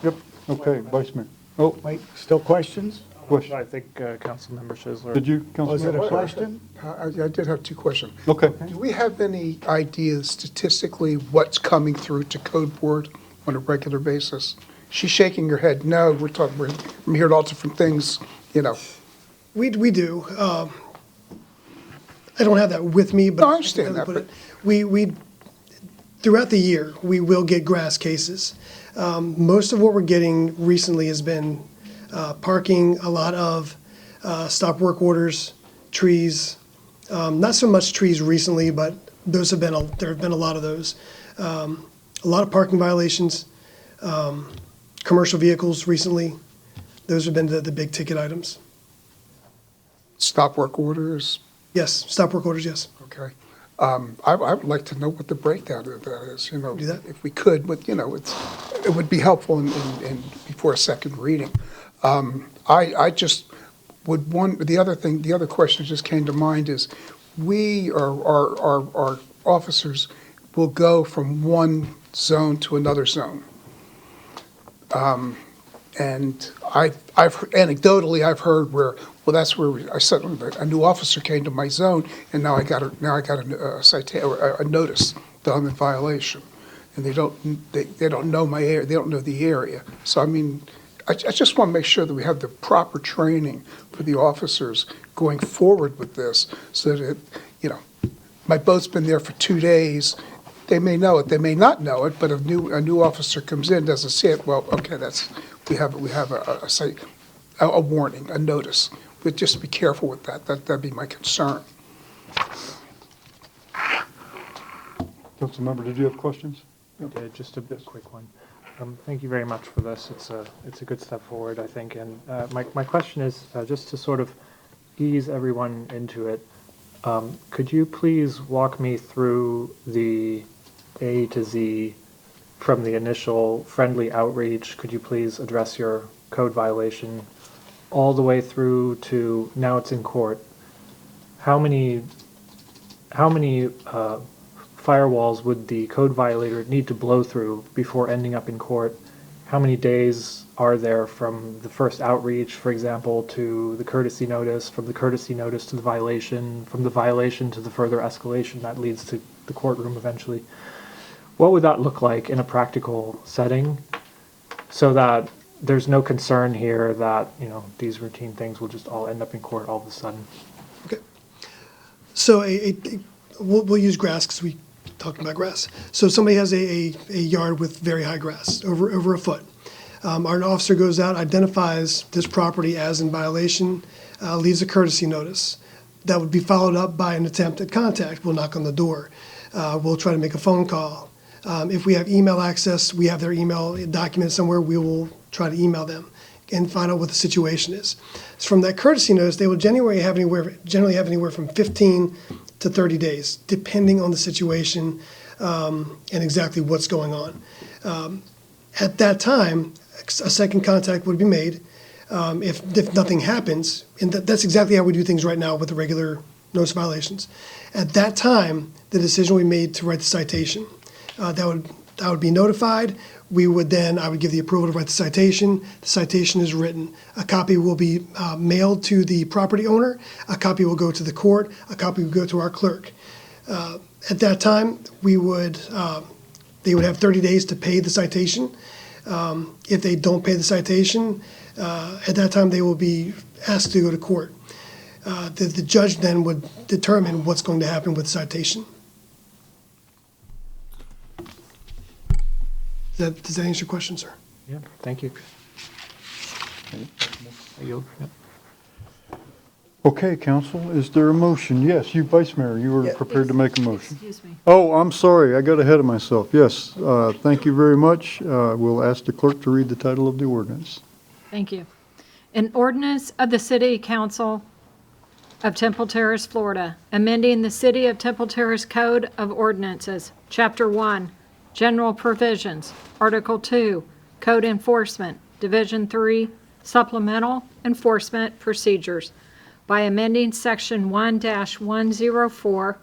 Yep, okay, Vice Mayor. Oh, Wait, still questions? question. I think Councilmember Schisler. Did you, Was it Councilmember? a question? I did have two questions. Okay. Do we have any ideas statistically what's coming through to code board on a regular basis? She's shaking her head. No, I'm hearing all different things, We do. I don't have that with me, but No, I understand that, but- we throughout the year, we will get grass cases. Most of what we're getting recently has been parking, a lot of stop work orders, trees. Not so much trees recently, but there have been a lot of those. A lot of parking violations, commercial vehicles recently. Those have been the big ticket items. Stop work orders? Yes, stop work orders, yes. Okay. I would like to know what the breakdown of that is, Do that? if we could, but, it would be helpful in before a second reading. I just would the other question that just came to mind is, our officers will go from one zone to another zone. And anecdotally, I've heard where, well, that's where I said a new officer came to my zone, and now I got a citation or a notice that I'm in violation, and they don't know my area, they don't know the area. So I mean, I just want to make sure that we have the proper training for the officers going forward with this, so that my boat's been there for 2 days. they may know it, they may not know it, but a new officer comes in, doesn't see it, well, okay, we have a warning, a notice. But just be careful with that. That'd be my concern. Councilmember, did you have questions? Yeah, just a quick one. Thank you very much for this. It's a good step forward, I think. And my question is, just to sort of ease everyone into it, could you please walk me through the A to Z from the initial friendly outreach? Could you please address your code violation all the way through to now it's in court? How many firewalls would the code violator need to blow through before ending up in court? How many days are there from the first outreach, for example, to the courtesy notice, from the courtesy notice to the violation, from the violation to the further escalation that leads to the courtroom eventually? What would that look like in a practical setting so that there's no concern here that, these routine things will just all end up in court all of a sudden? So we'll use grass because we talked about grass. So somebody has a yard with very high grass, over a foot. Our officer goes out, identifies this property as in violation, leaves a courtesy notice. That would be followed up by an attempt at contact. We'll knock on the door. We'll try to make a phone call. If we have email access, we have their email document somewhere, we will try to email them and find out what the situation is. So from that courtesy notice, they will generally have anywhere from 15 to 30 days, depending on the situation and exactly what's going on. At that time, a second contact would be made. If nothing happens, and that's exactly how we do things right now with the regular notice violations. At that time, the decision will be made to write the citation. That would be notified. I would give the approval to write the citation. The citation is written. A copy will be mailed to the property owner. A copy will go to the court. A copy will go to our clerk. At that time, they would have 30 days to pay the citation. If they don't pay the citation, at that time they will be asked to go to court. The judge then would determine what's going to happen with the citation. Does that answer your question, sir? Yeah, thank you. Okay, council, is there a motion? Yes, you, Vice Mayor, you were prepared to make a motion. Excuse me. Oh, I'm sorry, I got ahead of myself. Yes, thank you very much. We'll ask the clerk to read the title of the ordinance. Thank you. An ordinance of the City Council of Temple Terrace, Florida, amending the City of Temple Terrace Code of Ordinances, Chapter 1, General Provisions, Article 2, Code Enforcement, Division 3, Supplemental Enforcement Procedures, by amending Section 1-104,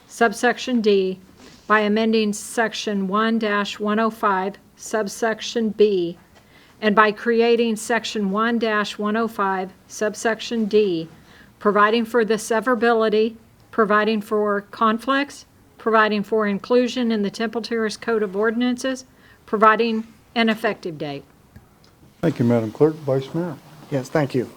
subsection D, by amending Section 1-105, subsection B, and by creating Section 1-105, subsection D, providing for the severability, providing for conflicts, providing for inclusion in the Temple Terrace Code of Ordinances, providing an effective date. Thank you, Madam Clerk. Vice Mayor. Yes, thank you.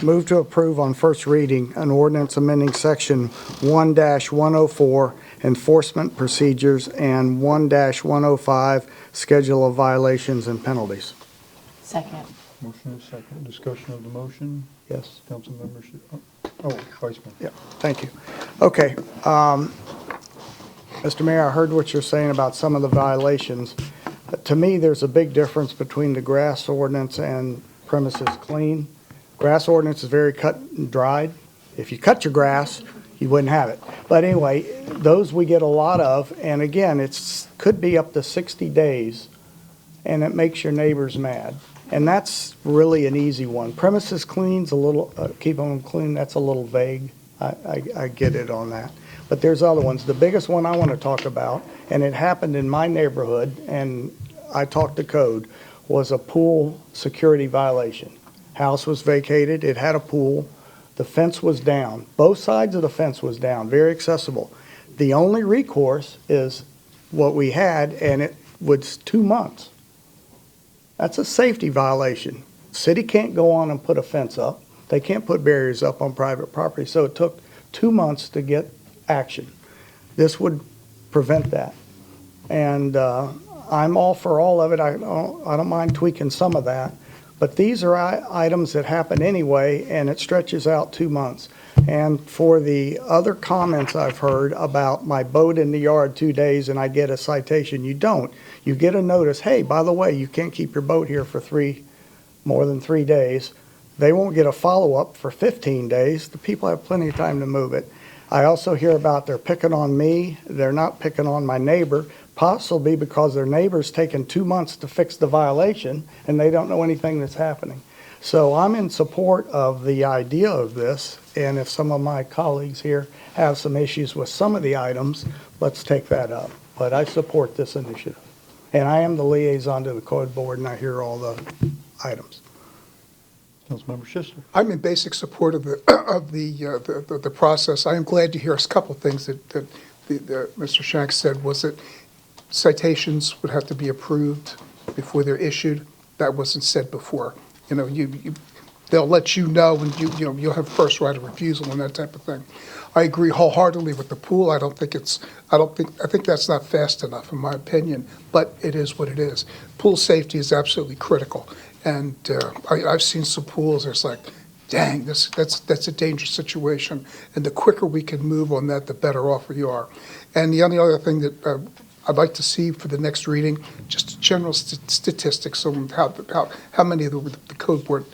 Move to approve on first reading an ordinance amending Section 1-104, Enforcement Procedures, and 1-105, Schedule of Violations and Penalties. Second. Motion is second. Discussion of the motion. Yes. Council membership. Oh, Vice Mayor. Yeah, thank you. Okay. Mr. Mayor, I heard what you're saying about some of the violations. To me, there's a big difference between the grass ordinance and premises clean. Grass ordinance is very cut and dried. If you cut your grass, you wouldn't have it. But anyway, those we get a lot of, and again, could be up to 60 days, and it makes your neighbors mad. And that's really an easy one. Premises clean's a little, keep them clean, that's a little vague. I get it on that. But there's other ones. The biggest one I want to talk about, and it happened in my neighborhood, and I talked to code, was a pool security violation. House was vacated, it had a pool, the fence was down. Both sides of the fence was down, very accessible. The only recourse is what we had, and it was 2 months. That's a safety violation. City can't go on and put a fence up. They can't put barriers up on private property, so it took 2 months to get action. This would prevent that. And I'm all for all of it. I don't mind tweaking some of that. But these are items that happen anyway, and it stretches out 2 months. And for the other comments I've heard about my boat in the yard 2 days and I get a citation, you don't. You get a notice, hey, by the way, you can't keep your boat here for more than 3 days. They won't get a follow-up for 15 days. The people have plenty of time to move it. I also hear about they're picking on me. They're not picking on my neighbor, possibly because their neighbor's taken 2 months to fix the violation and they don't know anything that's happening. So I'm in support of the idea of this, and if some of my colleagues here have some issues with some of the items, let's take that up. But I support this initiative. And I am the liaison to the code board, and I hear all the items. Councilmember Schuster. I'm in basic support of the process. I am glad to hear a couple of things that Mr. Shanks said. Was that citations would have to be approved before they're issued? That wasn't said before. You know, they'll let you know, and you'll have first right of refusal and that type of thing. I agree wholeheartedly with the pool. I think that's not fast enough, in my opinion, but it is what it is. Pool safety is absolutely critical. And I've seen some pools, it's like, dang, that's a dangerous situation. And the quicker we can move on that, the better off we are. And the only other thing that I'd like to see for the next reading, just general statistics on how many of the code board,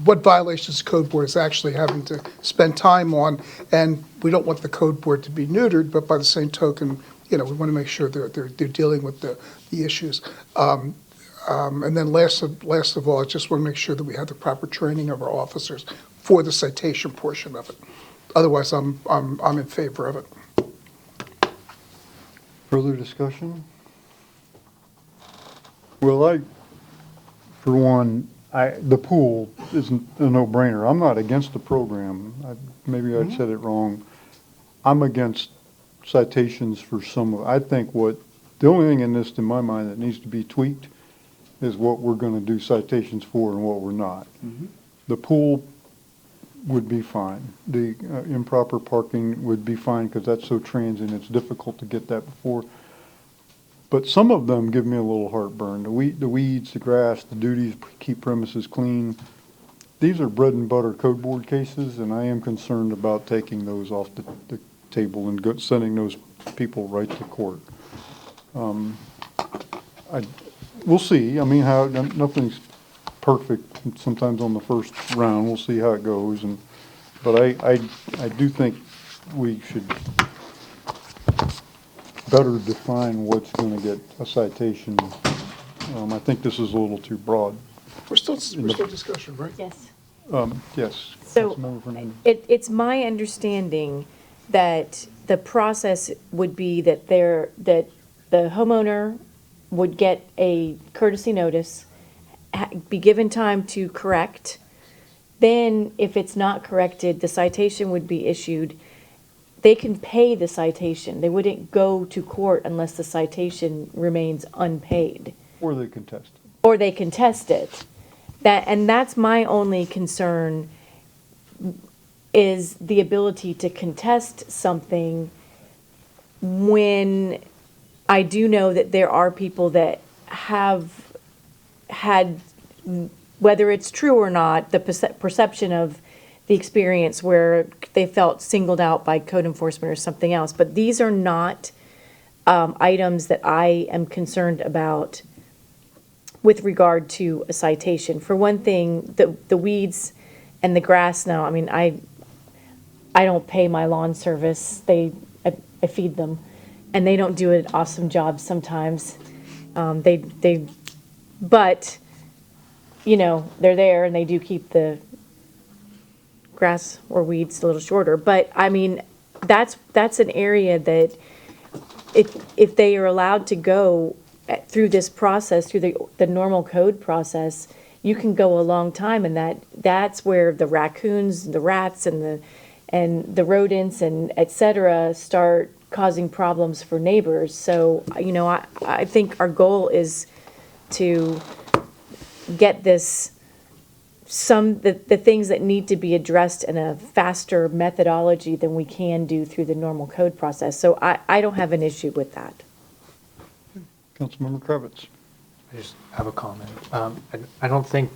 what violations the code board is actually having to spend time on. And we don't want the code board to be neutered, but by the same token, we want to make sure they're dealing with the issues. And then last of all, I just want to make sure that we have the proper training of our officers for the citation portion of it. Otherwise, I'm in favor of it. Further discussion? Well, for one, the pool isn't a no-brainer. I'm not against the program. Maybe I said it wrong. I'm against citations for I think the only thing in this, in my mind, that needs to be tweaked is what we're going to do citations for and what we're not. The pool would be fine. The improper parking would be fine because that's so transient, it's difficult to get that before. But some of them give me a little heartburn. The weeds, the grass, the duties, keep premises clean. These are bread and butter code board cases, and I am concerned about taking those off the table and sending those people right to court. We'll see. I mean, nothing's perfect sometimes on the first round. We'll see how it goes. But I do think we should better define what's going to get a citation. I think this is a little too broad. We're still discussion, right? Yes. Yes. So it's my understanding that the process would be that the homeowner would get a courtesy notice, be given time to correct. Then, if it's not corrected, the citation would be issued. They can pay the citation. They wouldn't go to court unless the citation remains unpaid. Or they contest it. Or they contest it. And that's my only concern, is the ability to contest something when I do know that there are people that have had, whether it's true or not, the perception of the experience where they felt singled out by code enforcement or something else. But these are not items that I am concerned about with regard to a citation. For one thing, the weeds and the grass now, I mean, I don't pay my lawn service. I feed them. And they don't do an awesome job sometimes. But, they're there and they do keep the grass or weeds a little shorter. But, I mean, that's an area that if they are allowed to go through this process, through the normal code process, you can go a long time. And that's where the raccoons, the rats, and the rodents and et cetera start causing problems for neighbors. So, I think our goal is to get this, the things that need to be addressed in a faster methodology than we can do through the normal code process. So I don't have an issue with that. Councilmember Kravitz. I just have a comment. I don't think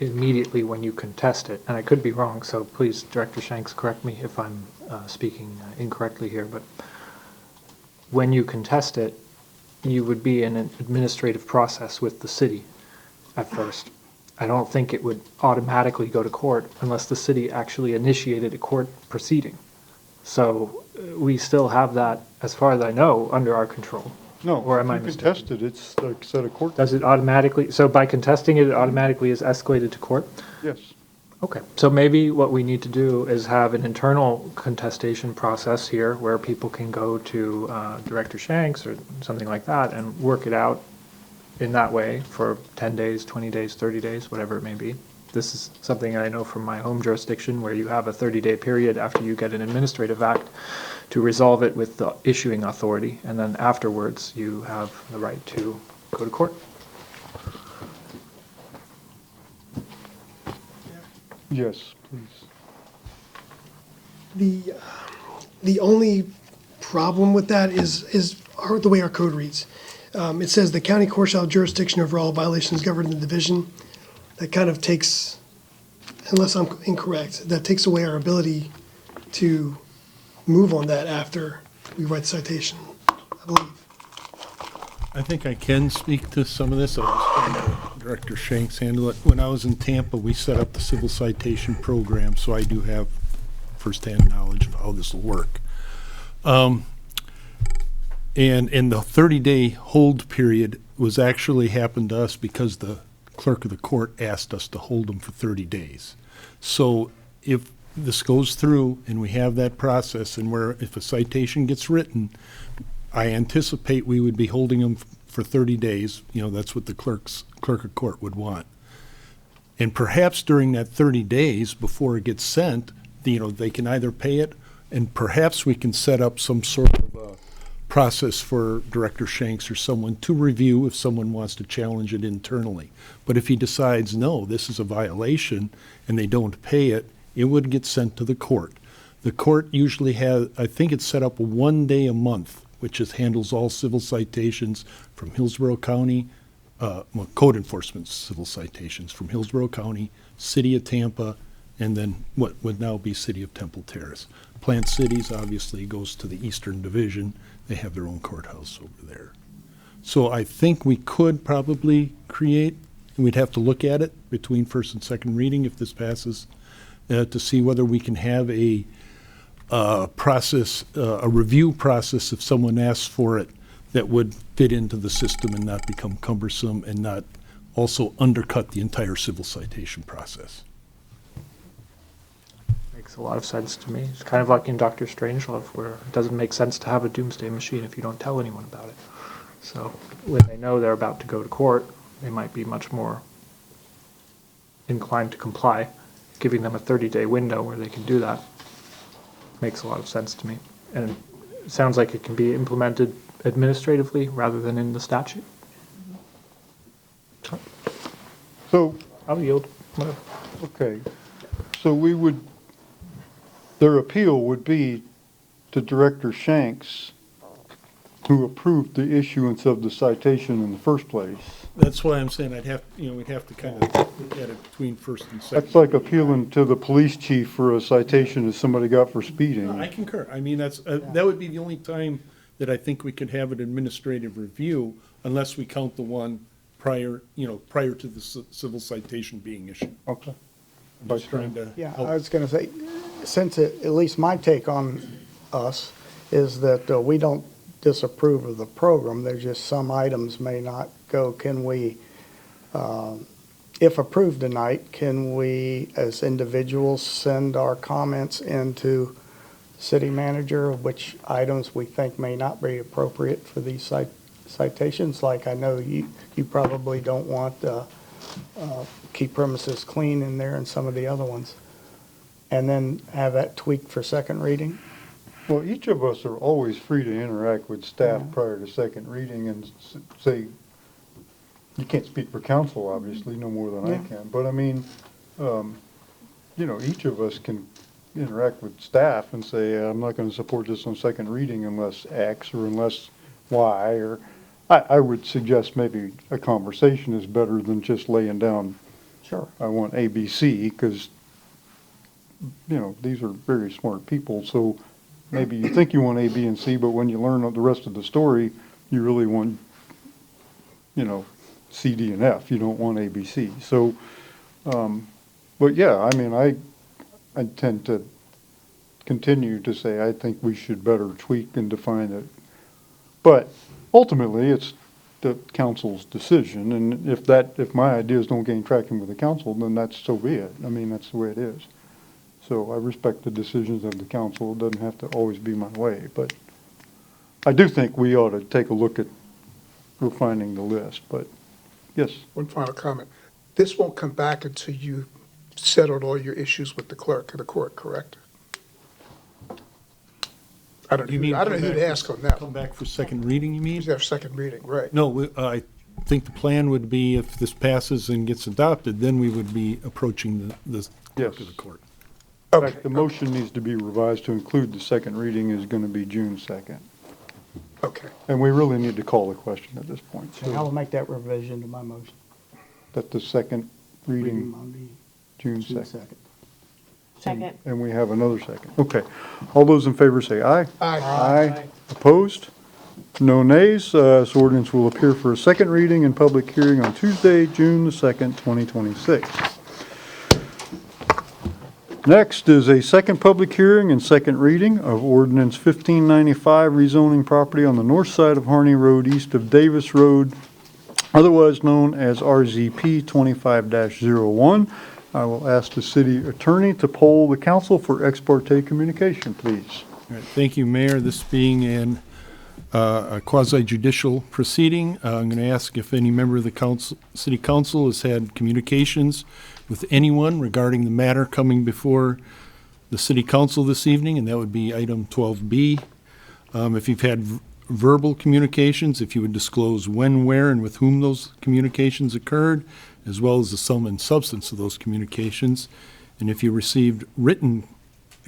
immediately when you contest it, and I could be wrong, so please, Director Shanks, correct me if I'm speaking incorrectly here, but when you contest it, you would be in an administrative process with the city at first. I don't think it would automatically go to court unless the city actually initiated a court proceeding. So we still have that, as far as I know, under our control. No, or am I if you mistaken? contest it, it's like set a court. Does it automatically, so by contesting it, it automatically is escalated to court? Yes. Okay, so maybe what we need to do is have an internal contestation process here where people can go to Director Shanks or something like that and work it out in that way for 10 days, 20 days, 30 days, whatever it may be. This is something I know from my home jurisdiction where you have a 30-day period after you get an administrative act to resolve it with the issuing authority, and then afterwards you have the right to go to court. Yes, please. The only problem with that is the way our code reads. It says the county court shall have jurisdiction over all violations governed in the division. That kind of takes, unless I'm incorrect, that takes away our ability to move on that after we write the citation, I believe. I think I can speak to some of this. I'll just let Director Shanks handle it. When I was in Tampa, we set up the civil citation program, so I do have firsthand knowledge of how this will work. And the 30-day hold period was actually happened to us because the clerk of the court asked us to hold them for 30 days. So if this goes through and we have that process, and where if a citation gets written, I anticipate we would be holding them for 30 days. You know, that's what the clerk of court would want. And perhaps during that 30 days before it gets sent, you know, they can either pay it, and perhaps we can set up some sort of process for Director Shanks or someone to review if someone wants to challenge it internally. But if he decides, no, this is a violation, and they don't pay it, it would get sent to the court. The court usually has, I think it's set up 1 day a month, which handles all civil citations from Hillsborough County, code enforcement civil citations from Hillsborough County, City of Tampa, and then what would now be City of Temple Terrace. Plant Cities obviously goes to the Eastern Division. They have their own courthouse over there. So I think we could probably create, and we'd have to look at it between first and second reading if this passes, to see whether we can have a process, a review process if someone asks for it, that would fit into the system and not become cumbersome and not also undercut the entire civil citation process. Makes a lot of sense to me. It's kind of like in Dr. Strangelove, where it doesn't make sense to have a doomsday machine if you don't tell anyone about it. So when they know they're about to go to court, they might be much more inclined to comply. Giving them a 30-day window where they can do that makes a lot of sense to me. And it sounds like it can be implemented administratively rather than in the statute. So I'll yield. Whatever. Okay, so we would, their appeal would be to Director Shanks, who approved the issuance of the citation in the first place. That's why I'm saying we'd have to kind of look at it between first and second. That's like appealing to the police chief for a citation that somebody got for speeding. No, I concur. I mean, that would be the only time that I think we could have an administrative review, unless we count the one prior to the civil citation being issued. Okay. I'm just trying to Yeah, help. I was going to say, since at least my take on us is that we don't disapprove of the program, there's just some items may not go. Can we, if approved tonight, can we as individuals send our comments into city manager of which items we think may not be appropriate for these citations? Like I know you probably don't want keep premises clean in there and some of the other ones. And then have that tweaked for second reading? Well, each of us are always free to interact with staff prior to second reading and say, you can't speak for council, obviously, no more than I can. But I mean, each of us can interact with staff and say, I'm not going to support this on second reading unless X or unless Y, or I would suggest maybe a conversation is better than just laying down, Sure. I want A, B, C, because, you know, these are very smart people, so maybe you think you want A, B, and C, but when you learn the rest of the story, you really want, you know, C, D, and F. You don't want A, B, C. So, but yeah, I mean, I tend to continue to say I think we should better tweak and define it. But ultimately, it's the council's decision, and if my ideas don't gain traction with the council, then that's so be it. I mean, that's the way it is. So I respect the decisions of the council. It doesn't have to always be my way, but I do think we ought to take a look at refining the list, but yes. One final comment. This won't come back until you settled all your issues with the clerk of the court, correct? I don't know who to ask on that. Come back for second reading, you mean? You have second reading, right? No, I think the plan would be if this passes and gets adopted, then we would be approaching the clerk of the court. In fact, the motion needs to be revised to include the second reading is going to be June 2nd. Okay. And we really need to call the question at this point. And I will make that revision to my motion. That the second reading, on June June 2nd. Second. And we have another second. Okay. All those in favor say aye. Aye. Aye. Opposed? No nays. This ordinance will appear for a second reading and public hearing on Tuesday, June the 2nd, 2026. Next is a second public hearing and second reading of ordinance 1595, rezoning property on the north side of Harney Road east of Davis Road, otherwise known as RZP 25-01. I will ask the city attorney to poll the council for ex parte communication, please. All right, thank you, Mayor. This being a quasi-judicial proceeding, I'm going to ask if any member of the city council has had communications with anyone regarding the matter coming before the city council this evening, and that would be item 12B. If you've had verbal communications, if you would disclose when, where, and with whom those communications occurred, as well as the sum and substance of those communications. And if you received written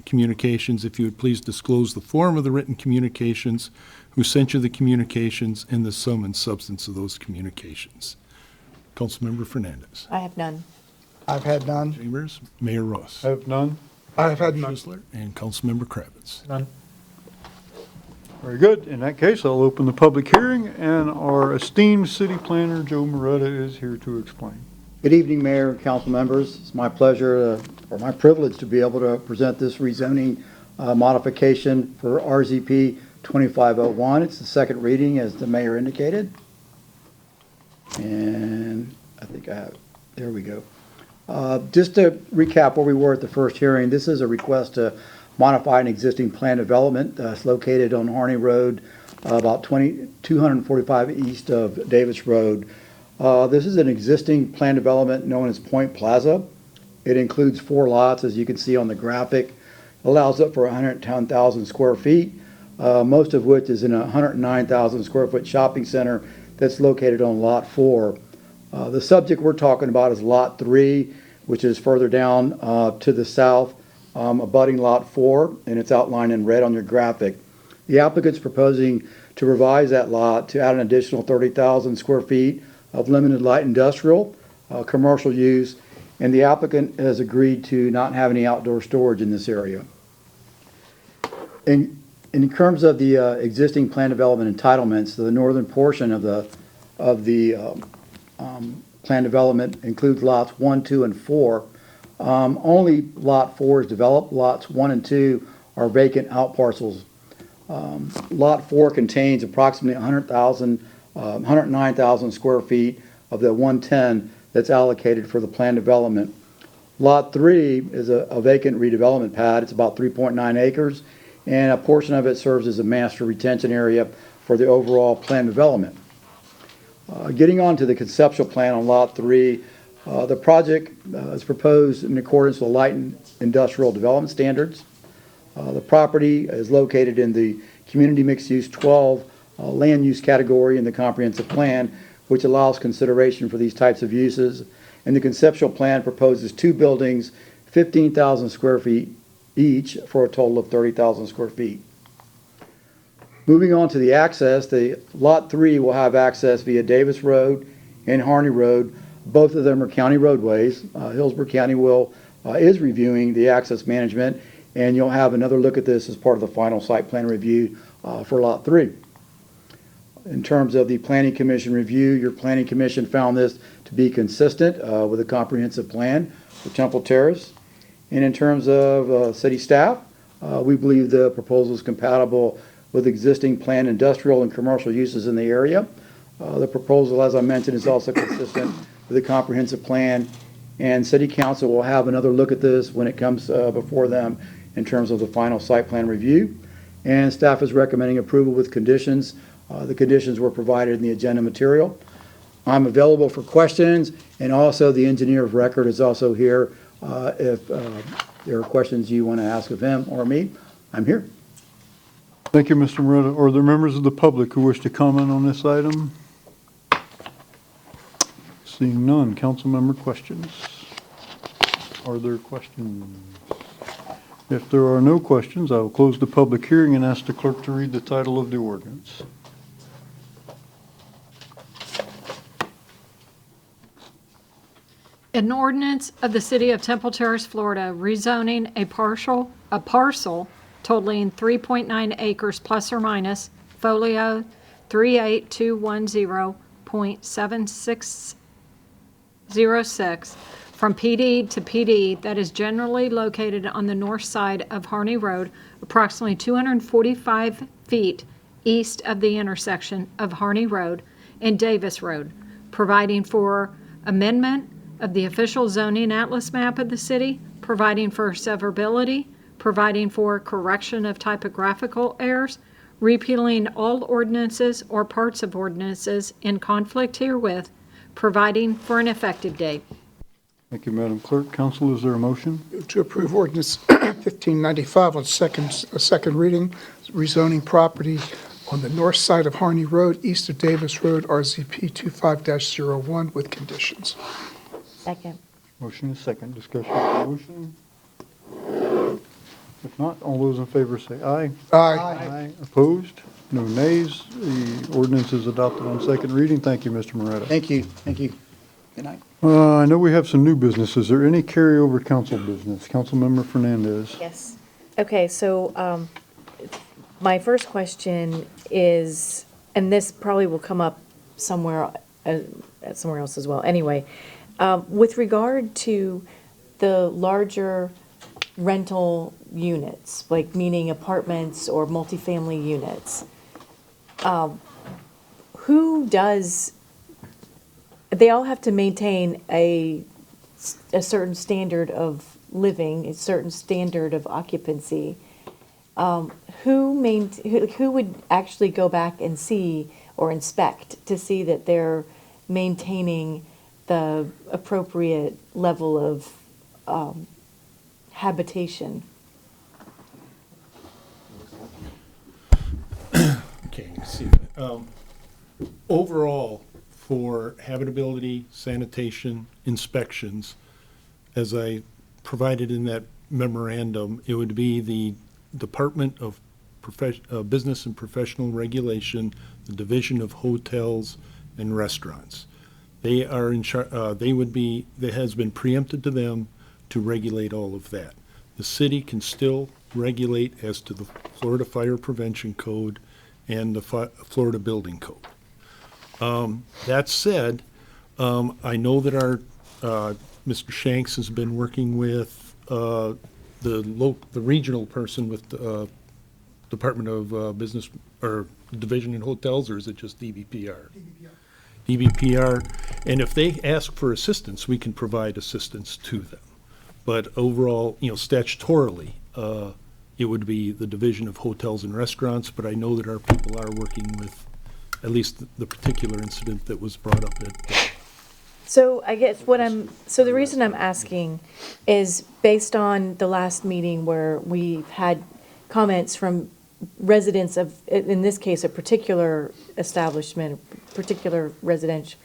communications, if you would please disclose the form of the written communications, who sent you the communications, and the sum and substance of those communications. Councilmember Fernandez. I have none. I've had none. Chambers. Mayor Ross. I have none. I have had none. Schisler, and Councilmember Kravitz. None. Very good. In that case, I'll open the public hearing, and our esteemed city planner, Joe Moretta, is here to explain. Good evening, Mayor and council members. It's my pleasure or my privilege to be able to present this rezoning modification for RZP 2501. It's the second reading, as the mayor indicated. And I think I have it. There we go. Just to recap where we were at the first hearing, this is a request to modify an existing plan development that's located on Harney Road, about 245 east of Davis Road. This is an existing plan development known as Point Plaza. It includes 4 lots, as you can see on the graphic. It allows up for 110,000 square feet, most of which is in a 109,000 square foot shopping center that's located on Lot 4. The subject we're talking about is Lot 3, which is further down to the south, abutting Lot 4, and it's outlined in red on your graphic. The applicant's proposing to revise that lot to add an additional 30,000 square feet of limited light industrial, commercial use, and the applicant has agreed to not have any outdoor storage in this area. In terms of the existing plan development entitlements, the northern portion of the plan development includes lots 1, 2, and 4. Only lot 4 is developed. Lots 1 and 2 are vacant out parcels. Lot 4 contains approximately 109,000 square feet of the 110 that's allocated for the plan development. Lot 3 is a vacant redevelopment pad. It's about 3.9 acres, and a portion of it serves as a master retention area for the overall plan development. Getting on to the conceptual plan on Lot 3, the project is proposed in accordance with light industrial development standards. The property is located in the Community Mixed Use 12 land use category in the comprehensive plan, which allows consideration for these types of uses. And the conceptual plan proposes 2 buildings, 15,000 square feet each, for a total of 30,000 square feet. Moving on to the access, the Lot 3 will have access via Davis Road and Harney Road. Both of them are county roadways. Hillsborough County is reviewing the access management, and you'll have another look at this as part of the final site plan review for Lot 3. In terms of the Planning Commission review, your Planning Commission found this to be consistent with a comprehensive plan for Temple Terrace. And in terms of city staff, we believe the proposal is compatible with existing planned industrial and commercial uses in the area. The proposal, as I mentioned, is also consistent with a comprehensive plan, and City Council will have another look at this when it comes before them in terms of the final site plan review. And staff is recommending approval with conditions. The conditions were provided in the agenda material. I'm available for questions, and also the engineer of record is also here. If there are questions you want to ask of him or me, I'm here. Thank you, Mr. Moretta. Are there members of the public who wish to comment on this item? Seeing none, council member questions? Are there questions? If there are no questions, I will close the public hearing and ask the clerk to read the title of the ordinance. An ordinance of the City of Temple Terrace, Florida, rezoning a parcel totaling 3.9 acres plus or minus, folio 38210.7606, from PD to PD that is generally located on the north side of Harney Road, approximately 245 feet east of the intersection of Harney Road and Davis Road, providing for amendment of the official zoning atlas map of the city, providing for severability, providing for correction of typographical errors, repealing all ordinances or parts of ordinances in conflict herewith, providing for an effective date. Thank you, Madam Clerk. Council, is there a motion? Move to approve ordinance 1595 on second reading, rezoning property on the north side of Harney Road, east of Davis Road, RZP 25-01 with conditions. Second. Motion is second. Discussion of the motion. If not, all those in favor say aye. Aye. Opposed? No nays. The ordinance is adopted on second reading. Thank you, Mr. Moretta. Thank you. Thank you. Good night. I know we have some new business. Is there any carryover council business? Councilmember Fernandez. Yes. Okay, so my first question is, and this probably will come up somewhere else as well. Anyway, with regard to the larger rental units, like meaning apartments or multifamily units, who does, they all have to maintain a certain standard of living, a certain standard of occupancy. Who would actually go back and see or inspect to see that they're maintaining the appropriate level of habitation? Okay, see. Overall, for habitability, sanitation, inspections, as I provided in that memorandum, it would be the Department of Business and Professional Regulation, the Division of Hotels and Restaurants. They are in charge. That has been preempted to them to regulate all of that. The city can still regulate as to the Florida Fire Prevention Code and the Florida Building Code. That said, I know that our Mr. Shanks has been working with the regional person with the Department of Business or Division in Hotels, or is it just DBPR? DBPR, and if they ask for assistance, we can provide assistance to them. But overall, statutorily, it would be the Division of Hotels and Restaurants, but I know that our people are working with at least the particular incident that was brought up at. So I guess the reason I'm asking is based on the last meeting where we've had comments from residents of, in this case, a particular establishment, particular residential,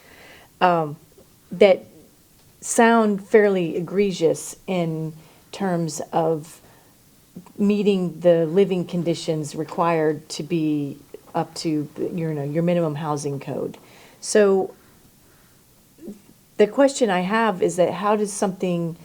that sound fairly egregious in terms of meeting the living conditions required to be up to, your minimum housing code. So the question I have is that how does something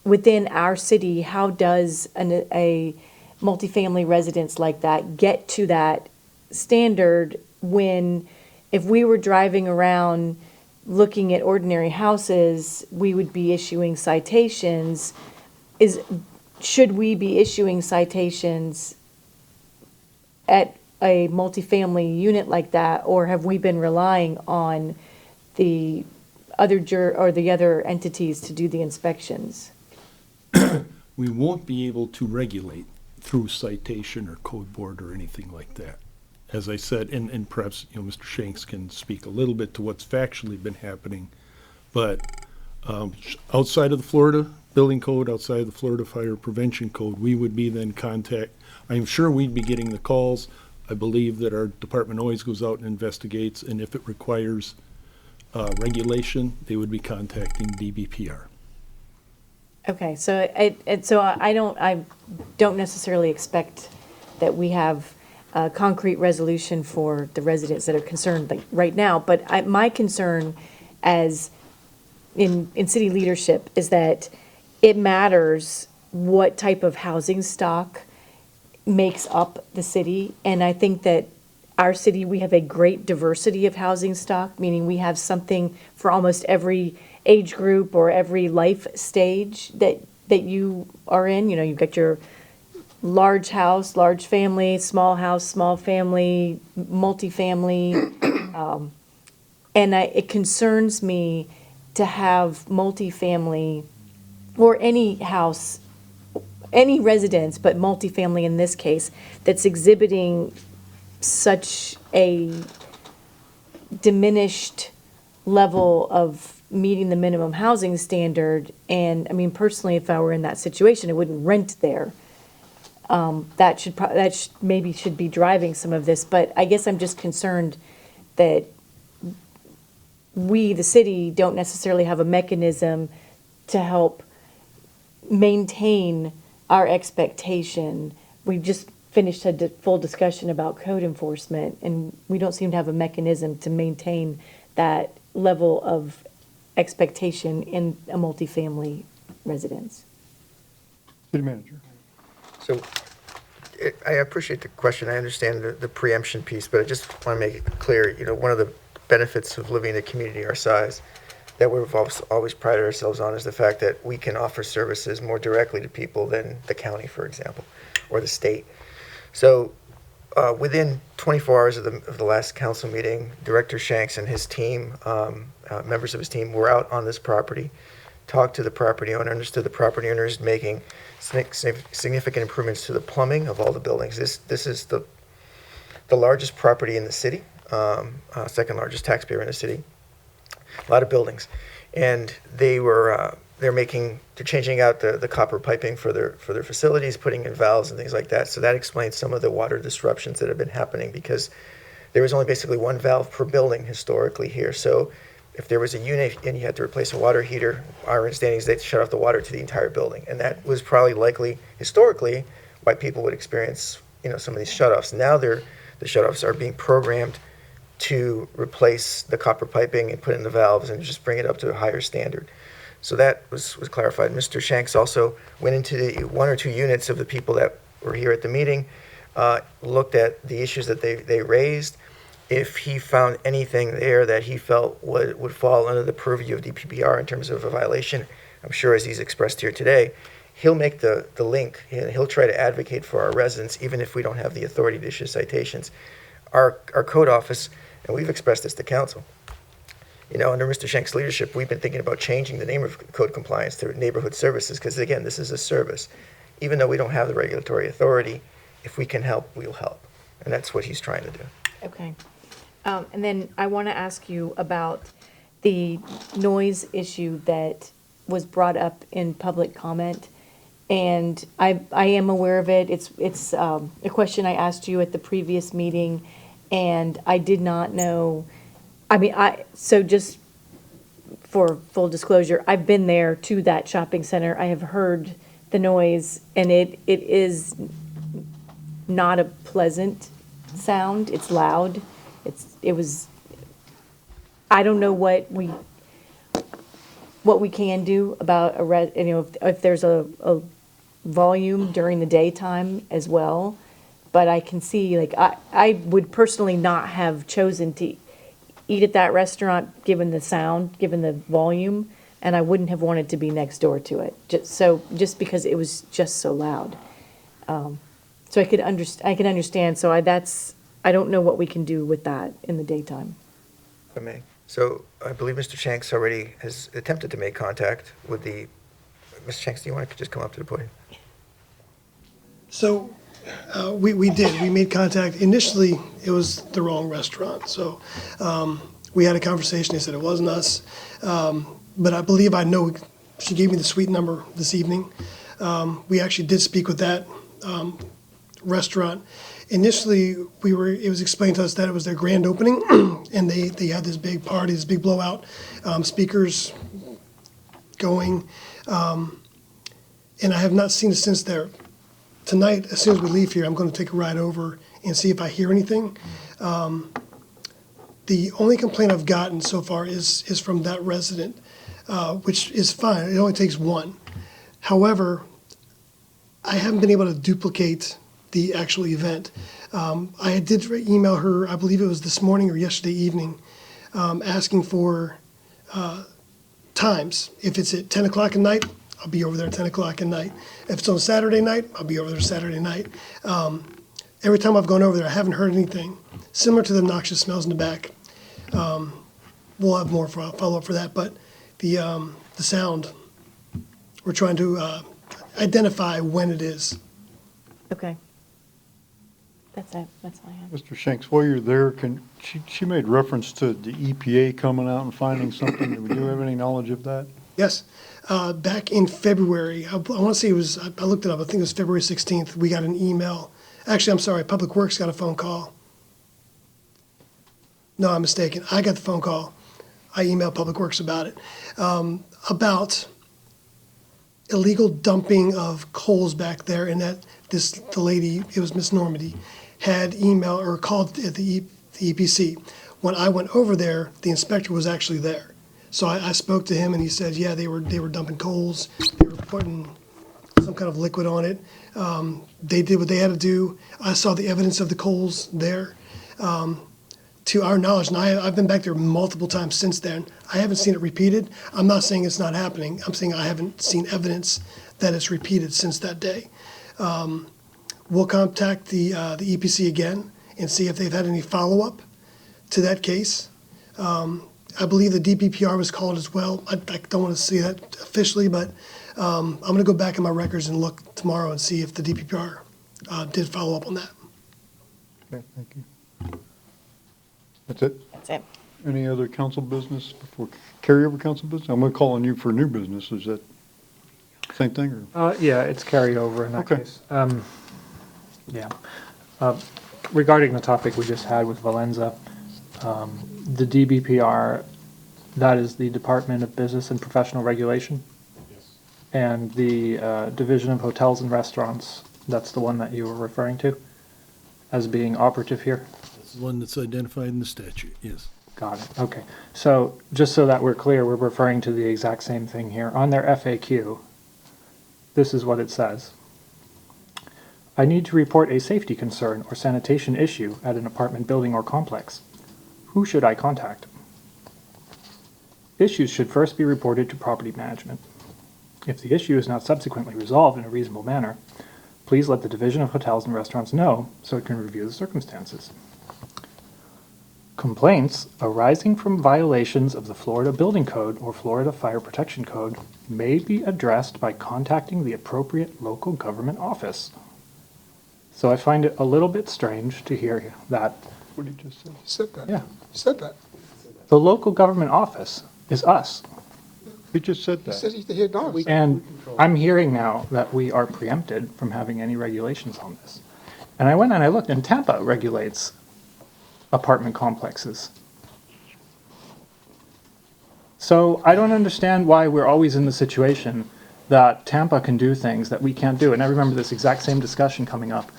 within our city, how does a multifamily residence like that get to that standard when, if we were driving around looking at ordinary houses, we would be issuing citations? Should we be issuing citations at a multifamily unit like that, or have we been relying on the other entities to do the inspections? We won't be able to regulate through citation or code board or anything like that. As I said, and perhaps, Mr. Shanks can speak a little bit to what's factually been happening, but outside of the Florida Building Code, outside of the Florida Fire Prevention Code, we would be then I'm sure we'd be getting the calls. I believe that our department always goes out and investigates, and if it requires regulation, they would be contacting DBPR. Okay, so I don't necessarily expect that we have a concrete resolution for the residents that are concerned like right now, but my concern as in city leadership is that it matters what type of housing stock makes up the city, and I think that our city, we have a great diversity of housing stock, meaning we have something for almost every age group or every life stage that you are in. You've got your large house, large family, small house, small family, multifamily. And it concerns me to have multifamily or any house, any residence, but multifamily in this case, that's exhibiting such a diminished level of meeting the minimum housing standard. And I mean, personally, if I were in that situation, I wouldn't rent there. That maybe should be driving some of this, but I guess I'm just concerned that we, the city, don't necessarily have a mechanism to help maintain our expectation. We've just finished a full discussion about code enforcement, and we don't seem to have a mechanism to maintain that level of expectation in a multifamily residence. City manager. So I appreciate the question. I understand the preemption piece, but I just want to make it clear, one of the benefits of living in a community our size that we've always prided ourselves on is the fact that we can offer services more directly to people than the county, for example, or the state. So within 24 hours of the last council meeting, Director Shanks and his team, members of his team, were out on this property, talked to the property owner, understood the property owner is making significant improvements to the plumbing of all the buildings. This is the largest property in the city, second largest taxpayer in the city. A lot of buildings, and they're changing out the copper piping for their facilities, putting in valves and things like that. So that explains some of the water disruptions that have been happening, because there was only basically one valve per building historically here. So if there was a unit and you had to replace a water heater, our understanding is they'd shut off the water to the entire building, and that was probably likely historically why people would experience some of these shutoffs. Now the shutoffs are being programmed to replace the copper piping and put in the valves and just bring it up to a higher standard. So that was clarified. Mr. Shanks also went into the one or two units of the people that were here at the meeting, looked at the issues that they raised. If he found anything there that he felt would fall under the purview of DPPR in terms of a violation, I'm sure as he's expressed here today, he'll make the link. He'll try to advocate for our residents, even if we don't have the authority to issue citations. Our code office, and we've expressed this to council, under Mr. Shank's leadership, we've been thinking about changing the name of code compliance to neighborhood services, because again, this is a service. Even though we don't have the regulatory authority, if we can help, we'll help. And that's what he's trying to do. Okay. And then I want to ask you about the noise issue that was brought up in public comment. And I am aware of it. It's a question I asked you at the previous meeting, and I did not know. So just for full disclosure, I've been there to that shopping center. I have heard the noise, and it is not a pleasant sound. It's loud. I don't know what we can do about if there's a volume during the daytime as well. But I can see, like, I would personally not have chosen to eat at that restaurant, given the sound, given the volume, and I wouldn't have wanted to be next door to it, just because it was just so loud. So I could understand, so I don't know what we can do with that in the daytime. If I may. So I believe Mr. Shanks already has attempted to make contact with the, Mr. Shanks, do you want to just come up to the podium? So we did. We made contact. Initially, it was the wrong restaurant. So we had a conversation. They said it wasn't us. But I believe I know she gave me the suite number this evening. We actually did speak with that restaurant. Initially, it was explained to us that it was their grand opening, and they had this big party, this big blowout, speakers going, and I have not seen it since there. Tonight, as soon as we leave here, I'm going to take a ride over and see if I hear anything. The only complaint I've gotten so far is from that resident, which is fine. It only takes one. However, I haven't been able to duplicate the actual event. I did email her, I believe it was this morning or yesterday evening, asking for times. If it's at 10 o'clock at night, I'll be over there at 10 o'clock at night. If it's on Saturday night, I'll be over there Saturday night. Every time I've gone over there, I haven't heard anything. Similar to the noxious smells in the back. We'll have more follow-up for that, but the sound, we're trying to identify when it is. Okay. That's it. That's all I have. Mr. Shanks, while you're there, she made reference to the EPA coming out and finding something. Do you have any knowledge of that? Yes. Back in February, I want to say it was, I looked it up, I think it was February 16th, we got an email. Actually, I'm sorry, Public Works got a phone call. No, I'm mistaken. I got the phone call. I emailed Public Works about it. About illegal dumping of coals back there, and that the lady, it was Miss Normandy, had emailed or called at the EPC. When I went over there, the inspector was actually there. So I spoke to him, and he said, yeah, they were dumping coals. They were putting some kind of liquid on it. They did what they had to do. I saw the evidence of the coals there. To our knowledge, and I've been back there multiple times since then, I haven't seen it repeated. I'm not saying it's not happening. I'm saying I haven't seen evidence that it's repeated since that day. We'll contact the EPC again and see if they've had any follow-up to that case. I believe the DPPR was called as well. I don't want to see that officially, but I'm going to go back in my records and look tomorrow and see if the DPPR did follow up on that. Okay, thank you. That's it? That's it. Any other council business before carryover council business? I'm going to call on you for new business. Is that same thing? Or? Yeah, it's carryover in that Okay. case. Regarding the topic we just had with Valenza, the DBPR, that is the Department of Business and Professional Regulation. Yes. And the Division of Hotels and Restaurants, that's the one that you were referring to as being operative here? That's the one that's identified in the statute, yes. Got it, okay. So just so that we're clear, we're referring to the exact same thing here. On their FAQ, this is what it says. I need to report a safety concern or sanitation issue at an apartment building or complex. Who should I contact? Issues should first be reported to property management. If the issue is not subsequently resolved in a reasonable manner, please let the Division of Hotels and Restaurants know so it can review the circumstances. Complaints arising from violations of the Florida Building Code or Florida Fire Protection Code may be addressed by contacting the appropriate local government office. So I find it a little bit strange to hear that. What did you just say? He said that. Yeah. He said that. The local government office is us. He just said He that. said he acknowledged that. And I'm hearing now that we are preempted from having any regulations on this. And I went and I looked, and Tampa regulates apartment complexes. So I don't understand why we're always in the situation that Tampa can do things that we can't do. And I remember this exact same discussion coming up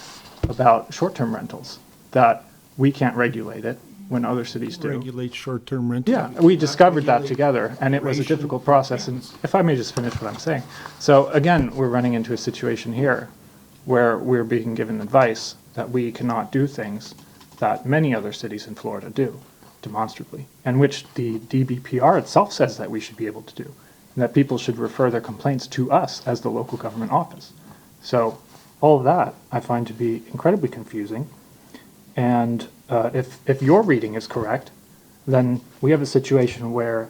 about short-term rentals, that we can't regulate it when other cities do. Regulate short-term rentals. Yeah, we discovered that together, and it was a difficult process. And if I may just finish what I'm saying. So again, we're running into a situation here where we're being given advice that we cannot do things that many other cities in Florida do, demonstrably, and which the DBPR itself says that we should be able to do, and that people should refer their complaints to us as the local government office. So all of that I find to be incredibly confusing. And if your reading is correct, then we have a situation where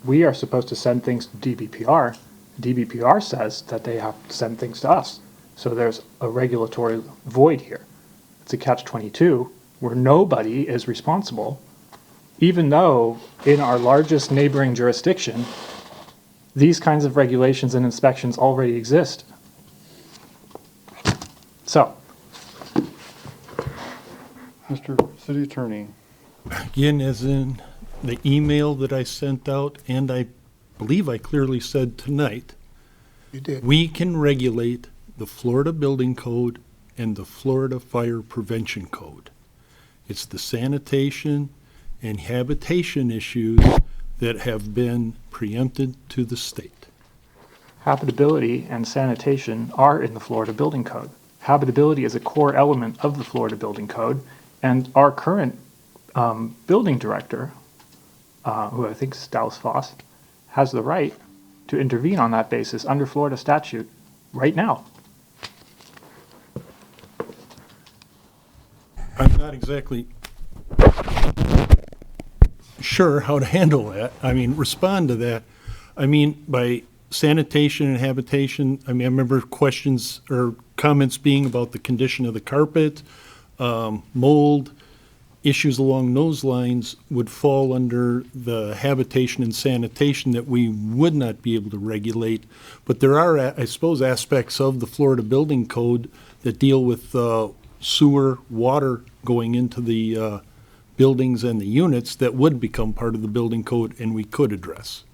we are supposed to send things to DBPR. DBPR says that they have to send things to us. So there's a regulatory void here. It's a catch-22 where nobody is responsible, even though in our largest neighboring jurisdiction, these kinds of regulations and inspections already exist. So, Mr. City Attorney. Again, as in the email that I sent out, and I believe I clearly said tonight, You did. we can regulate the Florida Building Code and the Florida Fire Prevention Code. It's the sanitation and habitation issues that have been preempted to the state. habitability and sanitation are in the Florida Building Code. Habitability is a core element of the Florida Building Code, and our current building director, who I think is Dallas Foss, has the right to intervene on that basis under Florida statute right now. I'm not exactly sure how to handle that. I mean, respond to that. I mean, by sanitation and habitation, I mean, I remember questions or comments being about the condition of the carpet, mold, issues along those lines would fall under the habitation and sanitation that we would not be able to regulate. But there are, I suppose, aspects of the Florida Building Code that deal with sewer, water going into the buildings and the units that would become part of the building code and we could address.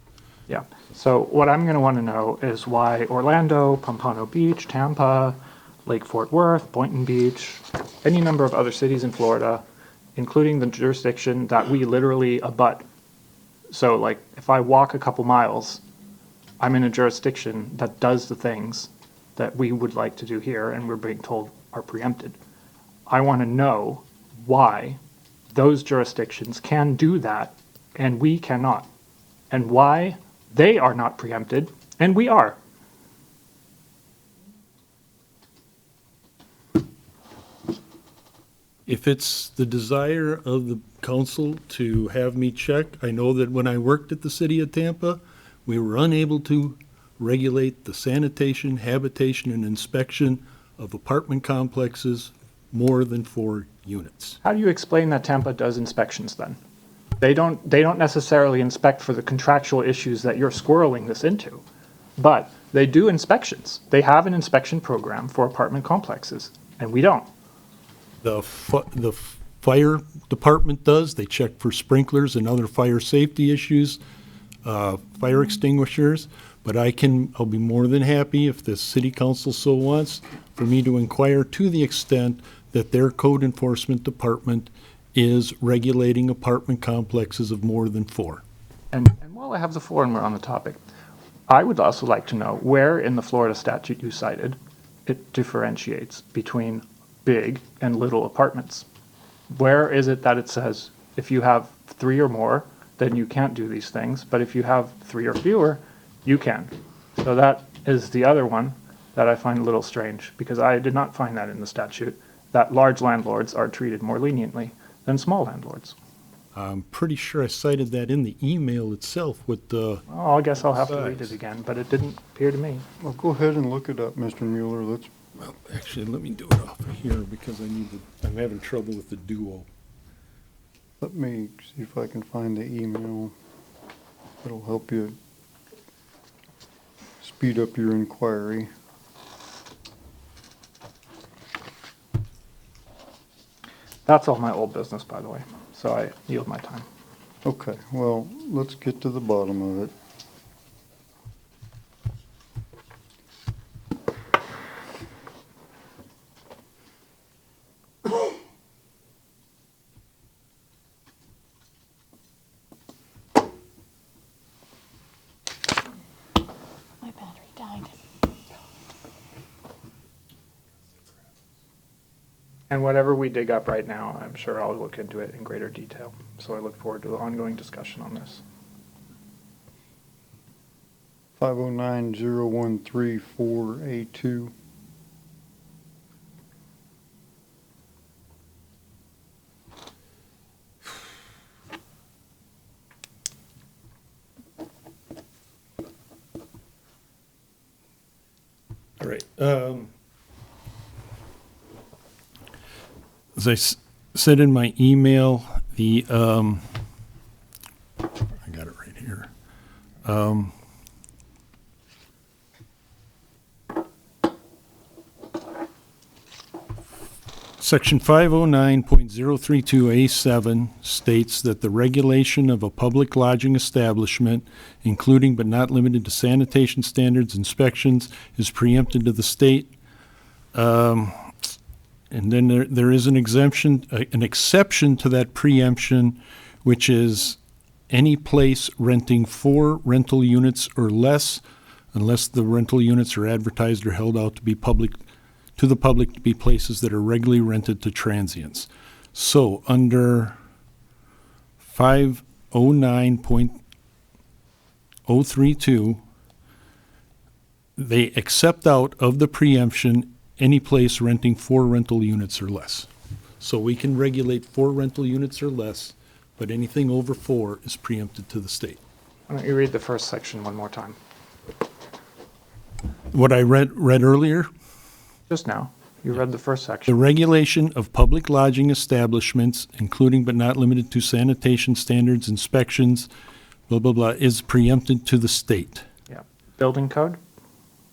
Yeah. So what I'm going to want to know is why Orlando, Pompano Beach, Tampa, Lake Fort Worth, Boynton Beach, any number of other cities in Florida, including the jurisdiction that we literally abut. So like if I walk a couple miles, I'm in a jurisdiction that does the things that we would like to do here and we're being told are preempted. I want to know why those jurisdictions can do that and we cannot, and why they are not preempted and we are. If it's the desire of the council to have me check, I know that when I worked at the city of Tampa, we were unable to regulate the sanitation, habitation, and inspection of apartment complexes more than 4 units. How do you explain that Tampa does inspections then? They don't necessarily inspect for the contractual issues that you're squirreling this into, but they do inspections. They have an inspection program for apartment complexes, and we don't. The fire department does. They check for sprinklers and other fire safety issues, fire extinguishers. But I'll be more than happy if the city council so wants for me to inquire to the extent that their code enforcement department is regulating apartment complexes of more than 4. And while I have the floor and we're on the topic, I would also like to know where in the Florida statute you cited it differentiates between big and little apartments. Where is it that it says if you have 3 or more, then you can't do these things, but if you have 3 or fewer, you can. So that is the other one that I find a little strange, because I did not find that in the statute, that large landlords are treated more leniently than small landlords. I'm pretty sure I cited that in the email itself with the... Oh, I guess I'll have to read it again, but it didn't appear to me. Well, go ahead and look it up, Mr. Mueller. Well, actually, let me do it off of here because I'm having trouble with the duo. Let me see if I can find the email. It'll help you speed up your inquiry. That's all my old business, by the way, so I yield my time. Okay, well, let's get to the bottom of it. And whatever we dig up right now, I'm sure I'll look into it in greater detail. So I look forward to the ongoing discussion on this. 5090134A2. All right. As I said in my email, I got it right here. Section 509.032A7 states that the regulation of a public lodging establishment, including but not limited to sanitation standards, inspections, is preempted to the state. And then there is an exemption, an exception to that preemption, which is any place renting 4 rental units or less, unless the rental units are advertised or held out to be to the public to be places that are regularly rented to transients. So under 509.032, they accept out of the preemption any place renting 4 rental units or less. So we can regulate 4 rental units or less, but anything over 4 is preempted to the state. Why don't you read the first section one more time? What I read earlier? Just now. You read the first section. The regulation of public lodging establishments, including but not limited to sanitation standards, inspections, blah, blah, blah, is preempted to the state. Yeah. Building code?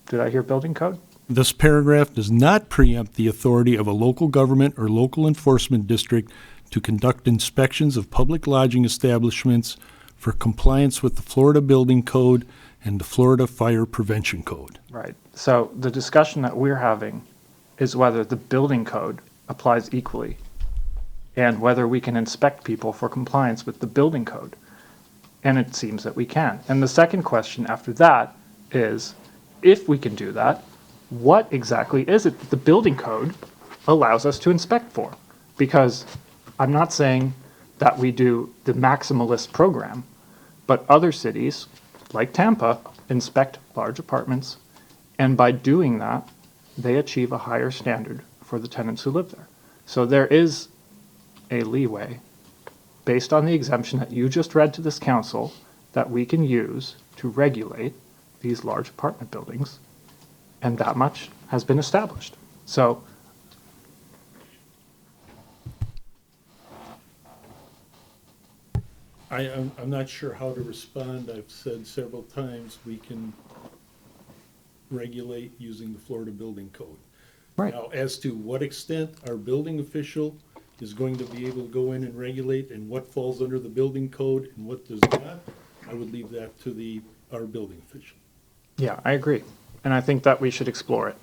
Did I hear building code? This paragraph does not preempt the authority of a local government or local enforcement district to conduct inspections of public lodging establishments for compliance with the Florida Building Code and the Florida Fire Prevention Code. Right. So the discussion that we're having is whether the building code applies equally and whether we can inspect people for compliance with the building code. And it seems that we can. And the second question after that is, if we can do that, what exactly is it that the building code allows us to inspect for? Because I'm not saying that we do the maximalist program, but other cities, like Tampa, inspect large apartments, and by doing that, they achieve a higher standard for the tenants who live there. So there is a leeway, based on the exemption that you just read to this council, that we can use to regulate these large apartment buildings, and that much has been established. So I'm not sure how to respond. I've said several times we can regulate using the Florida Building Code. Right. Now, as to what extent our building official is going to be able to go in and regulate and what falls under the building code and what does not, I would leave that to our building official. yeah, I agree. And I think that we should explore it.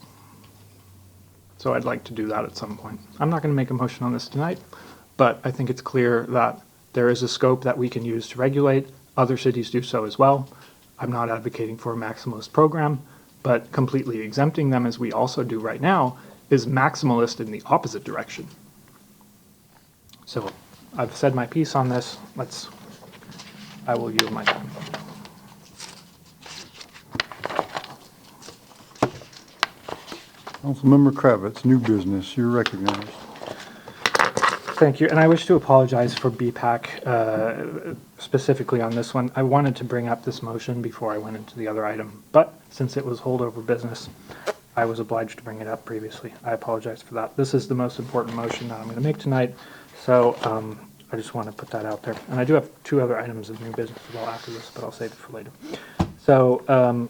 So I'd like to do that at some point. I'm not going to make a motion on this tonight, but I think it's clear that there is a scope that we can use to regulate. Other cities do so as well. I'm not advocating for a maximalist program, but completely exempting them, as we also do right now, is maximalist in the opposite direction. So I've said my piece on this. I will yield my time. Councilmember Kravitz, new business, you're recognized. Thank you, and I wish to apologize for BPAC specifically on this one. I wanted to bring up this motion before I went into the other item, but since it was holdover business, I was obliged to bring it up previously. I apologize for that. This is the most important motion that I'm going to make tonight, so I just want to put that out there. And I do have 2 other items of new business as well after this, but I'll save it for later. So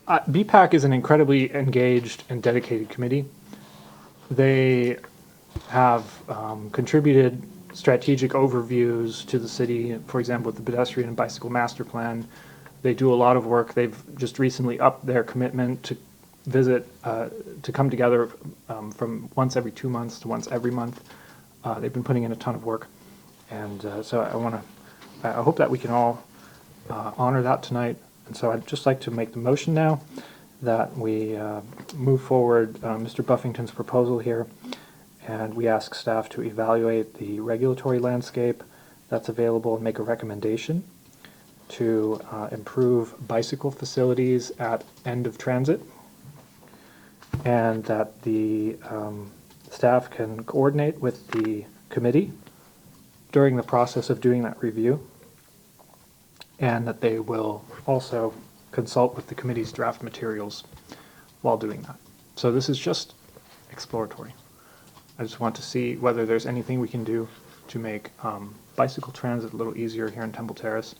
BPAC is an incredibly engaged and dedicated committee. They have contributed strategic overviews to the city, for example, with the pedestrian and bicycle master plan. They do a lot of work. They've just recently upped their commitment to visit, to come together from once every 2 months to once every month. They've been putting in a ton of work. And so I hope that we can all honor that tonight. And so I'd just like to make the motion now that we move forward Mr. Buffington's proposal here, and we ask staff to evaluate the regulatory landscape that's available and make a recommendation to improve bicycle facilities at end of transit, and that the staff can coordinate with the committee during the process of doing that review, and that they will also consult with the committee's draft materials while doing that. So this is just exploratory. I just want to see whether there's anything we can do to make bicycle transit a little easier here in Temple Terrace,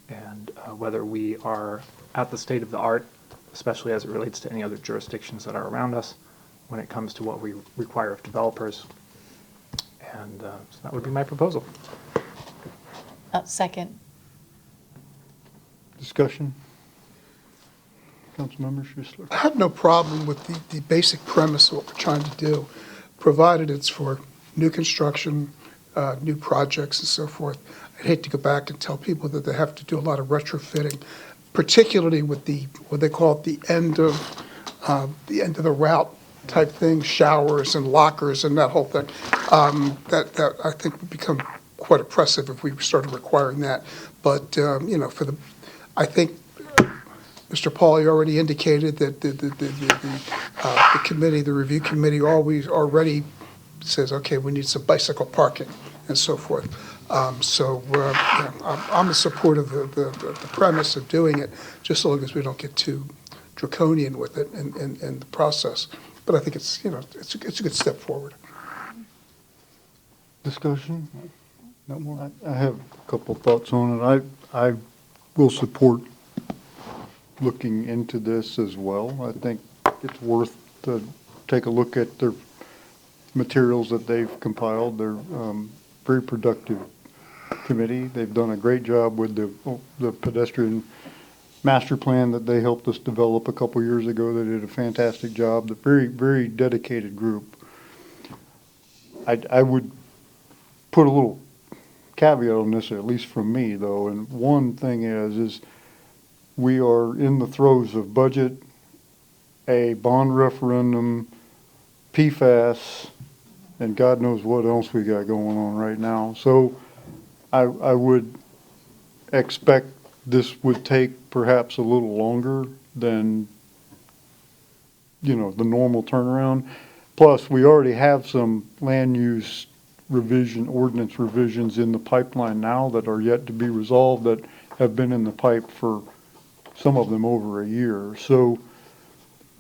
and whether we are at the state of the art, especially as it relates to any other jurisdictions that are around us when it comes to what we require of developers. And so that would be my proposal. Second. Discussion? Councilmember Schuessler? I have no problem with the basic premise of what we're trying to do, provided it's for new construction, new projects and so forth. I'd hate to go back and tell people that they have to do a lot of retrofitting, particularly with what they call it the end of the route type thing, showers and lockers and that whole thing. That I think would become quite oppressive if we started requiring that. But I think Mr. Pauly already indicated that the committee, the review committee, already says, okay, we need some bicycle parking and so forth. I'm in support of the premise of doing it, just so long as we don't get too draconian with it in the process. But I think it's a good step forward. Discussion? No more? I have a couple thoughts on it. I will support looking into this as well. I think it's worth to take a look at their materials that they've compiled. They're very productive committee. They've done a great job with the pedestrian master plan that they helped us develop a couple years ago. They did a fantastic job. They're very, very dedicated group. I would put a little caveat on this, at least from me, though, and one thing is we are in the throes of budget, a bond referendum, PFAS, and God knows what else we got going on right now. So I would expect this would take perhaps a little longer than, the normal turnaround. Plus, we already have some land use ordinance revisions in the pipeline now that are yet to be resolved, that have been in the pipe for some of them over a year. So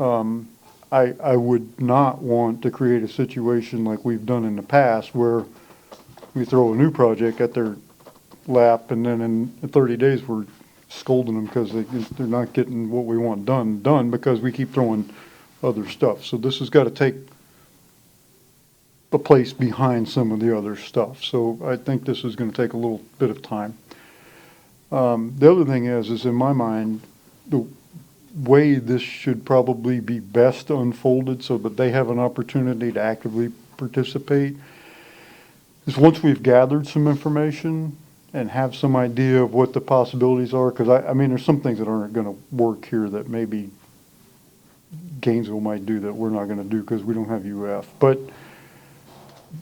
I would not want to create a situation like we've done in the past where we throw a new project at their lap and then in 30 days we're scolding them because they're not getting what we want done because we keep throwing other stuff. So this has got to take a place behind some of the other stuff. So I think this is going to take a little bit of time. The other thing is in my mind, the way this should probably be best unfolded so that they have an opportunity to actively participate is once we've gathered some information and have some idea of what the possibilities are, because I mean there's some things that aren't going to work here that maybe Gainesville might do that we're not going to do because we don't have UF. But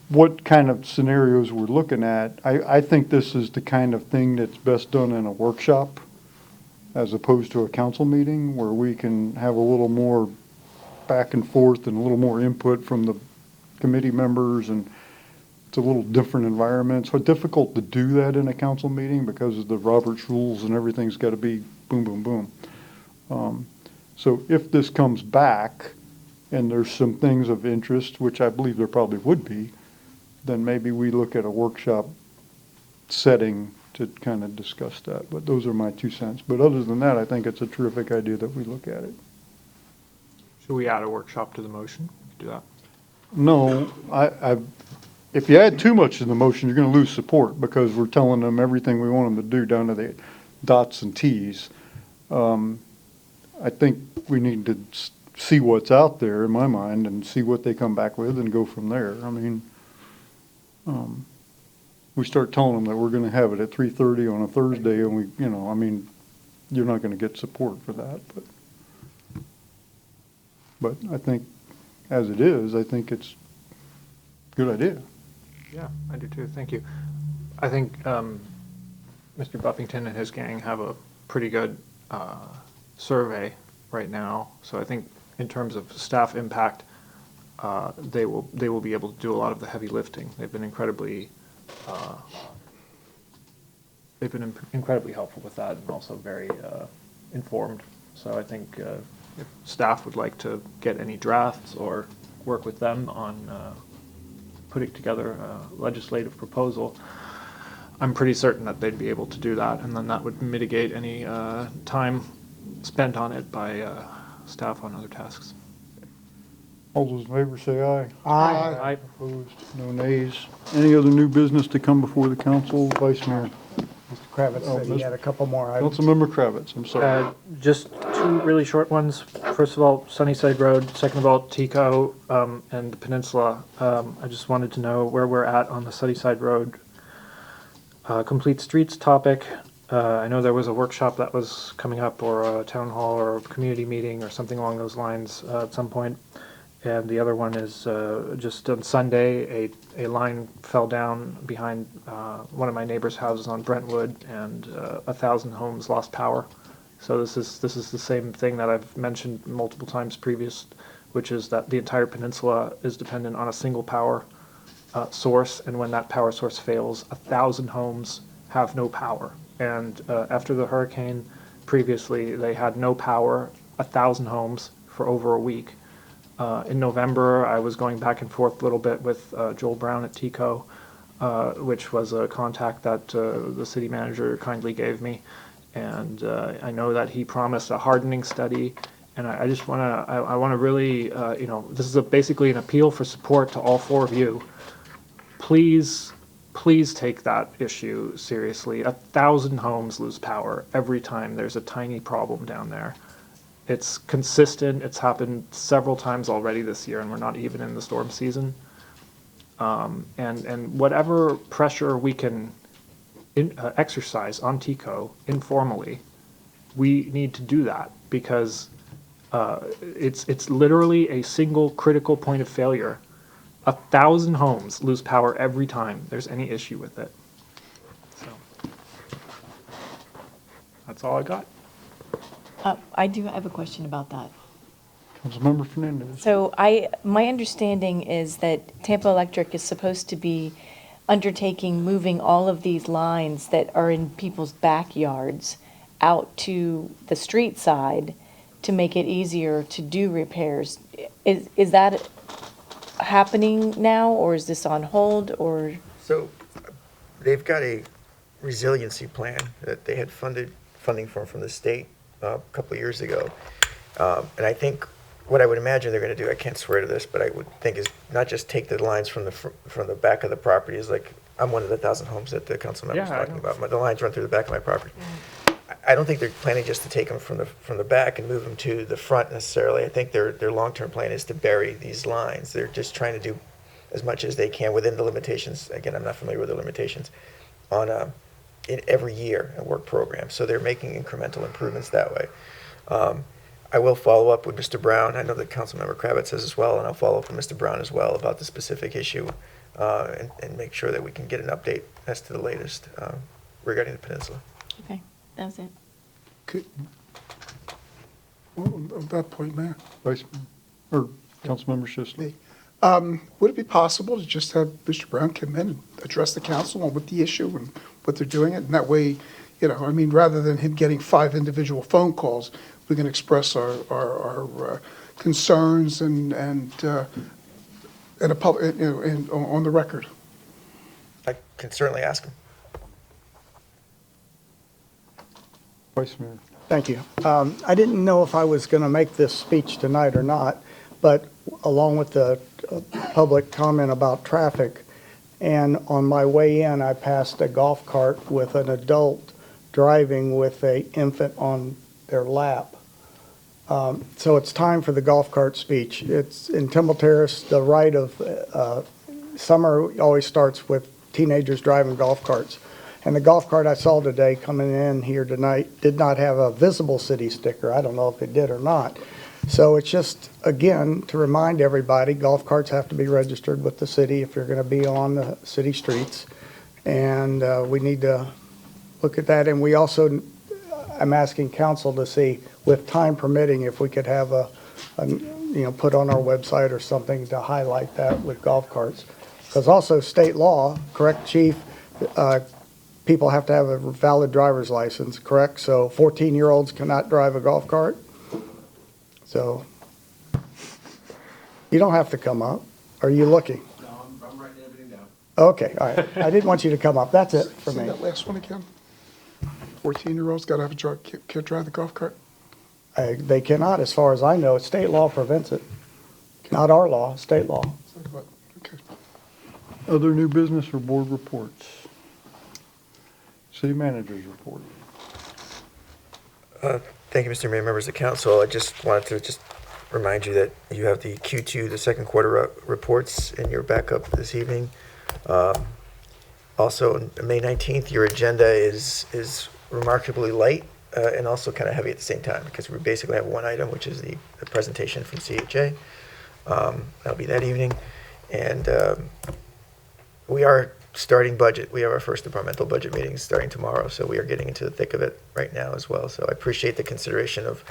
what kind of scenarios we're looking at, I think this is the kind of thing that's best done in a workshop as opposed to a council meeting where we can have a little more back and forth and a little more input from the committee members, and it's a little different environment. It's difficult to do that in a council meeting because of the Roberts rules and everything's got to be boom, boom, boom. So if this comes back and there's some things of interest, which I believe there probably would be, then maybe we look at a workshop setting to kind of discuss that. But those are my 2 cents. But other than that, I think it's a terrific idea that we look at it. Should we add a workshop to the motion? Do that. No, if you add too much to the motion, you're going to lose support because we're telling them everything we want them to do down to the dots and T's. I think we need to see what's out there in my mind and see what they come back with and go from there. I mean, we start telling them that we're going to have it at 3:30 on a Thursday and you're not going to get support for that. But But I think, as it is, I think it's a good idea. Yeah, I do too. Thank you. I think Mr. Buffington and his gang have a pretty good survey right now. So I think in terms of staff impact, they will be able to do a lot of the heavy lifting. They've been incredibly helpful with that, and also very informed. So I think if staff would like to get any drafts or work with them on putting together a legislative proposal, I'm pretty certain that they'd be able to do that, and then that would mitigate any time spent on it by staff on other tasks. All those in favor say aye. Aye. Opposed? No nays. Any other new business to come before the council? Vice Mayor. Mr. Kravitz said he had a couple more items. Councilmember Kravitz, I'm sorry. Just two really short ones. First of all, Sunnyside Road. Second of all, Tico and the Peninsula. I just wanted to know where we're at on the Sunnyside Road complete streets topic. I know there was a workshop that was coming up, or a town hall or a community meeting or something along those lines at some point. And the other one is just on Sunday, a line fell down behind one of my neighbor's houses on Brentwood, and 1,000 homes lost power. So this is the same thing that I've mentioned multiple times previous, which is that the entire peninsula is dependent on a single power source, and when that power source fails, 1,000 homes have no power. And after the hurricane previously, they had no power, 1,000 homes, for over a week. In November, I was going back and forth a little bit with Joel Brown at TECO, which was a contact that the city manager kindly gave me. And I know that he promised a hardening study. And I just want to, I want to really, this is basically an appeal for support to all four of you. Please take that issue seriously. 1,000 homes lose power every time there's a tiny problem down there. It's consistent. It's happened several times already this year, and we're not even in the storm season. And whatever pressure we can exercise on TECO informally, we need to do that, because it's literally a single critical point of failure. 1,000 homes lose power every time there's any issue with it. So that's all I got. I do have a question about that. Councilmember Fernandez. So my understanding is that Tampa Electric is supposed to be undertaking moving all of these lines that are in people's backyards out to the street side to make it easier to do repairs. Is that happening now, or is this on hold, or? So they've got a resiliency plan that they had funding from the state a couple of years ago. And I think what I would imagine they're going to do, I can't swear to this, but I would think is not just take the lines from the back of the property. Is like, I'm one of the 1,000 homes that the council member was talking about. The lines run through the back of my property. I don't think they're planning just to take them from the back and move them to the front necessarily. I think their long-term plan is to bury these lines. They're just trying to do as much as they can within the limitations. Again, I'm not familiar with the limitations on in every year a work program. So they're making incremental improvements that way. I will follow up with Mr. Brown. I know that Councilmember Kravitz has as well, and I'll follow up with Mr. Brown as well about the specific issue and make sure that we can get an update as to the latest regarding the peninsula. Okay, that was it. On that point, Mayor, Vice Mayor, or Councilmember Schisley. would it be possible to just have Mr. Brown come in and address the council on what the issue and what they're doing it? And that way, rather than him getting 5 individual phone calls, we can express our concerns and in a public, on the record. I can certainly ask him. Vice Mayor. Thank you. I didn't know if I was going to make this speech tonight or not, but along with the public comment about traffic, and on my way in, I passed a golf cart with an adult driving with an infant on their lap. So it's time for the golf cart speech. It's in Temple Terrace. The rite of summer always starts with teenagers driving golf carts. And the golf cart I saw today coming in here tonight did not have a visible city sticker. I don't know if it did or not. So it's just, again, to remind everybody, golf carts have to be registered with the city if you're going to be on the city streets. And we need to look at that. And we also, I'm asking council to see, with time permitting, if we could have put on our website or something to highlight that with golf carts. Because also state law, correct, Chief? People have to have a valid driver's license, correct? So 14-year-olds cannot drive a golf cart. So you don't have to come up. Are you looking? No, I'm writing everything down. Okay, all right. I didn't want you to come up. That's it for Say me. that last one again. 14-year-olds got to have a can't drive the golf cart? They cannot, as far as I know. State law prevents it. Not our law, state law. Okay. Other new business or board reports? City managers report. Thank you, Mr. Mayor, members of council. I just wanted to just remind you that you have the Q2, the second quarter reports in your backup this evening. Also, on May 19th, your agenda is remarkably light and also kind of heavy at the same time, because we basically have one item, which is the presentation from CHA. That'll be that evening. And we are starting budget. We have our first departmental budget meeting starting tomorrow, so we are getting into the thick of it right now as well. So I appreciate the consideration of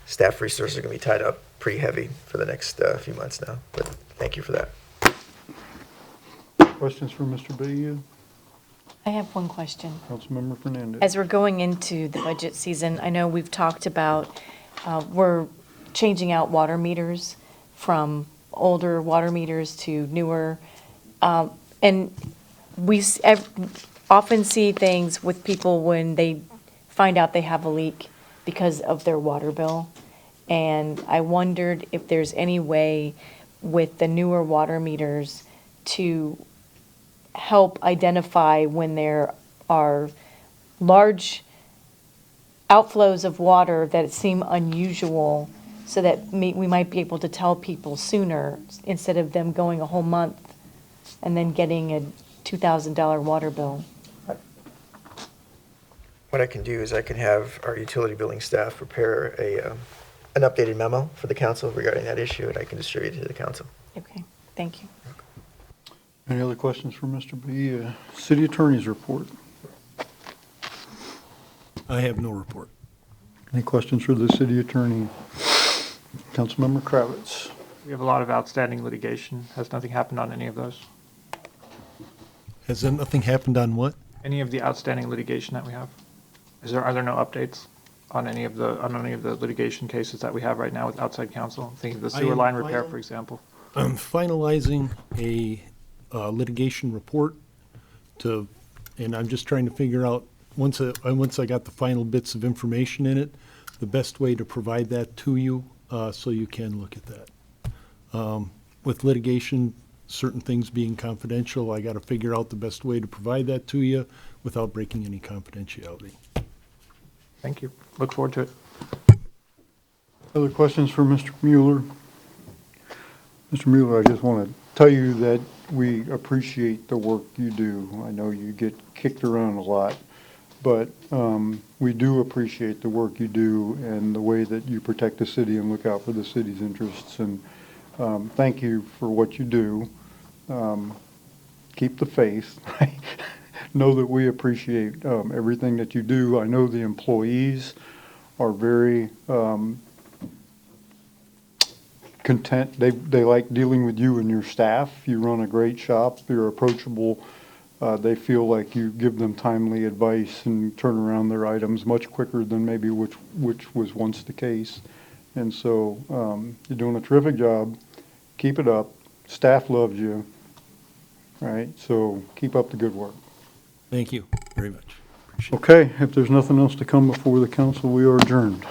staff resources are going to be tied up pretty heavy for the next few months now, but thank you for that. Questions for Mr. Bahia? I have one question. Councilmember Fernandez. As we're going into the budget season, I know we've talked about, we're changing out water meters from older water meters to newer. And we often see things with people when they find out they have a leak because of their water bill. And I wondered if there's any way with the newer water meters to help identify when there are large outflows of water that seem unusual, so that we might be able to tell people sooner instead of them going a whole month and then getting a $2,000 water bill. What I can do is I can have our utility billing staff prepare an updated memo for the council regarding that issue, and I can distribute it to the council. Okay, thank you. Any other questions for Mr. Bahia? City attorney's report. I have no report. Any questions for the city attorney? Councilmember Kravitz. We have a lot of outstanding litigation. Has nothing happened on any of those? Has there nothing happened on what? Any of the outstanding litigation that we have? Are there no updates on any of the litigation cases that we have right now with outside counsel? Think of the sewer line repair, for example. I'm finalizing a litigation report and I'm just trying to figure out, once I got the final bits of information in it, the best way to provide that to you so you can look at that. With litigation, certain things being confidential, I got to figure out the best way to provide that to you without breaking any confidentiality. Thank you. Look forward to it. Other questions for Mr. Mueller? Mr. Mueller, I just want to tell you that we appreciate the work you do. I know you get kicked around a lot, but we do appreciate the work you do and the way that you protect the city and look out for the city's interests. And thank you for what you do. Keep the faith. Know that we appreciate everything that you do. I know the employees are very content. They like dealing with you and your staff. You run a great shop. You're approachable. They feel like you give them timely advice and turn around their items much quicker than maybe which was once the case. And so you're doing a terrific job. Keep it up. Staff loves you. Right? So keep up the good work. Thank you very much. Okay, if there's nothing else to come before the council, we are adjourned.